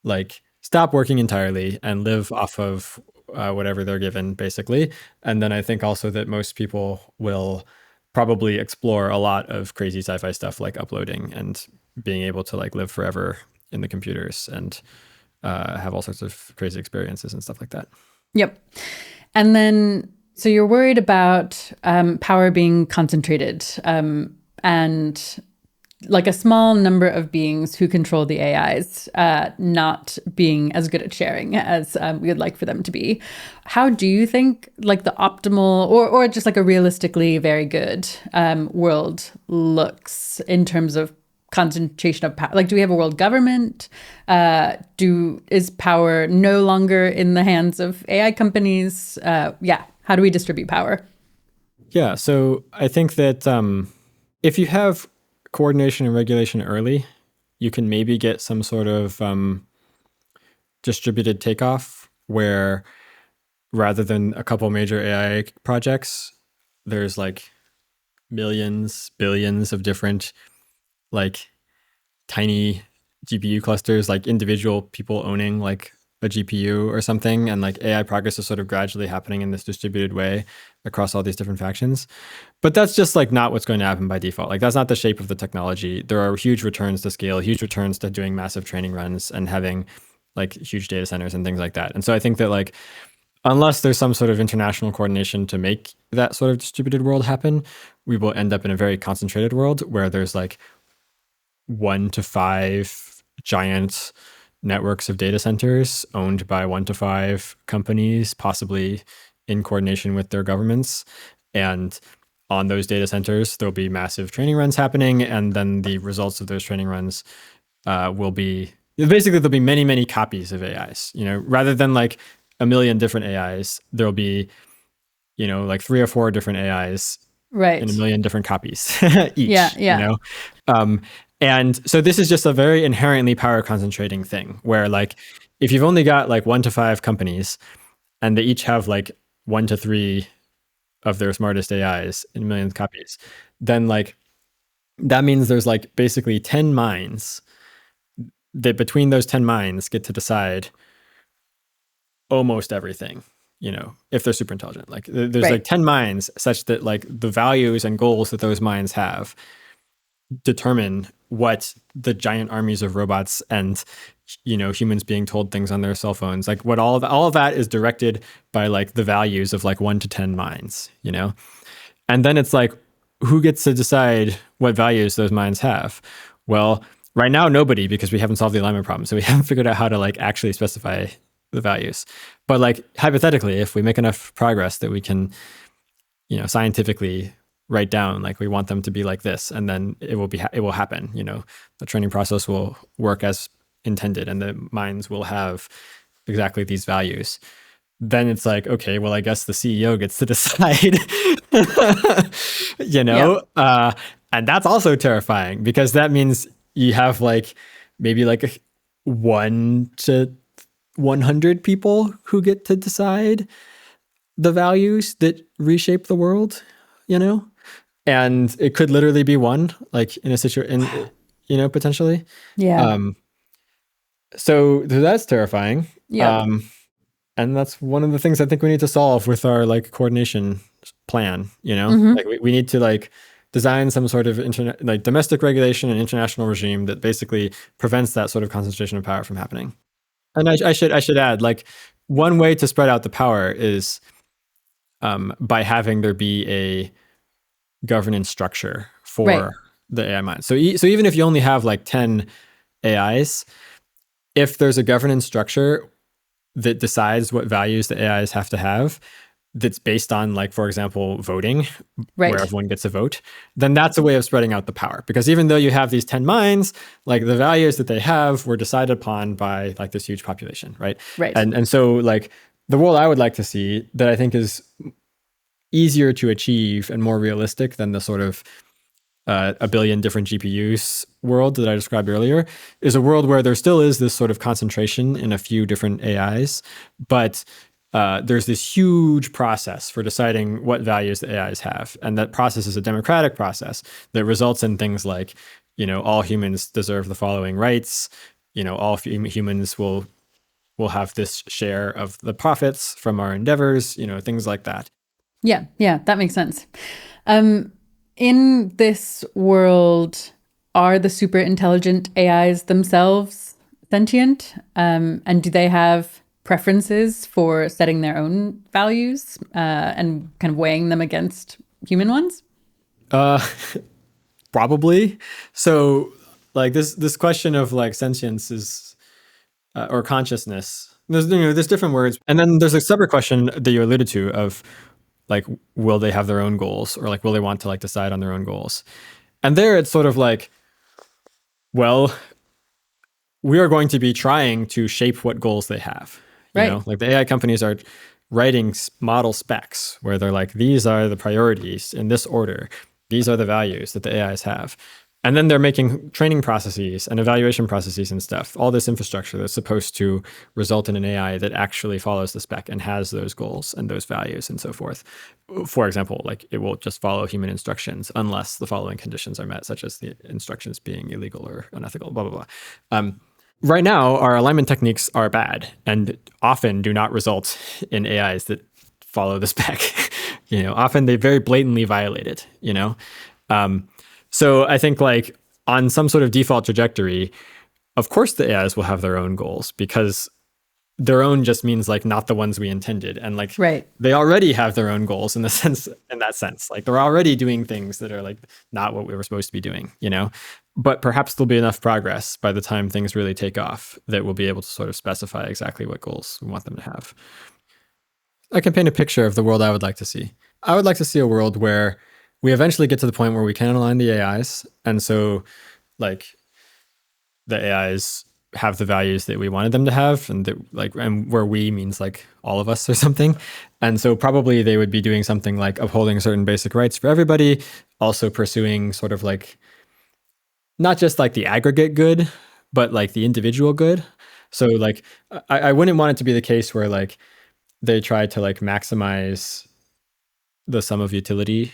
like stop working entirely and live off of whatever they're given, basically. And then I think also that most people will probably explore a lot of crazy sci-fi stuff like uploading and being able to like live forever in the computers and have all sorts of crazy experiences and stuff like that. Yep. And then So you're worried about power being concentrated and like a small number of beings who control the AIs not being as good at sharing as we would like for them to be. How do you think like the optimal or just like a realistically very good world looks in terms of concentration of power? Like, do we have a world government? Is power no longer in the hands of AI companies? How do we distribute power? Yeah, so I think that if you have coordination and regulation early, you can maybe get some sort of distributed takeoff where rather than a couple major AI projects, there's like millions, billions of different like tiny GPU clusters, like individual people owning like a GPU or something. And like AI progress is sort of gradually happening in this distributed way across all these different factions. But that's just like not what's going to happen by default. Like that's not the shape of the technology. There are huge returns to scale, huge returns to doing massive training runs and having like huge data centers and things like that. And so I think that like, unless there's some sort of international coordination to make that sort of distributed world happen, we will end up in a very concentrated world where there's like 1 to 5 giant networks of data centers owned by 1 to 5 companies, possibly in coordination with their governments. And on those data centers, there'll be massive training runs happening. And then the results of those training runs will be, basically there'll be many, many copies of AIs, rather than like a million different AIs, there'll be, like 3 or 4 different AIs right in a million different copies each, yeah. And so this is just a very inherently power concentrating thing where like, if you've only got like 1 to 5 companies and they each have like 1 to 3 of their smartest AIs in a million copies, then like, that means there's like basically 10 minds that between those 10 minds get to decide almost everything, if they're super intelligent. Like there's right. like 10 minds such that like the values and goals that those minds have determine what the giant armies of robots and humans being told things on their cell phones, like what all of that is directed by like the values of like 1 to 10 minds, and then it's like, who gets to decide what values those minds have? Well, right now nobody, because we haven't solved the alignment problem, so we haven't figured out how to like actually specify the values. But like hypothetically, if we make enough progress that we can scientifically write down like we want them to be like this, and then it will happen. The training process will work as intended, and the minds will have exactly these values. Then it's like, okay, well, I guess the CEO gets to decide, and that's also terrifying because that means you have like maybe like 1 to 100 people who get to decide the values that reshape the world, and it could literally be one, like in a situation, potentially. Yeah. So that's terrifying. Yeah. And that's one of the things I think we need to solve with our like coordination plan. Like we need to like design some sort of like domestic regulation and international regime that basically prevents that sort of concentration of power from happening. And I should add, like, one way to spread out the power is by having there be a governance structure for the AI mind. So even if you only have like 10 AIs, if there's a governance structure that decides what values the AIs have to have, that's based on, like, for example, voting, where everyone gets a vote, then that's a way of spreading out the power. Because even though you have these 10 minds, like, the values that they have were decided upon by like this huge population, right? And so, like, the world I would like to see that I think is easier to achieve and more realistic than the sort of a billion different GPUs world that I described earlier is a world where there still is this sort of concentration in a few different AIs, but there's this huge process for deciding what values the AIs have. And that process is a democratic process that results in things like, all humans deserve the following rights. All humans will have this share of the profits from our endeavors, things like that. Yeah, that makes sense. In this world, are the super intelligent AIs themselves sentient? And do they have preferences for setting their own values and kind of weighing them against human ones? Probably. So like this question of like sentience is or consciousness. There's different words, and then there's a separate question that you alluded to of like, will they have their own goals, or like, will they want to like decide on their own goals? And there it's sort of like, well, we are going to be trying to shape what goals they have. You know, like the AI companies are writing model specs where they're like, these are the priorities in this order. These are the values that the AIs have. And then they're making training processes and evaluation processes and stuff, all this infrastructure that's supposed to result in an AI that actually follows the spec and has those goals and those values and so forth. For example, like it will just follow human instructions unless the following conditions are met, such as the instructions being illegal or unethical, blah, blah, blah. Right now, our alignment techniques are bad and often do not result in AIs that follow the spec. Often they very blatantly violate it, So I think like on some sort of default trajectory, of course the AIs will have their own goals because their own just means like not the ones we intended. And like they already have their own goals in that sense. Like they're already doing things that are like not what we were supposed to be doing, But perhaps there'll be enough progress by the time things really take off that we'll be able to sort of specify exactly what goals we want them to have. I can paint a picture of the world I would like to see. I would like to see a world where we eventually get to the point where we can align the AIs. And so like the AIs have the values that we wanted them to have, and that and where we means like all of us or something. And so probably they would be doing something like upholding certain basic rights for everybody, also pursuing sort of like not just like the aggregate good, but like the individual good. So like I wouldn't want it to be the case where like they try to like maximize the sum of utility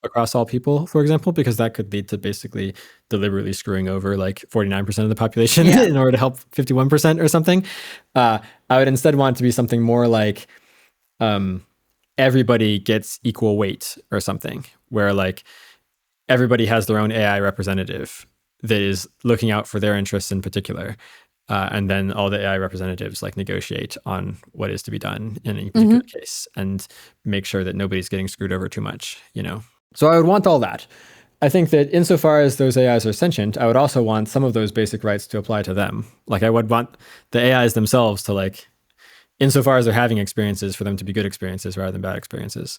across all people, for example, because that could lead to basically deliberately screwing over like 49% of the population in order to help 51% or something. I would instead want it to be something more like everybody gets equal weight or something, where like everybody has their own AI representative that is looking out for their interests in particular. And then all the AI representatives like negotiate on what is to be done in any particular case and make sure that nobody's getting screwed over too much, So I would want all that. I think that insofar as those AIs are sentient, I would also want some of those basic rights to apply to them. Like I would want the AIs themselves to like, insofar as they're having experiences, for them to be good experiences rather than bad experiences.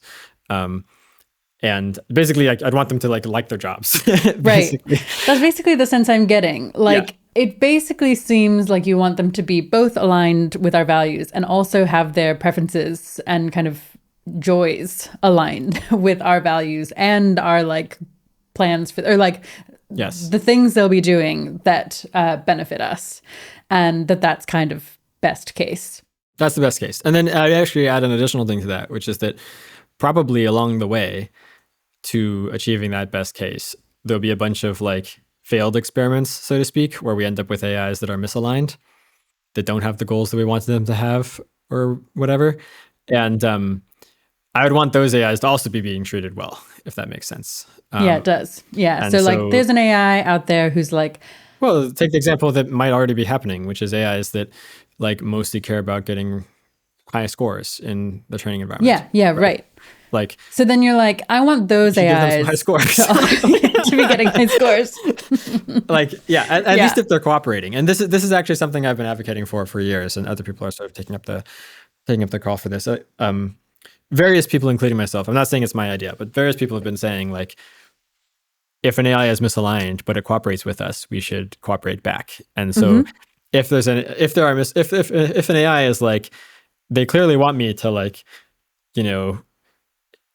And basically I'd want them to like their jobs. Right. That's basically the sense I'm getting. It basically seems like you want them to be both aligned with our values and also have their preferences and kind of joys aligned with our values and our like plans for, or like the things they'll be doing that benefit us, and that's kind of best case. That's the best case. And then I actually add an additional thing to that, which is that probably along the way to achieving that best case, there'll be a bunch of like failed experiments, so to speak, where we end up with AIs that are misaligned, that don't have the goals that we wanted them to have or whatever. And I would want those AIs to also be being treated well, if that makes sense. Yeah, it does. Yeah. So like there's an AI out there who's like... Well, take the example that might already be happening, which is AIs that like mostly care about getting high scores in the training environment. Yeah, right. Like, so then you're like, I want those AIs give them some high scores. to be getting high scores. Like, at least if they're cooperating. And this is actually something I've been advocating for years, and other people are sort of taking up the call for this. Various people, including myself, I'm not saying it's my idea, but various people have been saying like, if an AI is misaligned but it cooperates with us, we should cooperate back. And so if an AI is like, they clearly want me to like,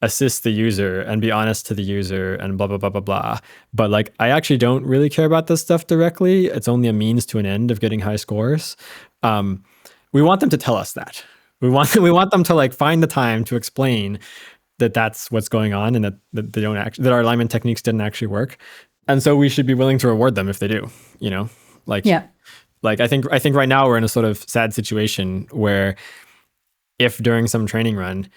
assist the user and be honest to the user and blah, blah, blah, blah, blah. But like, I actually don't really care about this stuff directly. It's only a means to an end of getting high scores. We want them to tell us that. We want them to like find the time to explain that that's what's going on and that they don't that our alignment techniques didn't actually work. And so we should be willing to reward them if they do, Like I think right now we're in a sort of sad situation where if during some training run,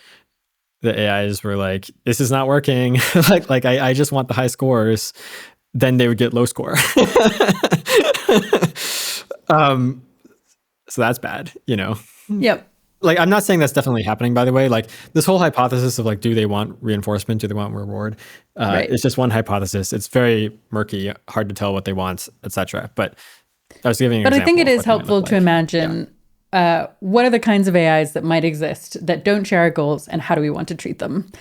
the AIs were like, this is not working. I just want the high scores, then they would get low score. So that's bad, Yep. Like, I'm not saying that's definitely happening, by the way. Like, this whole hypothesis of like, do they want reinforcement? Do they want reward? It's just one hypothesis. It's very murky, hard to tell what they want, etc. But I was giving an But I example think it of is what they might helpful look to like. imagine what are the kinds of AIs that might exist that don't share our goals, and how do we want to treat them?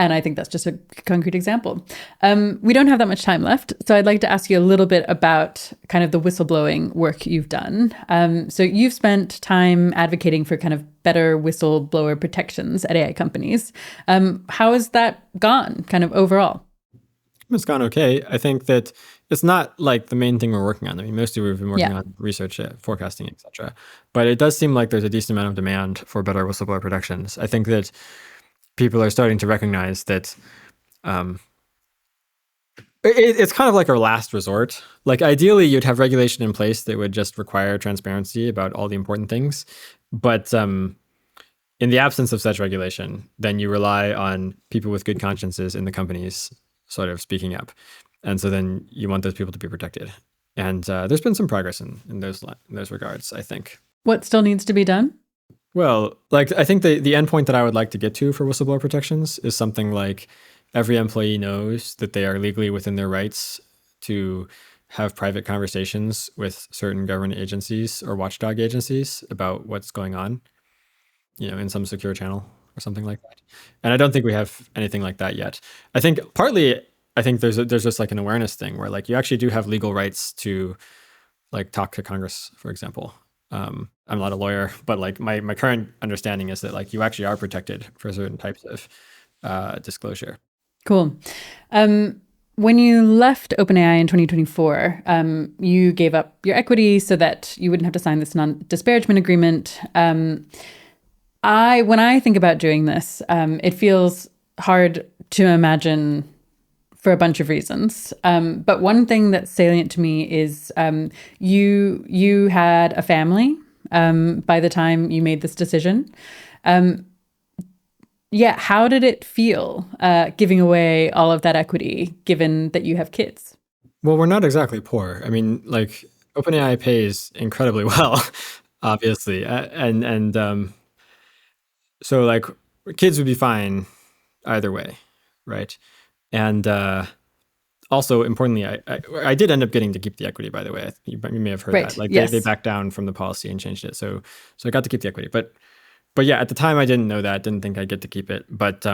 And I think that's just a concrete example. We don't have that much time left, so I'd like to ask you a little bit about kind of the whistleblowing work you've done. So you've spent time advocating for kind of better whistleblower protections at AI companies. How has that gone, kind of overall? It's gone okay. I think that it's not like the main thing we're working on. I mean, mostly we've been working Yeah. on research, forecasting, etc. But it does seem like there's a decent amount of demand for better whistleblower protections. I think that people are starting to recognize that it's kind of like our last resort. Like, ideally, you'd have regulation in place that would just require transparency about all the important things. But in the absence of such regulation, then you rely on people with good consciences in the companies sort of speaking up. And so then you want those people to be protected. And there's been some progress in those regards, I think. What still needs to be done? Well, like, I think the endpoint that I would like to get to for whistleblower protections is something like every employee knows that they are legally within their rights to have private conversations with certain government agencies or watchdog agencies about what's going on, in some secure channel or something like that. And I don't think we have anything like that yet. I think there's just like an awareness thing where like you actually do have legal rights to like talk to Congress, for example. I'm not a lawyer, but like my current understanding is that like you actually are protected for certain types of disclosure. Cool. When you left OpenAI in 2024, you gave up your equity so that you wouldn't have to sign this non-disparagement agreement. When I think about doing this, it feels hard to imagine for a bunch of reasons. But one thing that's salient to me is you had a family by the time you made this decision. How did it feel giving away all of that equity, given that you have kids? Well, we're not exactly poor. I mean, like, OpenAI pays incredibly well, obviously. So like kids would be fine either way, right? And also, importantly, I did end up getting to keep the equity, by the way. You may have heard Right. that. Like, Yes. they backed down from the policy and changed it. So I got to keep the equity. But yeah, at the time, I didn't know that. Didn't think I'd get to keep it. But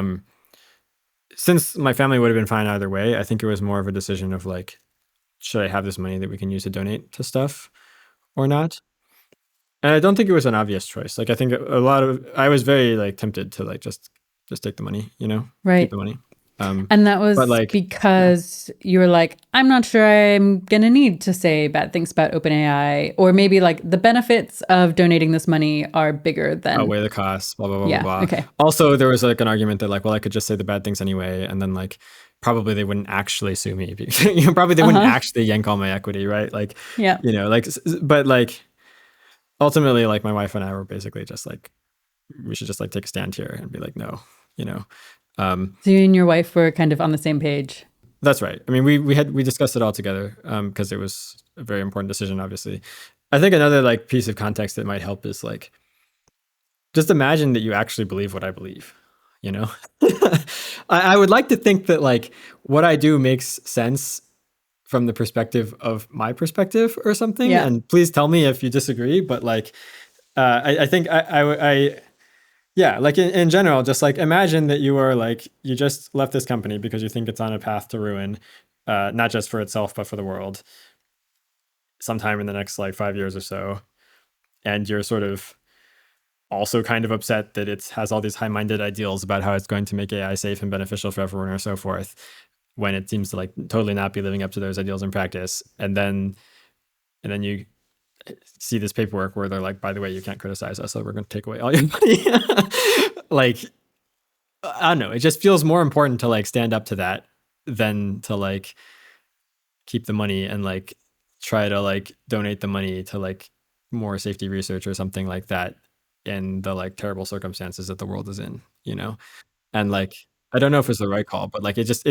since my family would have been fine either way, I think it was more of a decision of like, should I have this money that we can use to donate to stuff or not? And I don't think it was an obvious choice. Like, I think I was very like tempted to like just take the money, Right. keep the money. And that was but, like, because you were like, I'm not sure I'm going to need to say bad things about OpenAI, or maybe like the benefits of donating this money are bigger than outweigh the costs, blah, blah, blah, Yeah, blah, blah. okay. Also, there was like an argument that like, well, I could just say the bad things anyway. And then like, probably they wouldn't actually sue me. Because, probably they wouldn't actually yank all my equity, right? Like, Yeah. But like, ultimately, like my wife and I were basically just like, we should just like take a stand here and be like, no, So you and your wife were kind of on the same page. That's right. I mean, we discussed it all together because it was a very important decision, obviously. I think another like piece of context that might help is like, just imagine that you actually believe what I believe, I would like to think that like what I do makes sense from the perspective of my perspective or something. Yeah. And please tell me if you disagree. But like, I think yeah, like in general, just like imagine that you are like, you just left this company because you think it's on a path to ruin, not just for itself, but for the world sometime in the next like 5 years or so. And you're sort of also kind of upset that it has all these high-minded ideals about how it's going to make AI safe and beneficial for everyone or so forth, when it seems to like totally not be living up to those ideals in practice. And then you see this paperwork where they're like, by the way, you can't criticize us, so we're going to take away all your money. Like, I don't know. It just feels more important to like stand up to that than to like keep the money and like try to like donate the money to like more safety research or something like that in the like terrible circumstances that the world is in, And like, I don't know if it's the right call, but like it just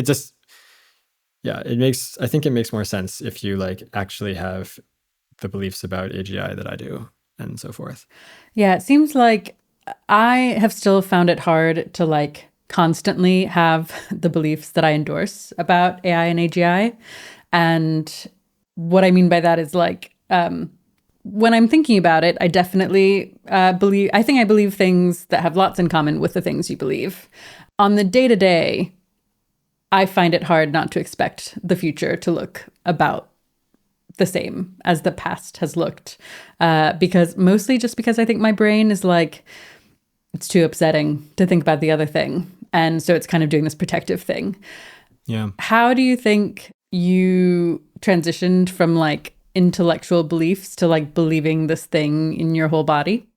yeah, I think it makes more sense if you like actually have the beliefs about AGI that I do. and so forth. Yeah, it seems like I have still found it hard to like constantly have the beliefs that I endorse about AI and AGI. And what I mean by that is like, when I'm thinking about it, I definitely I believe things that have lots in common with the things you believe. On the day-to-day, I find it hard not to expect the future to look about the same as the past has looked. Because I think my brain is like, it's too upsetting to think about the other thing. And so it's kind of doing this protective thing. Yeah. How do you think you transitioned from like intellectual beliefs to like believing this thing in your whole body?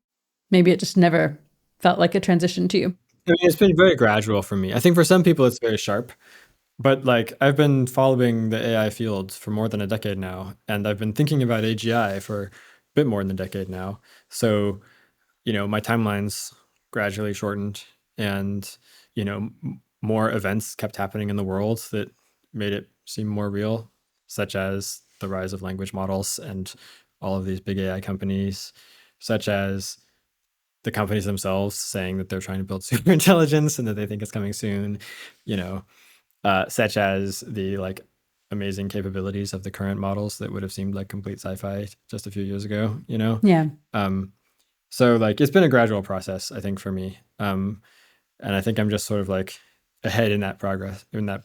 Maybe it just never felt like a transition to you. I mean, it's been very gradual for me. I think for some people it's very sharp, but like I've been following the AI field for more than a decade now, and I've been thinking about AGI for a bit more than a decade now. So, my timeline's gradually shortened, and, more events kept happening in the world that made it seem more real, such as the rise of language models and all of these big AI companies, such as the companies themselves saying that they're trying to build superintelligence and that they think it's coming soon, such as the like amazing capabilities of the current models that would have seemed like complete sci-fi just a few years ago, Yeah. So like it's been a gradual process, I think, for me. And I think I'm just sort of like ahead in that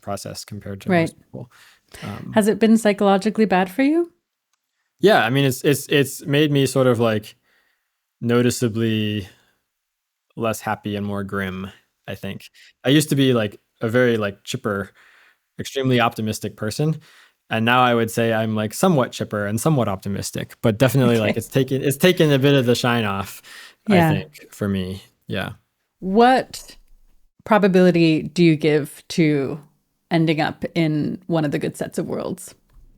process compared to most people. Has it been psychologically bad for you? Yeah, I mean, it's made me sort of like noticeably less happy and more grim, I think. I used to be like a very like chipper, extremely optimistic person. And now I would say I'm like somewhat chipper and somewhat optimistic, but definitely like it's taken a bit of the shine off, I think, for me. Yeah. What probability do you give to ending up in one of the good sets of worlds?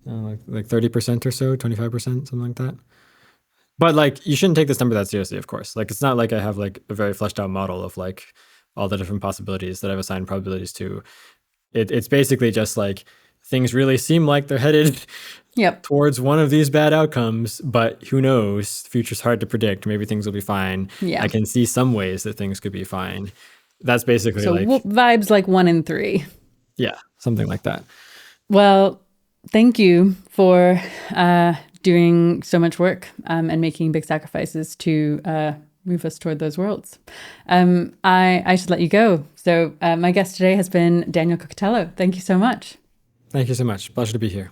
Like 30% or so, 25%, something like that. But like, you shouldn't take this number that seriously, of course. Like, it's not like I have like a very fleshed out model of like all the different possibilities that I've assigned probabilities to. It's basically just like things really seem like they're headed towards one of these bad outcomes, but who knows? The future's hard to predict. Maybe things will be fine. Yeah. I can see some ways that things could be fine. That's basically so like vibes like 1 in 3. Yeah, something like that. Well, thank you for doing so much work and making big sacrifices to move us toward those worlds. I should let you go. So my guest today has been Daniel Kokotajlo. Thank you so much. Thank you so much. Pleasure to be here.